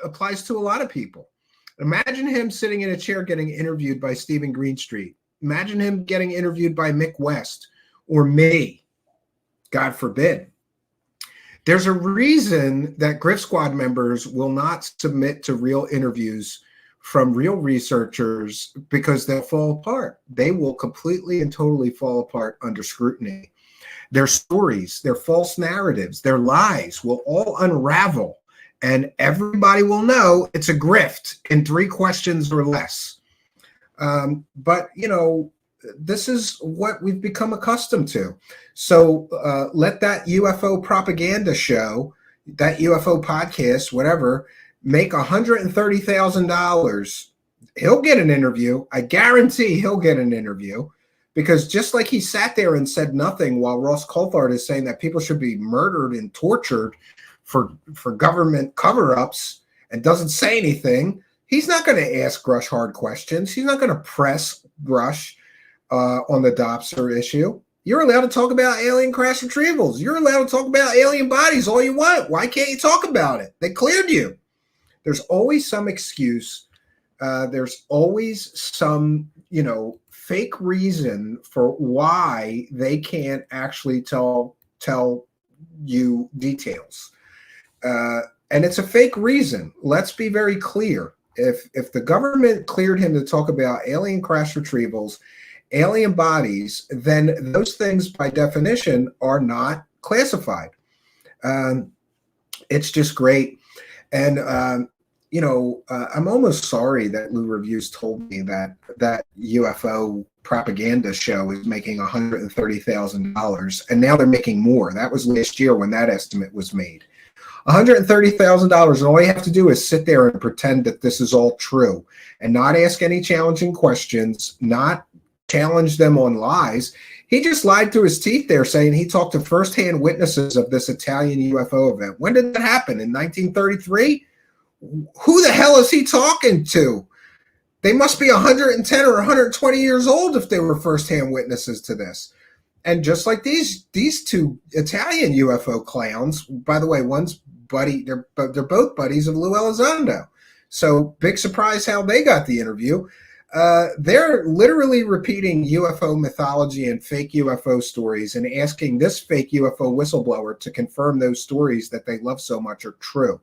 S10: applies to a lot of people. Imagine him sitting in a chair getting interviewed by Stephen Greenstreet. Imagine him getting interviewed by Mick West or me, God forbid. There's a reason that Griff Squad members will not submit to real interviews from real researchers, because they'll fall apart. They will completely and totally fall apart under scrutiny. Their stories, their false narratives, their lies will all unravel, and everybody will know it's a grift in 3 questions or less. But, this is what we've become accustomed to. So let that UFO propaganda show, that UFO podcast, whatever, make $130,000. He'll get an interview. I guarantee he'll get an interview, because just like he sat there and said nothing while Ross Coulthart is saying that people should be murdered and tortured for government cover-ups and doesn't say anything, he's not going to ask Grush hard questions. He's not going to press Grush on the Dobser issue. You're allowed to talk about alien crash retrievals. You're allowed to talk about alien bodies all you want. Why can't you talk about it? They cleared you. There's always some excuse. There's always some, fake reason for why they can't actually tell you details. And it's a fake reason. Let's be very clear. If the government cleared him to talk about alien crash retrievals, alien bodies, then those things by definition are not classified. It's just great. And, I'm almost sorry that Lou Reviews told me that that UFO propaganda show is making $130,000, and now they're making more. That was last year when that estimate was made. $130,000, and all you have to do is sit there and pretend that this is all true and not ask any challenging questions, not challenge them on lies. He just lied through his teeth there, saying he talked to firsthand witnesses of this Italian UFO event. When did that happen? In 1933? Who the hell is he talking to? They must be 110 or 120 years old if they were firsthand witnesses to this. And just like these two Italian UFO clowns, by the way, one's buddy, they're both buddies of Lou Elizondo. So big surprise how they got the interview. They're literally repeating UFO mythology and fake UFO stories and asking this fake UFO whistleblower to confirm those stories that they love so much are true.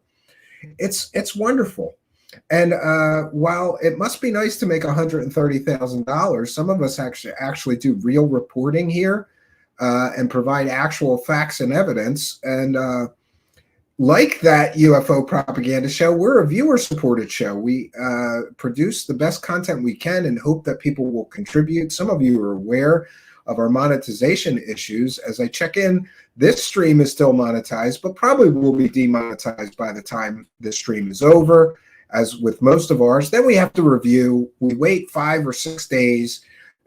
S10: It's wonderful. And while it must be nice to make $130,000, some of us actually do real reporting here and provide actual facts and evidence. And like that UFO propaganda show, we're a viewer-supported show. We produce the best content we can and hope that people will contribute. Some of you are aware of our monetization issues. As I check in, this stream is still monetized, but probably will be demonetized by the time this stream is over, as with most of ours. Then we have to review. We wait 5 or 6 days.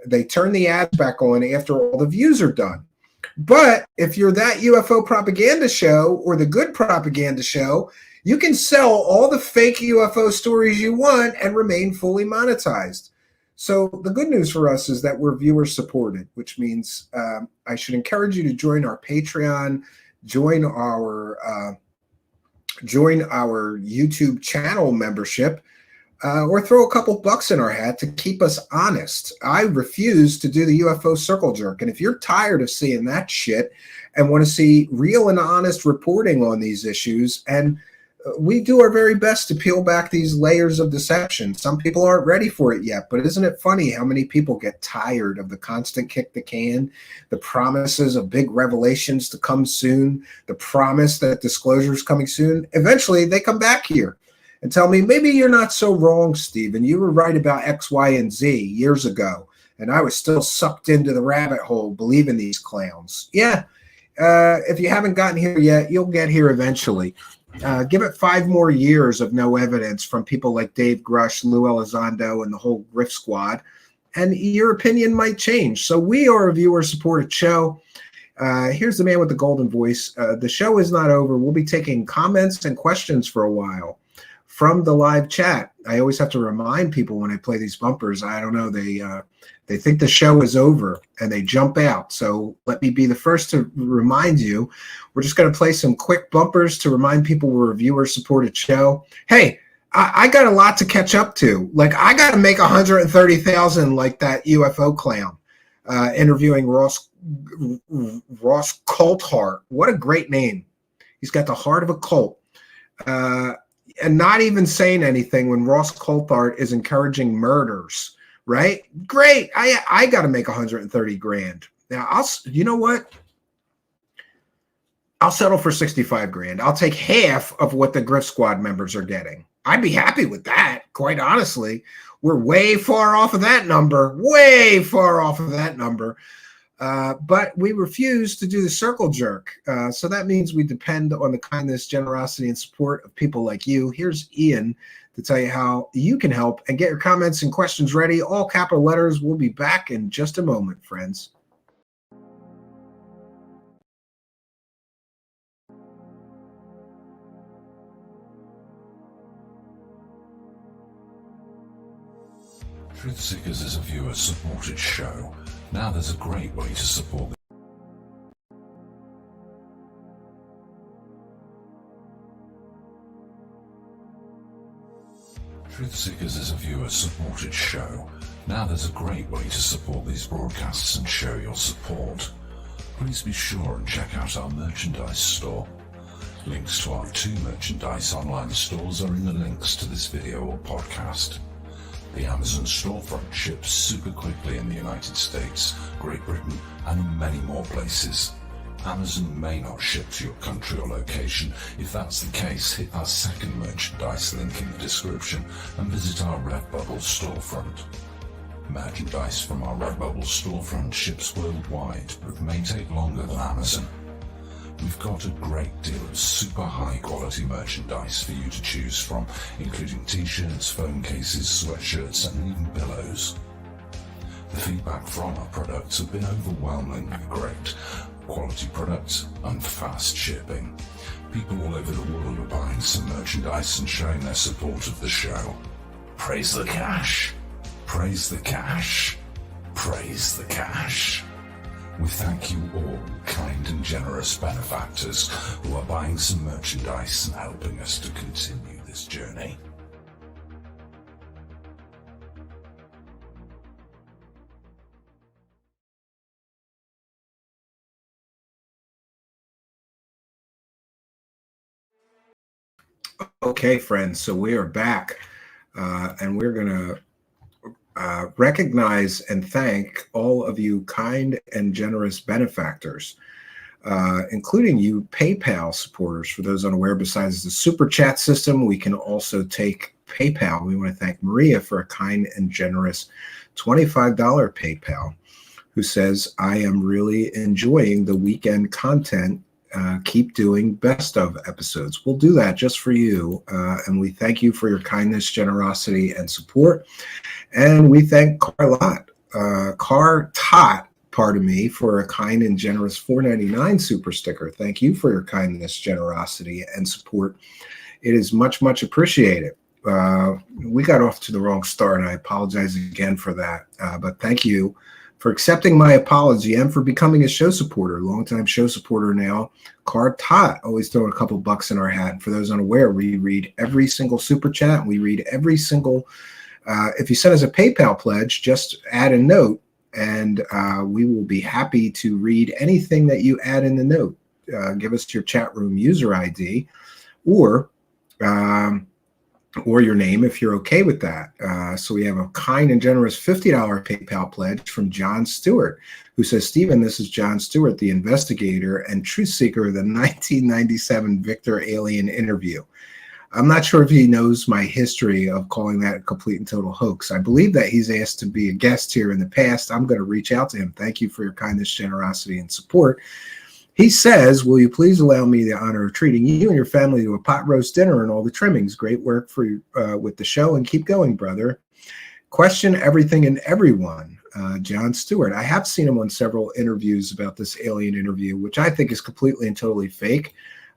S10: They turn the ads back on after all the views are done. But if you're that UFO propaganda show or the good propaganda show, you can sell all the fake UFO stories you want and remain fully monetized. So the good news for us is that we're viewer supported, which means I should encourage you to join our Patreon, join our YouTube channel membership, or throw a couple bucks in our hat to keep us honest. I refuse to do the UFO circle jerk. And if you're tired of seeing that shit and want to see real and honest reporting on these issues, and we do our very best to peel back these layers of deception. Some people aren't ready for it yet, but isn't it funny how many people get tired of the constant kick the can, the promises of big revelations to come soon, the promise that disclosure is coming soon? Eventually, they come back here and tell me, maybe you're not so wrong, Stephen. You were right about X, Y, and Z years ago, and I was still sucked into the rabbit hole believing these clowns. Yeah, if you haven't gotten here yet, you'll get here eventually. Give it 5 more years of no evidence from people like Dave Grush, Lou Elizondo, and the whole Griff squad, and your opinion might change. So we are a viewer-supported show. Here's the man with the golden voice. The show is not over. We'll be taking comments and questions for a while from the live chat. I always have to remind people when I play these bumpers. I don't know, they think the show is over and they jump out. So let me be the first to remind you. We're just going to play some quick bumpers to remind people we're a viewer-supported show. Hey, I got a lot to catch up to. Like, I got to make $130,000 like that UFO clown interviewing Ross Coulthart. What a great name. He's got the heart of a cult. And not even saying anything when Ross Coulthart is encouraging murders, right? Great. I got to make $130,000. Now, you know what? I'll settle for $65,000. I'll take half of what the Griff Squad members are getting. I'd be happy with that, quite honestly. We're way far off of that number, way far off of that number. But we refuse to do the circle jerk. So that means we depend on the kindness, generosity, and support of people like you. Here's Ian to tell you how you can help and get your comments and questions ready. All capital letters. We'll be back in just a moment, friends.
S9: Truthseekers is a viewer-supported show. Now there's a great way to support the Truthseekers is a viewer-supported show. Now there's a great way to support these broadcasts and show your support. Please be sure and check out our merchandise store. Links to our 2 merchandise online stores are in the links to this video or podcast. The Amazon storefront ships super quickly in the United States, Great Britain, and many more places. Amazon may not ship to your country or location. If that's the case, hit our second merchandise link in the description and visit our Redbubble storefront. Merchandise from our Redbubble storefront ships worldwide, but may take longer than Amazon. We've got a great deal of super high quality merchandise for you to choose from, including t-shirts, phone cases, sweatshirts and even pillows. The feedback from our products have been overwhelmingly great. Quality products and fast shipping. People all over the world are buying some merchandise and showing their support of the show. Praise the cash! Praise the cash! Praise the cash! We thank you all, kind and generous benefactors who are buying some merchandise and helping us to continue this journey.
S10: Okay, friends, so we are back, and we're going to recognize and thank all of you kind and generous benefactors, including you PayPal supporters. For those unaware, besides the super chat system, we can also take PayPal. We want to thank Maria for a kind and generous $25 PayPal, who says, I am really enjoying the weekend content. Keep doing best of episodes. We'll do that just for you. And we thank you for your kindness, generosity, and support. And we thank Car Tot, pardon me, for a kind and generous $4.99 super sticker. Thank you for your kindness, generosity, and support. It is much, much appreciated. We got off to the wrong start, and I apologize again for that. But thank you for accepting my apology and for becoming a show supporter, longtime show supporter now. Car Tot, always throwing a couple bucks in our hat. And for those unaware, we read every single super chat. We read every single, if you send us a PayPal pledge, just add a note, and we will be happy to read anything that you add in the note. Give us your chat room user ID or your name if you're okay with that. So we have a kind and generous $50 PayPal pledge from John Stewart, who says, Stephen, this is John Stewart, the investigator and truth seeker of the 1997 Victor alien interview. I'm not sure if he knows my history of calling that a complete and total hoax. I believe that he's asked to be a guest here in the past. I'm going to reach out to him. Thank you for your kindness, generosity, and support. He says, will you please allow me the honor of treating you and your family to a pot roast dinner and all the trimmings? Great work for with the show, and keep going, brother. Question everything and everyone. John Stewart. I have seen him on several interviews about this alien interview, which I think is completely and totally fake.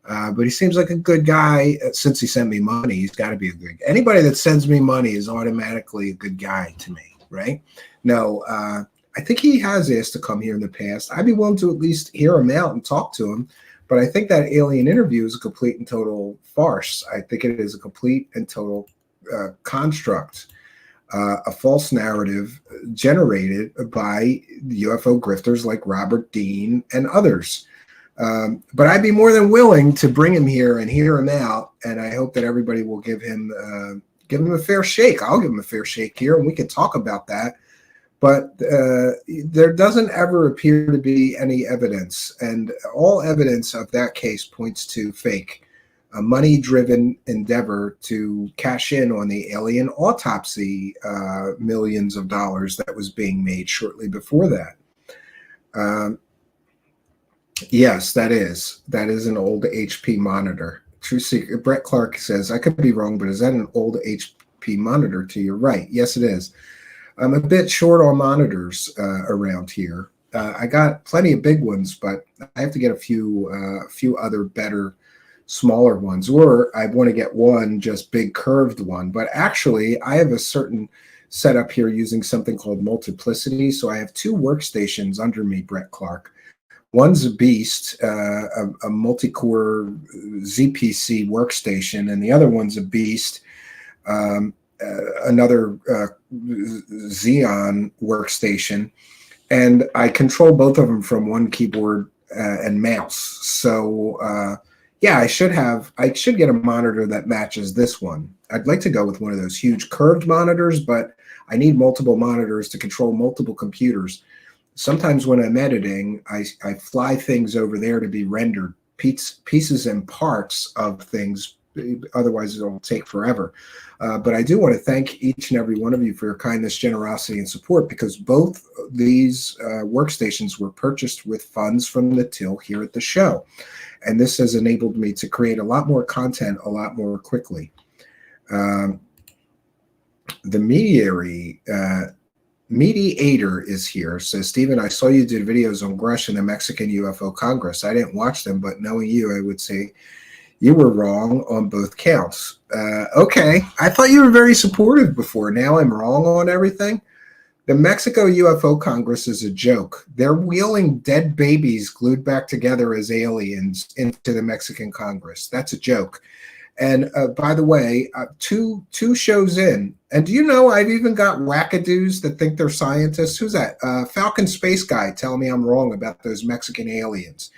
S10: But he seems like a good guy. Since he sent me money, he's got to be a good guy. Anybody that sends me money is automatically a good guy to me, right? No, I think he has asked to come here in the past. I'd be willing to at least hear him out and talk to him. But I think that alien interview is a complete and total farce. I think it is a complete and total construct, a false narrative generated by UFO grifters like Robert Dean and others. But I'd be more than willing to bring him here and hear him out. And I hope that everybody will give him a fair shake. I'll give him a fair shake here, and we can talk about that. But there doesn't ever appear to be any evidence, and all evidence of that case points to fake, a money-driven endeavor to cash in on the alien autopsy millions of dollars that was being made shortly before that. Yes, that is an old HP monitor. Truthseeker Brett Clark says, I could be wrong, but is that an old HP monitor to your right? Yes, it is. I'm a bit short on monitors around here. I got plenty of big ones, but I have to get a few other better, smaller ones, or I want to get one just big curved one. But actually, I have a certain setup here using something called multiplicity. So I have two workstations under me, Brett Clark. One's a beast, a multi-core ZPC workstation, and the other one's a beast, another Xeon workstation, and I control both of them from one keyboard and mouse. So yeah, I should get a monitor that matches this one. I'd like to go with one of those huge curved monitors, but I need multiple monitors to control multiple computers. sometimes when I'm editing, I fly things over there to be rendered pieces and parts of things. Otherwise, it'll take forever. But I do want to thank each and every one of you for your kindness, generosity, and support, because both these workstations were purchased with funds from the till here at the show. And this has enabled me to create a lot more content a lot more quickly. The mediator is here. Says, Stephen, I saw you did videos on Grush and the Mexican UFO Congress. I didn't watch them, but knowing you, I would say you were wrong on both counts. Okay, I thought you were very supportive before. Now I'm wrong on everything. The Mexico UFO Congress is a joke. They're wheeling dead babies glued back together as aliens into the Mexican Congress. That's a joke. And by the way, two shows in, and do you know I've even got wackadoos that think they're scientists? Who's that? Falcon Space Guy telling me I'm wrong about those Mexican aliens.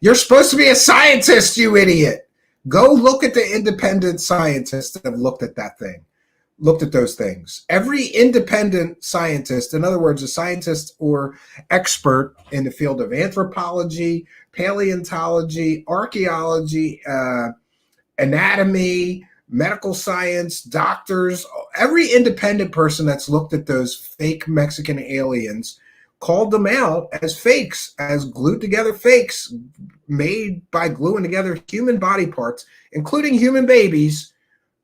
S10: You're supposed to be a scientist, you idiot. Go look at the independent scientists that have looked at that thing, looked at those things. Every independent scientist, in other words, a scientist or expert in the field of anthropology, paleontology, archaeology, anatomy, medical science, doctors, every independent person that's looked at those fake Mexican aliens called them out as fakes, as glued together fakes made by gluing together human body parts, including human babies,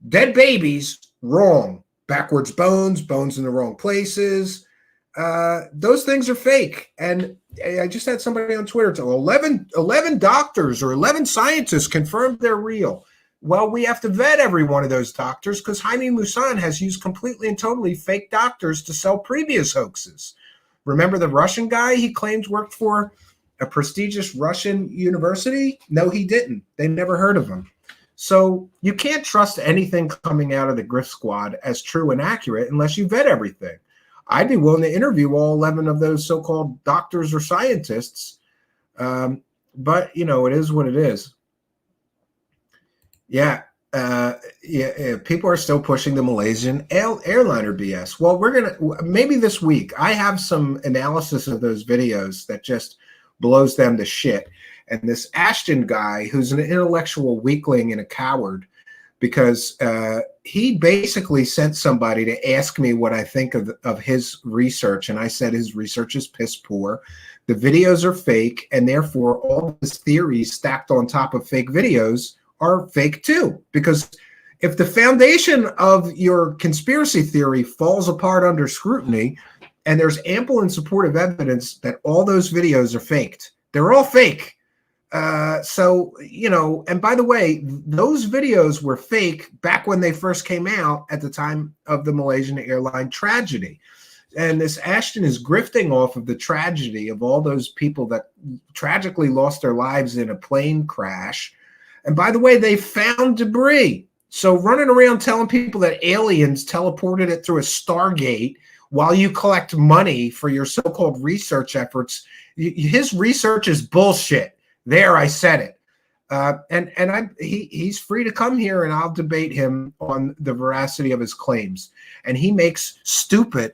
S10: dead babies, wrong. Backwards bones, bones in the wrong places. Those things are fake. And I just had somebody on Twitter tell 11 doctors or 11 scientists confirmed they're real. Well, we have to vet every one of those doctors because Jaime Maussan has used completely and totally fake doctors to sell previous hoaxes. Remember the Russian guy he claims worked for a prestigious Russian university? No, he didn't. They never heard of him. So you can't trust anything coming out of the Grift Squad as true and accurate unless you vet everything. I'd be willing to interview all 11 of those so-called doctors or scientists. But, you know, it is what it is. Yeah. People are still pushing the Malaysian airliner BS. Well, we're going to, maybe this week, I have some analysis of those videos that just blows them to shit. And this Ashton guy, who's an intellectual weakling and a coward, because he basically sent somebody to ask me what I think of his research. And I said his research is piss poor. The videos are fake, and therefore all his theories stacked on top of fake videos are fake too. Because if the foundation of your conspiracy theory falls apart under scrutiny, and there's ample and supportive evidence that all those videos are faked, they're all fake. So, you know, and by the way, those videos were fake back when they first came out at the time of the Malaysian airline tragedy. And this Ashton is grifting off of the tragedy of all those people that tragically lost their lives in a plane crash. And by the way, they found debris. So running around telling people that aliens teleported it through a Stargate while you collect money for your so-called research efforts, his research is bullshit. There, I said it. He's free to come here and I'll debate him on the veracity of his claims. And he makes stupid,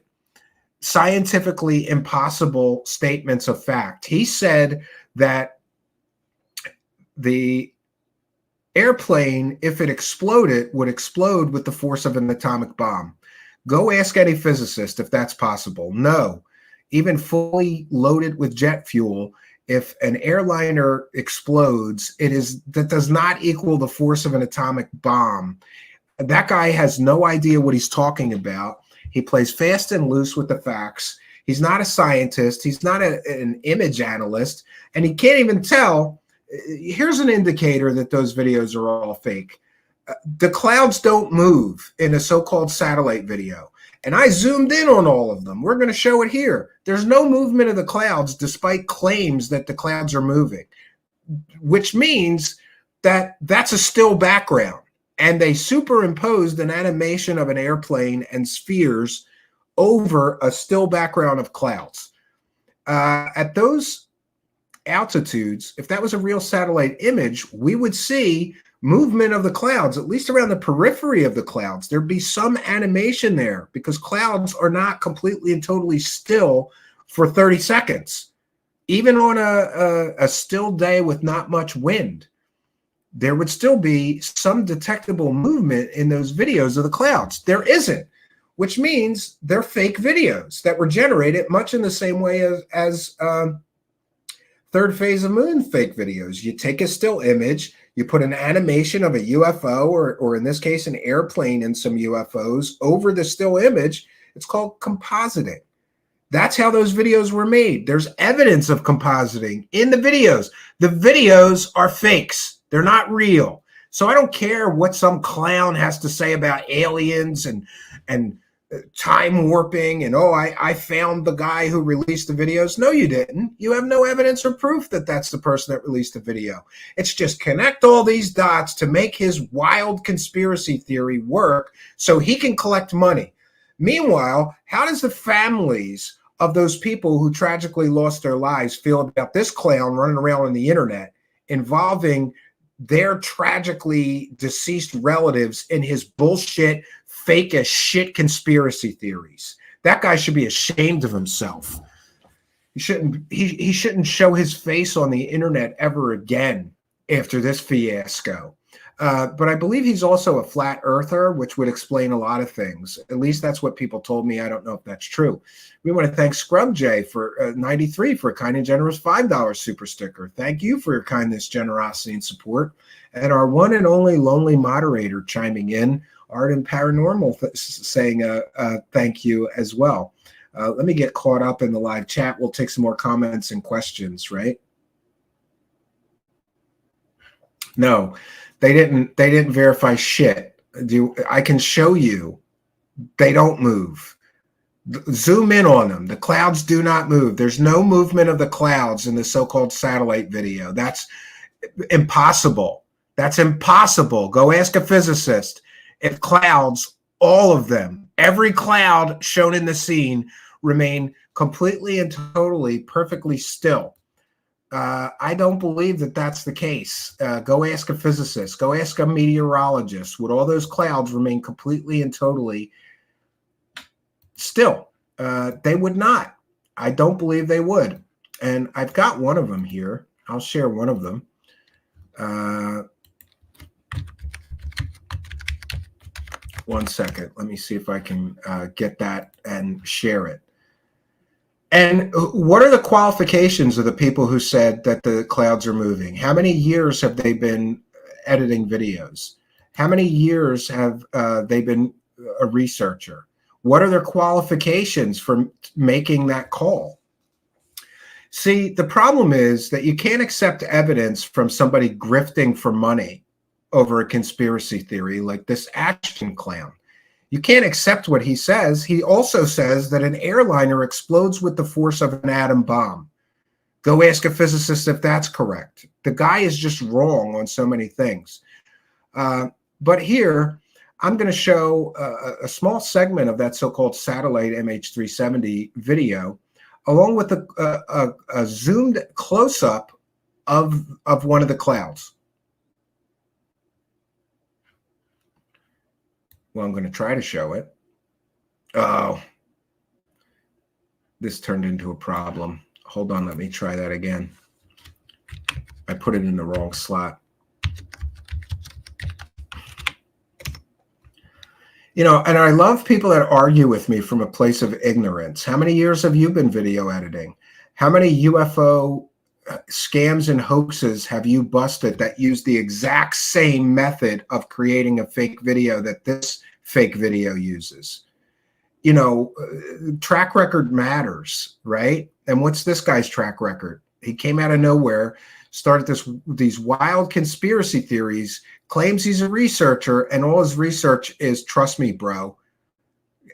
S10: scientifically impossible statements of fact. He said that the airplane, if it exploded, would explode with the force of an atomic bomb. Go ask any physicist if that's possible. No, even fully loaded with jet fuel, if an airliner explodes, that does not equal the force of an atomic bomb. That guy has no idea what he's talking about. He plays fast and loose with the facts. He's not a scientist. He's not an image analyst, and he can't even tell. Here's an indicator that those videos are all fake. The clouds don't move in a so-called satellite video. And I zoomed in on all of them. We're going to show it here. There's no movement of the clouds despite claims that the clouds are moving, which means that that's a still background. And they superimposed an animation of an airplane and spheres over a still background of clouds. At those altitudes, if that was a real satellite image, we would see movement of the clouds, at least around the periphery of the clouds. There'd be some animation there because clouds are not completely and totally still for 30 seconds. Even on a still day with not much wind, there would still be some detectable movement in those videos of the clouds. There isn't, which means they're fake videos that were generated much in the same way as third phase of moon fake videos. You take a still image, you put an animation of a UFO, or in this case, an airplane and some UFOs over the still image. It's called compositing. That's how those videos were made. There's evidence of compositing in the videos. The videos are fakes. They're not real. So I don't care what some clown has to say about aliens and time warping and, oh, I found the guy who released the videos. No, you didn't. You have no evidence or proof that that's the person that released the video. It's just connect all these dots to make his wild conspiracy theory work so he can collect money. Meanwhile, how does the families of those people who tragically lost their lives feel about this clown running around on the internet involving their tragically deceased relatives in his bullshit, fake as shit conspiracy theories? That guy should be ashamed of himself. He shouldn't show his face on the internet ever again after this fiasco. But I believe he's also a flat earther, which would explain a lot of things. At least that's what people told me. I don't know if that's true. We want to thank Scrub J for 93 for a kind and generous $5 super sticker. Thank you for your kindness, generosity, and support. And our one and only lonely moderator chiming in, Art and Paranormal, saying thank you as well. Let me get caught up in the live chat. We'll take some more comments and questions, right? No. They didn't verify shit. I can show you they don't move. Zoom in on them. The clouds do not move. There's no movement of the clouds in the so-called satellite video. That's impossible. That's impossible. Go ask a physicist. If clouds, all of them, every cloud shown in the scene remain completely and totally perfectly still. I don't believe that that's the case. Go ask a physicist. Go ask a meteorologist. Would all those clouds remain completely and totally still? They would not. I don't believe they would. And I've got one of them here. I'll share one of them. One second. Let me see if I can get that and share it. And what are the qualifications of the people who said that the clouds are moving? How many years have they been editing videos? How many years have they been a researcher? What are their qualifications for making that call? See, the problem is that you can't accept evidence from somebody grifting for money over a conspiracy theory like this Ashton clown. You can't accept what he says. He also says that an airliner explodes with the force of an atom bomb. Go ask a physicist if that's correct. The guy is just wrong on so many things. But here, I'm going to show a small segment of that so-called satellite MH370 video, along with a zoomed close-up of one of the clouds. Well, I'm going to try to show it. Oh, this turned into a problem. Hold on, let me try that again. I put it in the wrong slot. You know, and I love people that argue with me from a place of ignorance. How many years have you been video editing? How many UFO scams and hoaxes have you busted that use the exact same method of creating a fake video that this fake video uses? You know, track record matters, right? And what's this guy's track record? He came out of nowhere, started these wild conspiracy theories, claims he's a researcher, and all his research is trust me, bro,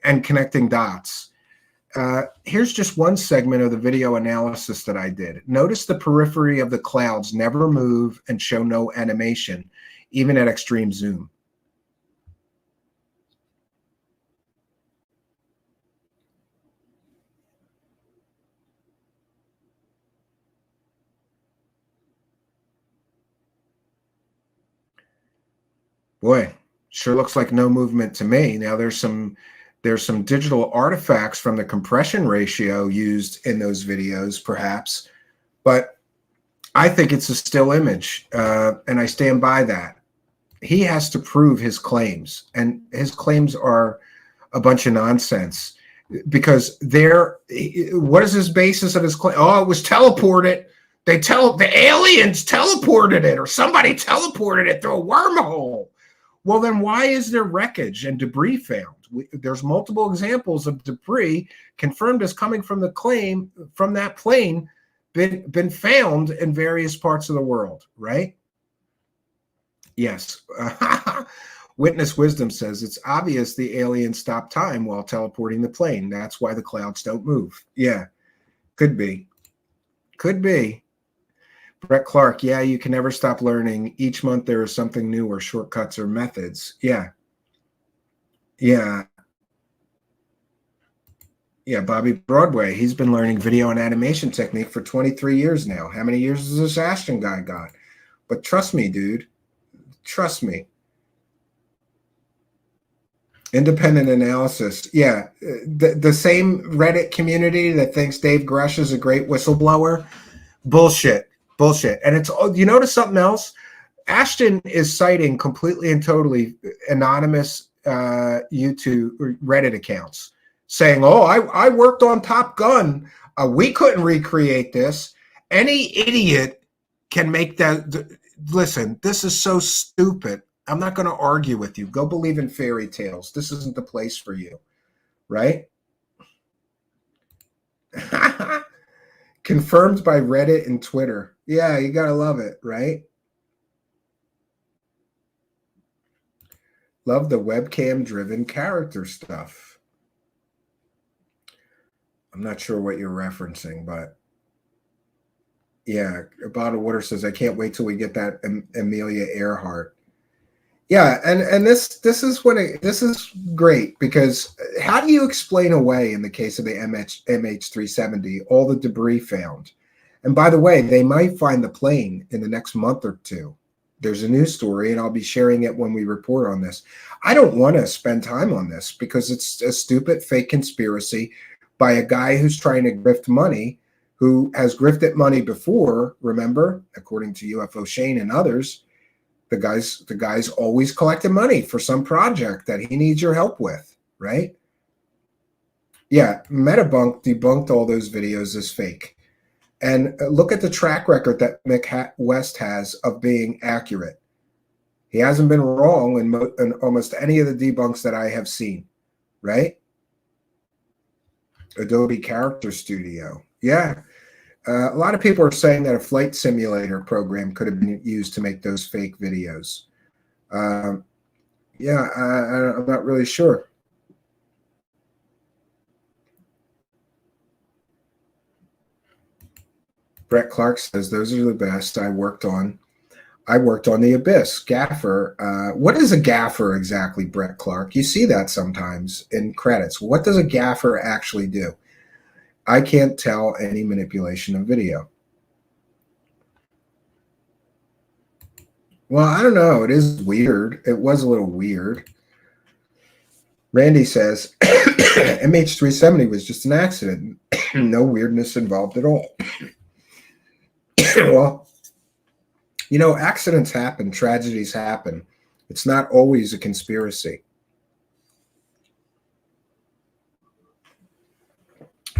S10: and connecting dots. Here's just one segment of the video analysis that I did. Notice the periphery of the clouds never move and show no animation, even at extreme zoom. Boy, sure looks like no movement to me. Now there's some There's some digital artifacts from the compression ratio used in those videos, perhaps, but I think it's a still image, and I stand by that. He has to prove his claims, and his claims are a bunch of nonsense, because what is his basis of his claim? Oh, it was teleported. The aliens teleported it, or somebody teleported it through a wormhole. Well, then why is there wreckage and debris found? There's multiple examples of debris confirmed as coming from that plane been found in various parts of the world, right? Yes. Witness Wisdom says it's obvious the aliens stopped time while teleporting the plane. That's why the clouds don't move. Yeah, could be. Could be. Brett Clark, yeah, you can never stop learning. Each month there is something new, or shortcuts or methods. Yeah. Yeah. Yeah, Bobby Broadway, he's been learning video and animation technique for 23 years now. How many years has this Ashton guy got? But trust me, dude. Trust me. Independent analysis. Yeah, the same Reddit community that thinks Dave Grush is a great whistleblower. Bullshit. Bullshit. And it's, you notice something else? Ashton is citing completely and totally anonymous YouTube or Reddit accounts saying, oh, I worked on Top Gun. We couldn't recreate this. Any idiot can make that. Listen, this is so stupid. I'm not going to argue with you. Go believe in fairy tales. This isn't the place for you, right? Confirmed by Reddit and Twitter. Yeah, you got to love it, right? Love the webcam-driven character stuff. I'm not sure what you're referencing, but yeah, a bottle of water says, I can't wait till we get that Amelia Earhart. Yeah, and this is great, because how do you explain away, in the case of the MH370, all the debris found? And by the way, they might find the plane in the next month or two. There's a news story, and I'll be sharing it when we report on this. I don't want to spend time on this because it's a stupid fake conspiracy by a guy who's trying to grift money, who has grifted money before, remember, according to UFO Shane and others. The guy's always collecting money for some project that he needs your help with, right? Yeah, Metabunk debunked all those videos as fake. And look at the track record that Mick West has of being accurate. He hasn't been wrong in almost any of the debunks that I have seen, right? Adobe Character Studio. Yeah. A lot of people are saying that a flight simulator program could have been used to make those fake videos. Yeah, I'm not really sure. Brett Clark says, those are the best I worked on The Abyss. Gaffer. What is a gaffer exactly, Brett Clark? You see that sometimes in credits. What does a gaffer actually do? I can't tell any manipulation of video. Well, I don't know. It is weird. It was a little weird. Randy says, MH370 was just an accident. No weirdness involved at all. Well, you know, accidents happen. Tragedies happen. It's not always a conspiracy.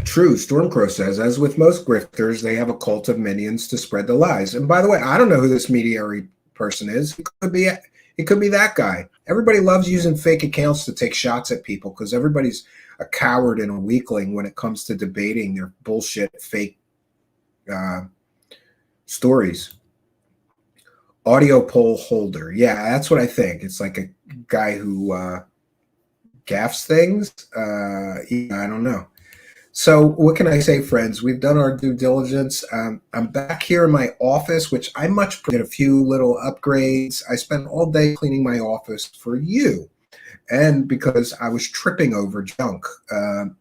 S10: True, Stormcrow says, as with most grifters, they have a cult of minions to spread the lies. And by the way, I don't know who this mediary person is. It could be that guy. Everybody loves using fake accounts to take shots at people because everybody's a coward and a weakling when it comes to debating their bullshit fake stories. Audio poll holder. Yeah, that's what I think. It's like a guy who gaffes things. Yeah, I don't know. So what can I say, friends? We've done our due diligence. I'm back here in my office, which I much did a few little upgrades. I spent all day cleaning my office for you. And because I was tripping over junk.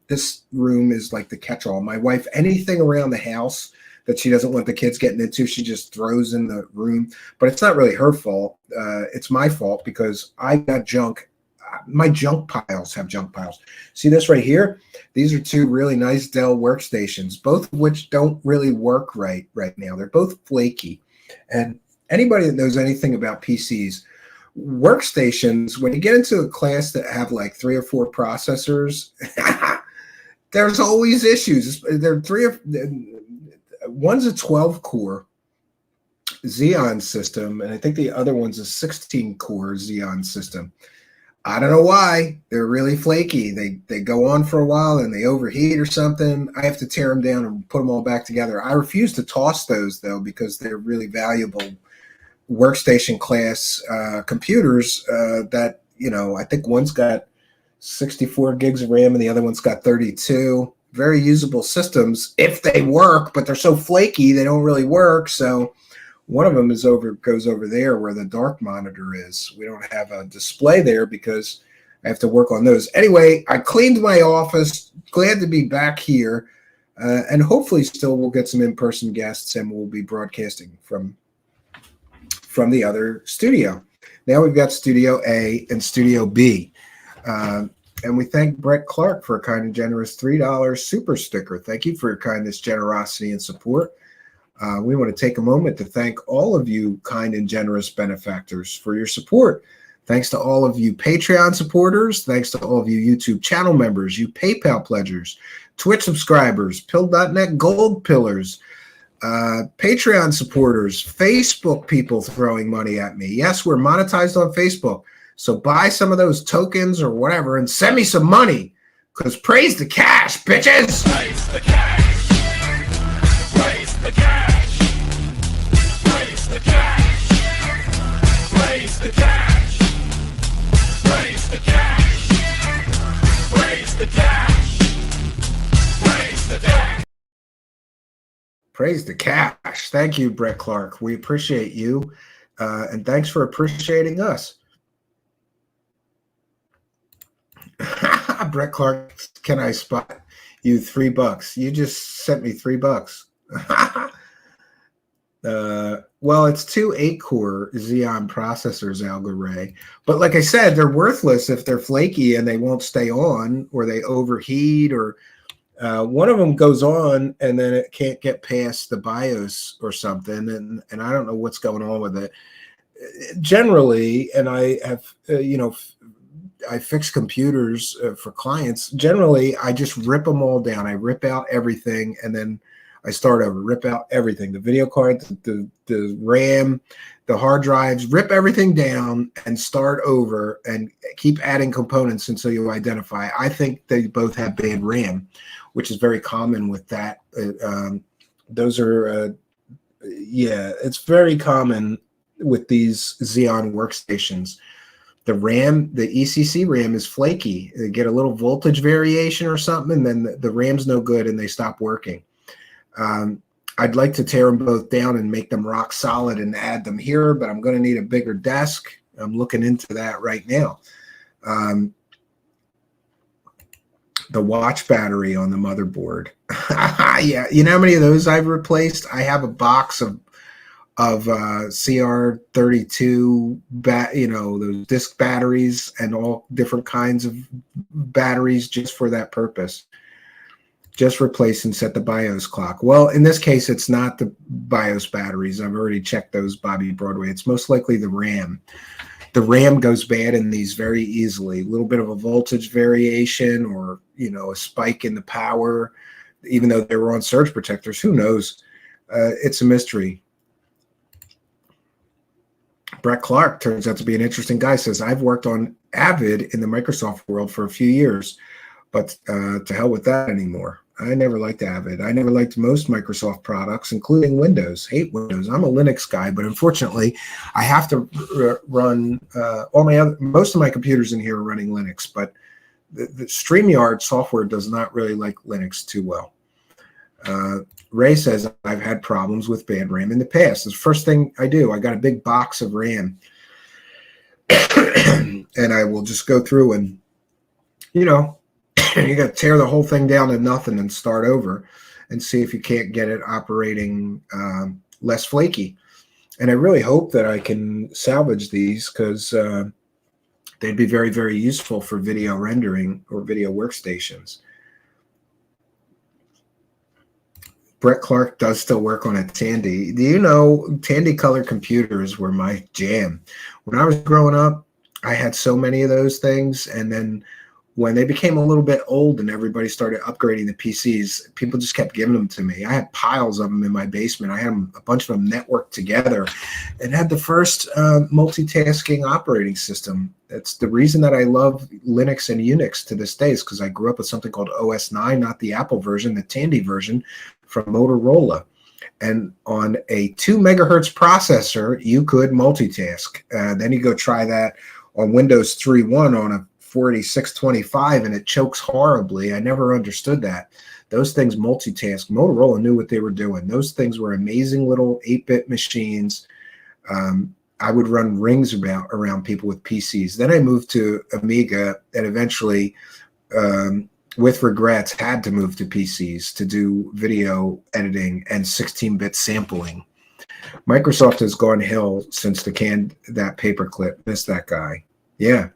S10: This room is like the catch-all. My wife, anything around the house that she doesn't want the kids getting into, she just throws in the room. But it's not really her fault. It's my fault because I got junk. my junk piles have junk piles. See this right here? These are two really nice Dell workstations, both of which don't really work right now. They're both flaky. And anybody that knows anything about PCs, workstations, when you get into a class that have like 3 or 4 processors, there's always issues. One's a 12-core Xeon system, and I think the other one's a 16-core Xeon system. I don't know why. They're really flaky. They go on for a while and they overheat or something. I have to tear them down and put them all back together. I refuse to toss those, though, because they're really valuable workstation class computers that, I think one's got 64 gigs of RAM and the other one's got 32. Very usable systems if they work, but they're so flaky they don't really work. So one of them goes over there where the dark monitor is. We don't have a display there because I have to work on those. Anyway, I cleaned my office. Glad to be back here. And hopefully still we'll get some in-person guests and we'll be broadcasting from the other studio. Now we've got Studio A and Studio B. And we thank Brett Clark for a kind and generous $3 super sticker. Thank you for your kindness, generosity, and support. We want to take a moment to thank all of you kind and generous benefactors for your support. Thanks to all of you Patreon supporters. Thanks to all of you YouTube channel members, you PayPal pledgers, Twitch subscribers, Pill.net Gold Pillars, Patreon supporters, Facebook people throwing money at me. Yes, we're monetized on Facebook. So buy some of those tokens or whatever and send me some money. Because praise the cash, bitches! Praise the cash! Praise the cash! Praise the cash! Praise the cash! Praise the cash! Praise the cash! Praise the cash! Praise the cash. Thank you, Brett Clark. We appreciate you. And thanks for appreciating us. Brett Clark, can I spot you $3? You just sent me $3. Well, it's 2 8-core Xeon processors, Alga Ray. But like I said, they're worthless if they're flaky and they won't stay on or they overheat or one of them goes on and then it can't get past the BIOS or something. And I don't know what's going on with it. Generally, and I have, I fix computers for clients. Generally, I just rip them all down. I rip out everything and then I start over, rip out everything. The video card, the RAM, the hard drives, rip everything down and start over and keep adding components until you identify. I think they both have bad RAM, which is very common with that. Those are, it's very common with these Xeon workstations. The RAM, the ECC RAM is flaky. They get a little voltage variation or something, and then the RAM's no good and they stop working. I'd like to tear them both down and make them rock solid and add them here, but I'm going to need a bigger desk. I'm looking into that right now. The watch battery on the motherboard. Yeah, you know how many of those I've replaced? I have a box of CR32 those disc batteries and all different kinds of batteries just for that purpose. Just replace and set the BIOS clock. Well, in this case, it's not the BIOS batteries. I've already checked those, Bobby Broadway. It's most likely the RAM. The RAM goes bad in these very easily. A little bit of a voltage variation or, a spike in the power, even though they were on surge protectors. Who knows? It's a mystery. Brett Clark turns out to be an interesting guy. Says, I've worked on Avid in the Microsoft world for a few years, but to hell with that anymore. I never liked Avid. I never liked most Microsoft products, including Windows. Hate Windows. I'm a Linux guy, but unfortunately, I have to run most of my computers in here are running Linux, but the StreamYard software does not really like Linux too well. Ray says, I've had problems with bad RAM in the past. The first thing I do, I got a big box of RAM, and I will just go through and, you got to tear the whole thing down to nothing and start over and see if you can't get it operating less flaky. And I really hope that I can salvage these because, They'd be very, very useful for video rendering or video workstations. Brett Clark does still work on a Tandy. Do you know Tandy color computers were my jam? When I was growing up, I had so many of those things. And then when they became a little bit old and everybody started upgrading the PCs, people just kept giving them to me. I had piles of them in my basement. I had a bunch of them networked together and had the first multitasking operating system. That's the reason that I love Linux and Unix to this day, is because I grew up with something called OS 9, not the Apple version, the Tandy version from Motorola. And on a 2 megahertz processor, you could multitask. Then you go try that on Windows 3.1 on a 4625 and it chokes horribly. I never understood that. Those things multitask. Motorola knew what they were doing. Those things were amazing little 8-bit machines. I would run rings around people with PCs. Then I moved to Amiga and eventually, with regrets, had to move to PCs to do video editing and 16-bit sampling. Microsoft has gone hill since the that paperclip. Miss that guy. Yeah.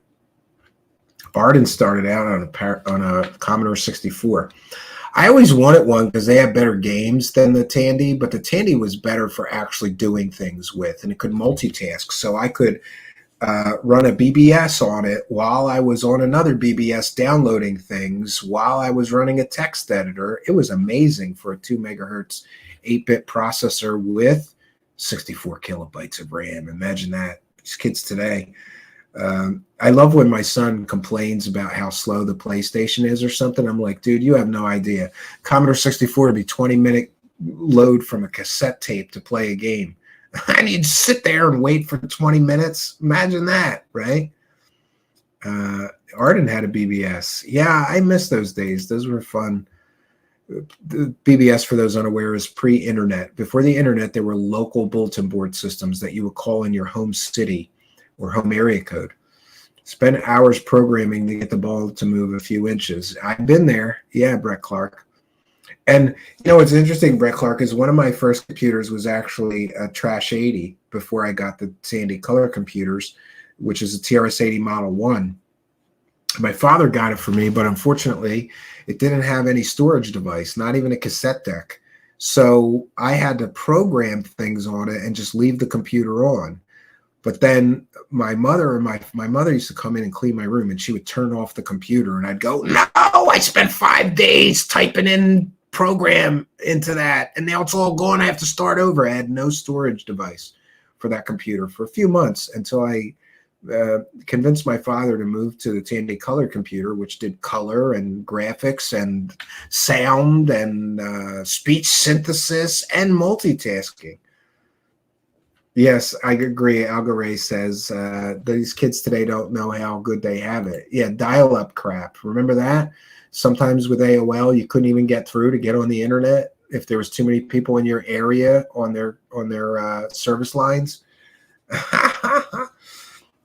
S10: Arden started out on a Commodore 64. I always wanted one because they had better games than the Tandy, but the Tandy was better for actually doing things with, and it could multitask. So I could run a BBS on it while I was on another BBS downloading things, while I was running a text editor. It was amazing for a 2 megahertz 8-bit processor with 64 kilobytes of RAM. Imagine that. These kids today. I love when my son complains about how slow the PlayStation is or something. I'm like, dude, you have no idea. Commodore 64 would be 20-minute load from a cassette tape to play a game. I need to sit there and wait for 20 minutes. Imagine that, right? Arden had a BBS. Yeah, I miss those days. Those were fun. The BBS, for those unaware, is pre-internet. Before the internet, there were local bulletin board systems that you would call in your home city or home area code. Spend hours programming to get the ball to move a few inches. I've been there. Yeah, Brett Clark. And you know what's interesting, Brett Clark, is one of my first computers was actually a Trash 80 before I got the Sandy color computers, which is a TRS-80 Model 1. My father got it for me, but unfortunately, it didn't have any storage device, not even a cassette deck. So I had to program things on it and just leave the computer on. But then my mother used to come in and clean my room, and she would turn off the computer, and I'd go, no, I spent 5 days typing in program into that, and now it's all gone. I have to start over. I had no storage device for that computer for a few months until I convinced my father to move to the Tandy color computer, which did color and graphics and sound and speech synthesis and multitasking. Yes, I agree. Algaray says these kids today don't know how good they have it. Yeah, dial-up crap. Remember that? Sometimes with AOL, you couldn't even get through to get on the internet if there was too many people in your area on their service lines.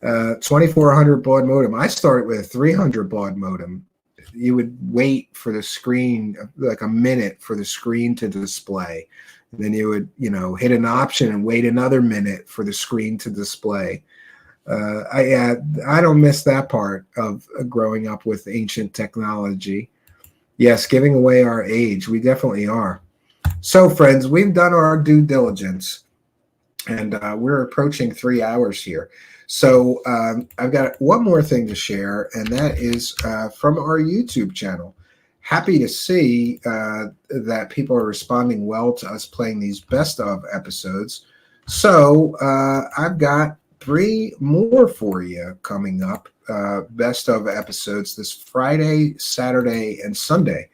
S10: 2400 baud modem. I started with a 300 baud modem. You would wait for the screen, like a minute for the screen to display. And then you would, hit an option and wait another minute for the screen to display. I don't miss that part of growing up with ancient technology. Yes, giving away our age. We definitely are. So, friends, we've done our due diligence, and we're approaching 3 hours here. So I've got one more thing to share, and that is from our YouTube channel. Happy to see that people are responding well to us playing these best of episodes. So I've got 3 more for you coming up, best of episodes this Friday, Saturday, and Sunday.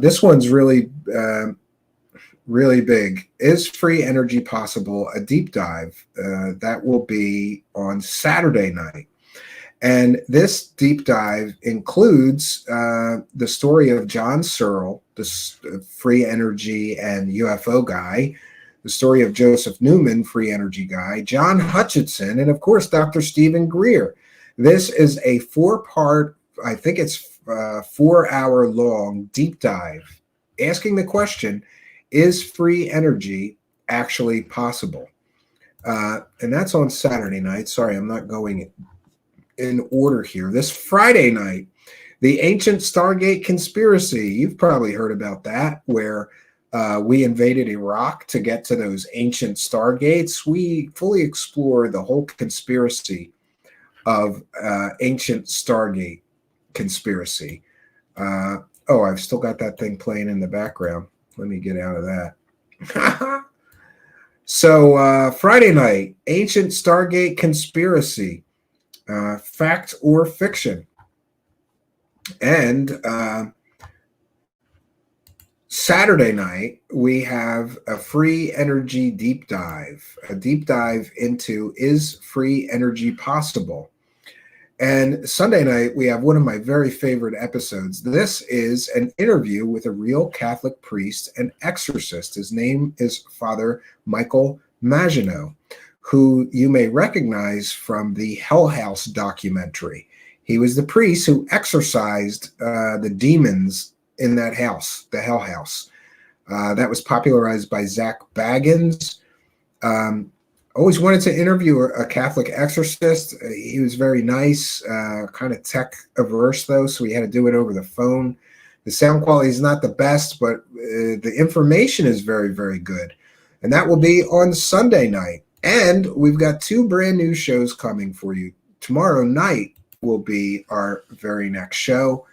S10: This one's really big. Is free energy possible? A deep dive that will be on Saturday night. And this deep dive includes the story of John Searle, the free energy and UFO guy, the story of Joseph Newman, free energy guy, John Hutchinson, and of course, Dr. Stephen Greer. This is a 4-part, I think it's 4-hour long deep dive, asking the question, is free energy actually possible? And that's on Saturday night. Sorry, I'm not going in order here. This Friday night, the ancient Stargate conspiracy. You've probably heard about that, where we invaded Iraq to get to those ancient Stargates. We fully explore the whole conspiracy of ancient Stargate conspiracy. Oh, I've still got that thing playing in the background. Let me get out of that. So Friday night, ancient Stargate conspiracy, fact or fiction. And Saturday night, we have a free energy deep dive, a deep dive into is free energy possible? And Sunday night, we have one of my very favorite episodes. This is an interview with a real Catholic priest and exorcist. His name is Father Michael Maginot, who you may recognize from the Hell House documentary. He was the priest who exorcised the demons in that house, the Hell House. That was popularized by Zach Baggins. Always wanted to interview a Catholic exorcist. He was very nice, kind of tech averse though, so we had to do it over the phone. The sound quality is not the best, but the information is very, very good. And that will be on Sunday night. And we've got 2 brand new shows coming for you. Tomorrow night will be our very next show.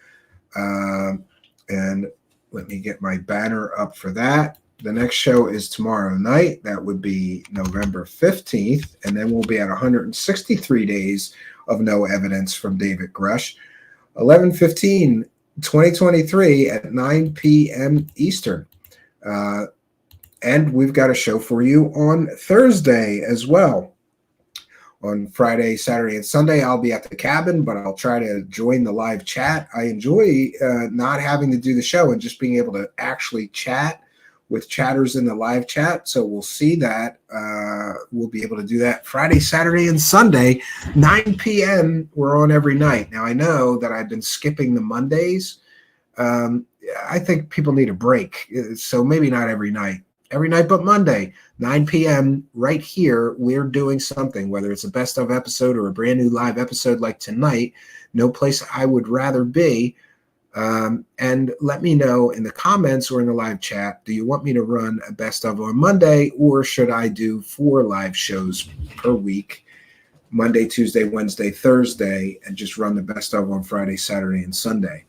S10: And let me get my banner up for that. The next show is tomorrow night. That would be November 15th. And then we'll be at 163 days of no evidence from David Grush. 11/15/2023 at 9 p.m. Eastern. And we've got a show for you on Thursday as well. On Friday, Saturday, and Sunday, I'll be at the cabin, but I'll try to join the live chat. I enjoy not having to do the show and just being able to actually chat with chatters in the live chat. So we'll see that. We'll be able to do that Friday, Saturday, and Sunday, 9 p.m. We're on every night. Now, I know that I've been skipping the Mondays. I think people need a break. So maybe not every night. Every night but Monday, 9 p.m. right here, we're doing something, whether it's a best of episode or a brand new live episode like tonight. No place I would rather be. And let me know in the comments or in the live chat, do you want me to run a best of on Monday, or should I do 4 live shows per week, Monday, Tuesday, Wednesday, Thursday, and just run the best of on Friday, Saturday, and Sunday?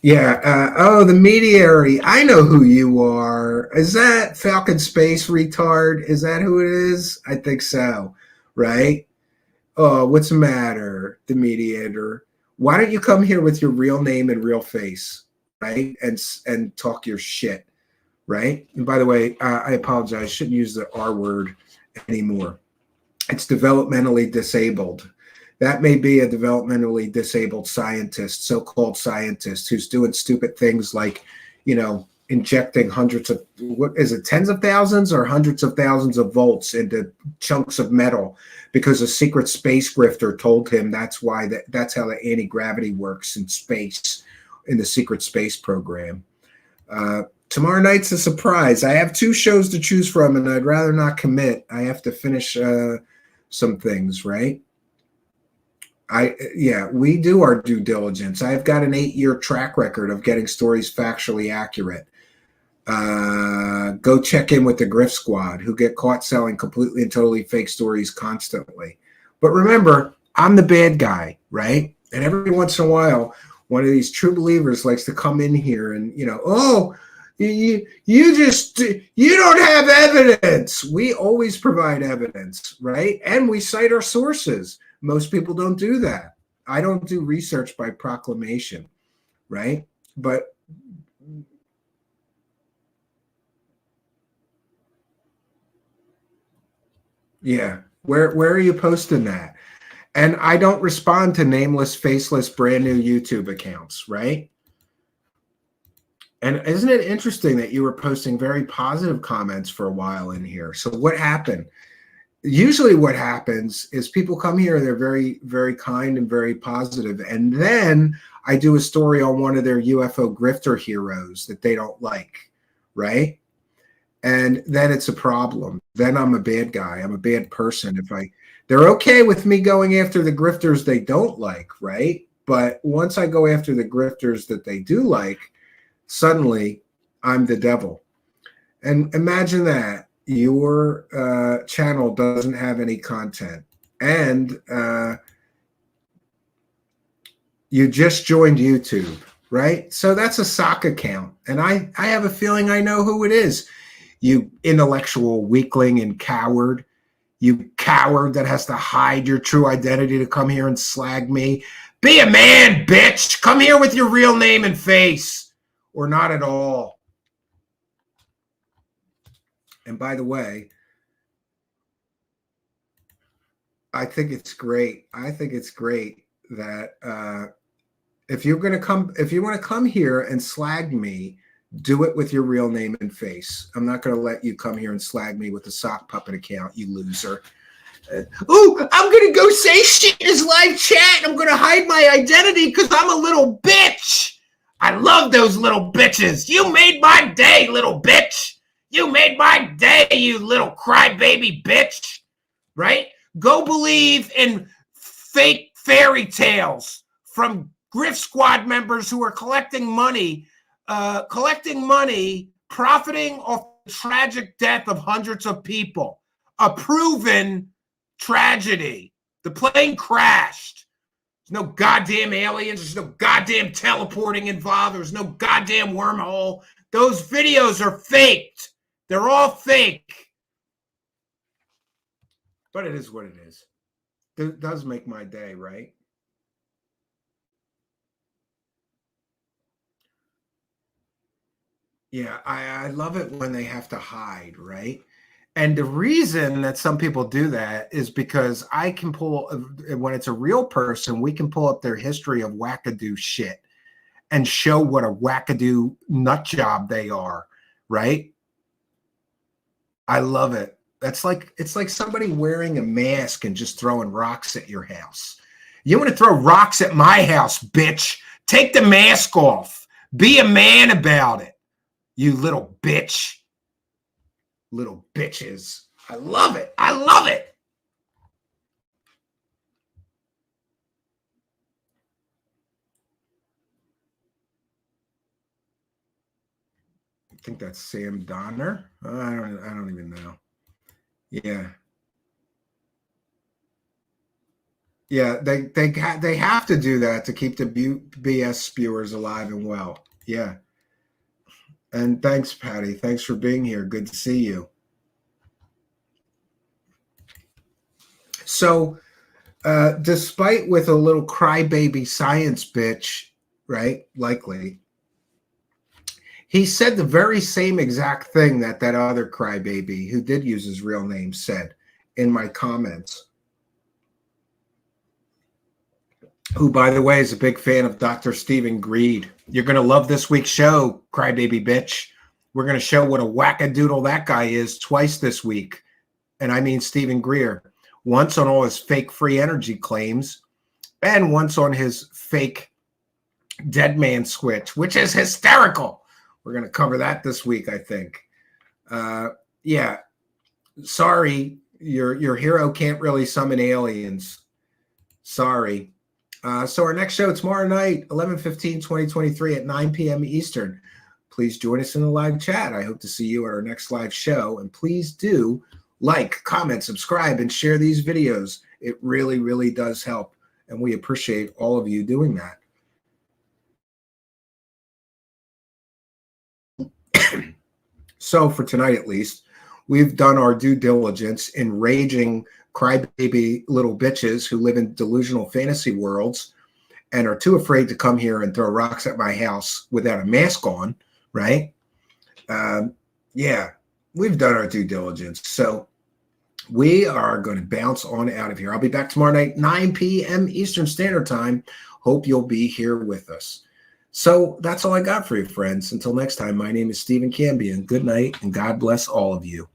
S10: Oh, the mediary. I know who you are. Is that Falcon Space retard? Is that who it is? I think so, right? Oh, what's the matter? The mediator. Why don't you come here with your real name and real face, right? And talk your shit, right? And by the way, I apologize. I shouldn't use the R word anymore. It's developmentally disabled. That may be a developmentally disabled scientist, so-called scientist, who's doing stupid things like, injecting hundreds of, what is it, tens of thousands or hundreds of thousands of volts into chunks of metal because a secret space grifter told him that's how the anti-gravity works in space, in the secret space program. Tomorrow night's a surprise. I have 2 shows to choose from, and I'd rather not commit. I have to finish some things, right? We do our due diligence. I've got an 8-year track record of getting stories factually accurate. Go check in with the Griff Squad, who get caught selling completely and totally fake stories constantly. But remember, I'm the bad guy, right? And every once in a while, one of these true believers likes to come in here and, you don't have evidence. We always provide evidence, right? And we cite our sources. Most people don't do that. I don't do research by proclamation, right? But yeah, where are you posting that? And I don't respond to nameless, faceless, brand new YouTube accounts, right? And isn't it interesting that you were posting very positive comments for a while in here? So what happened? Usually what happens is people come here, they're very, very kind and very positive. And then I do a story on one of their UFO grifter heroes that they don't like, right? And then it's a problem. Then I'm a bad guy. I'm a bad person They're okay with me going after the grifters they don't like, right? But once I go after the grifters that they do like, suddenly I'm the devil. And imagine that your channel doesn't have any content, and you just joined YouTube, right? So that's a sock account, and I have a feeling I know who it is. You intellectual weakling and coward. You coward that has to hide your true identity to come here and slag me. Be a man, bitch. Come here with your real name and face, or not at all. And by the way, I think it's great. I think it's great that if you want to come here and slag me, do it with your real name and face. I'm not going to let you come here and slag me with a sock puppet account, you loser. Oh, I'm going to go say shit in his live chat. I'm going to hide my identity because I'm a little bitch. I love those little bitches. You made my day, little bitch. You made my day, you little crybaby bitch. Right? Go believe in fake fairy tales from Grift Squad members who are collecting money, profiting off the tragic death of hundreds of people. A proven tragedy. The plane crashed. There's no goddamn aliens. There's no goddamn teleporting involved. There's no goddamn wormhole. Those videos are faked. They're all fake. But it is what it is. It does make my day, right? Yeah, I love it when they have to hide, right? And the reason that some people do that is because I can pull, when it's a real person, we can pull up their history of wackadoo shit and show what a wackadoo nut job they are, right? I love it. It's like somebody wearing a mask and just throwing rocks at your house. You want to throw rocks at my house, bitch? Take the mask off. Be a man about it. You little bitch. Little bitches. I love it. I love it. I think that's Sam Donner. I don't even know. Yeah. Yeah, they have to do that to keep the BS spewers alive and well. Yeah. And thanks, Patty. Thanks for being here. Good to see you. So, despite with a little crybaby science bitch, right? Likely. He said the very same exact thing that other crybaby who did use his real name said in my comments. Who, by the way, is a big fan of Dr. Stephen Greed. You're going to love this week's show, crybaby bitch. We're going to show what a wackadoodle that guy is twice this week. And I mean Stephen Greer. Once on all his fake free energy claims and once on his fake dead man switch, which is hysterical. We're going to cover that this week, I think. Yeah. Sorry, your hero can't really summon aliens. Sorry. So our next show tomorrow night, 11/15/2023 at 9 p.m. Eastern. Please join us in the live chat. I hope to see you at our next live show. And please do like, comment, subscribe, and share these videos. It really, really does help. And we appreciate all of you doing that. So for tonight, at least, we've done our due diligence in raging crybaby little bitches who live in delusional fantasy worlds and are too afraid to come here and throw rocks at my house without a mask on, right? Yeah, we've done our due diligence. So we are going to bounce on out of here. I'll be back tomorrow night, 9 p.m. Eastern Standard Time. Hope you'll be here with us. So that's all I got for you, friends. Until next time, my name is Stephen Cambion. Good night, and God bless all of you.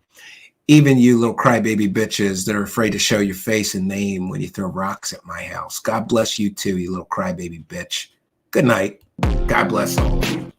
S10: Even you little crybaby bitches that are afraid to show your face and name when you throw rocks at my house. God bless you too, you little crybaby bitch. Good night. God bless all of you.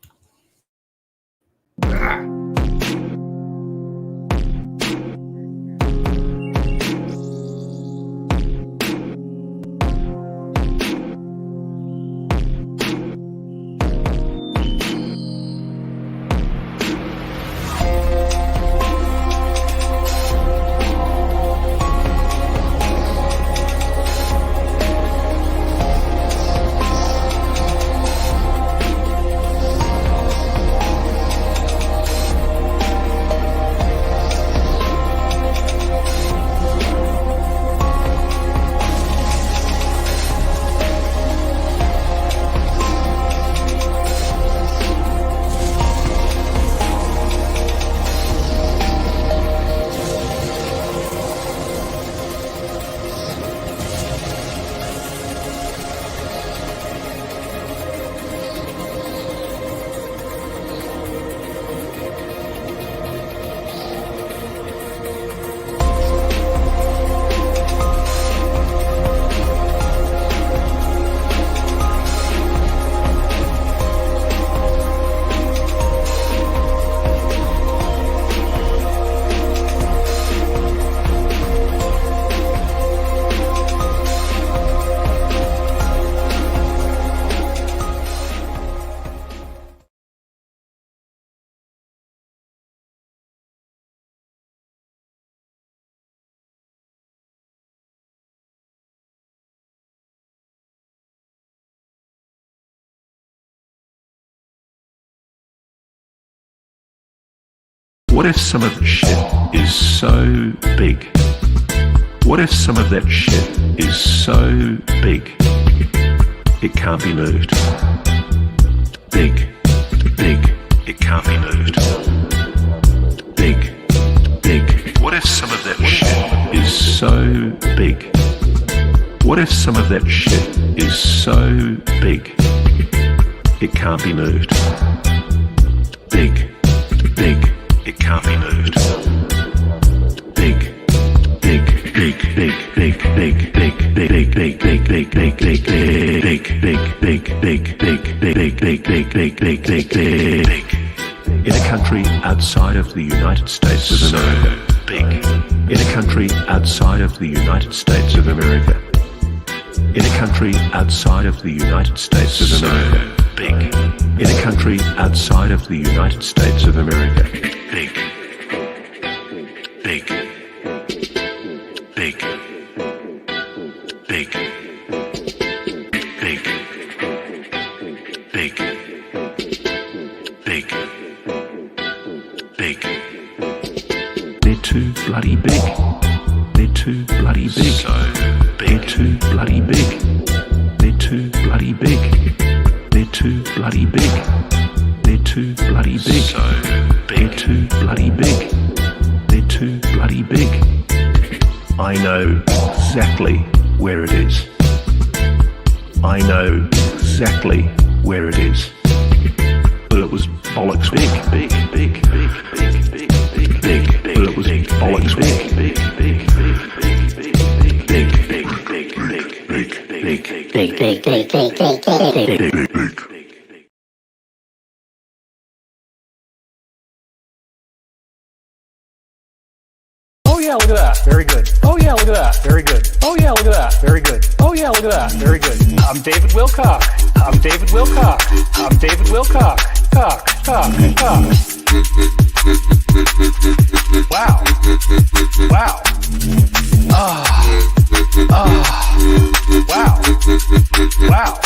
S1: What if some of the shit is so big? What if some of that shit is so big it can't be moved? Big, big, it can't be moved. Big, big. What if some of that shit is so big? What if some of that shit is so big it can't be moved? Big, big, it can't be moved. Big, big, big, big, big, big, big, big, big, big, big, big, big, big, big, big, big, big, big. In a country outside of the United States of America. Big. In a country outside of the United States of America. In a country outside of the United States of America. Big. In a country outside of the United States of America. Big. Big. Big. Big. Big. Big. Big. Big. They're too bloody big. They're too bloody big. So they're too bloody big. They're too bloody big. They're too bloody big. They're too bloody big. So they're too bloody big. They're too bloody big. I know exactly where it is. I know exactly where it is. But it was bollocks big, big, big, big, big, big, big, big. But it was bollocks big, big, big, big, big, big, big, big, big, big, big, big, big, big, big.
S3: Oh yeah, look at that. Very good. Oh yeah, look at that. Very good. Oh yeah, look at that. Very good. Oh yeah, look at that. Very good. I'm David Wilcock. I'm David Wilcock. I'm David Wilcock. Cock, cock, cock. Wow. Wow. Wow. Wow.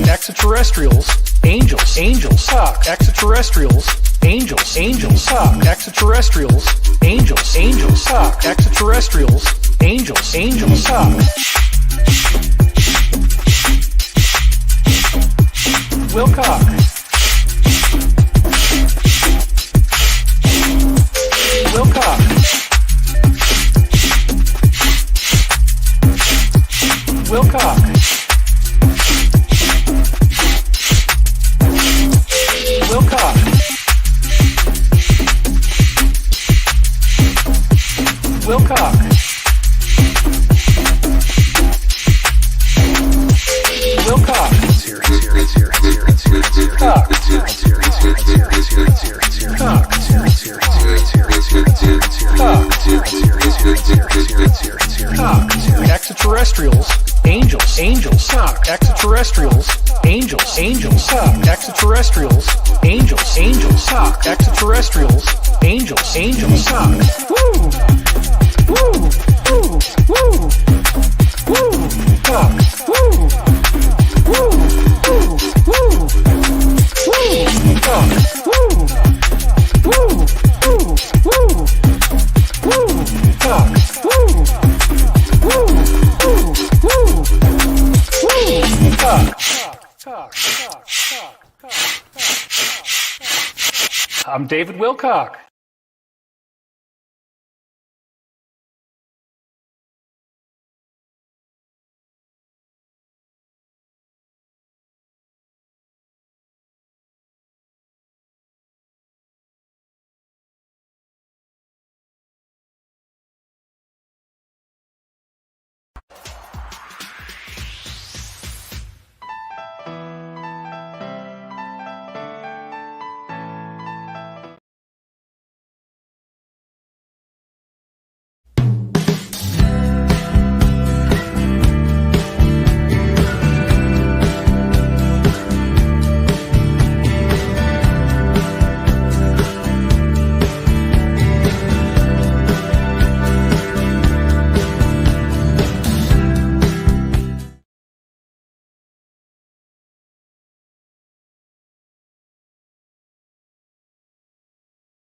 S3: Extraterrestrials, angels, angels suck. Extraterrestrials, angels, angels suck. Extraterrestrials, angels, angels suck. Extraterrestrials, angels, angels suck. Wilcock. Wilcock. Wilcock. Wilcock. Wilcock. Wilcock. It's here, it's here, it's here, it's here, it's here, it's here. Cock. It's here, it's here, it's here, it's here, it's here, it's here, it's here. Cock. It's here, it's here, it's here, it's here, it's here, it's here, it's here. Cock. It's here, it's here, it's here, it's here, it's here, it's here, it's here. Cock. Extraterrestrials, angels, angels suck. Extraterrestrials, angels, angels suck. Extraterrestrials, angels, angels suck. Extraterrestrials, angels, angels suck. Woo! Woo! Woo! Woo! Woo! Cock. Woo! Woo! Woo! Woo! Woo! Cock. Woo! Woo! Woo! Woo! Woo! Cock. Woo! Woo! Woo! Woo! Woo! Cock. I'm David Wilcock.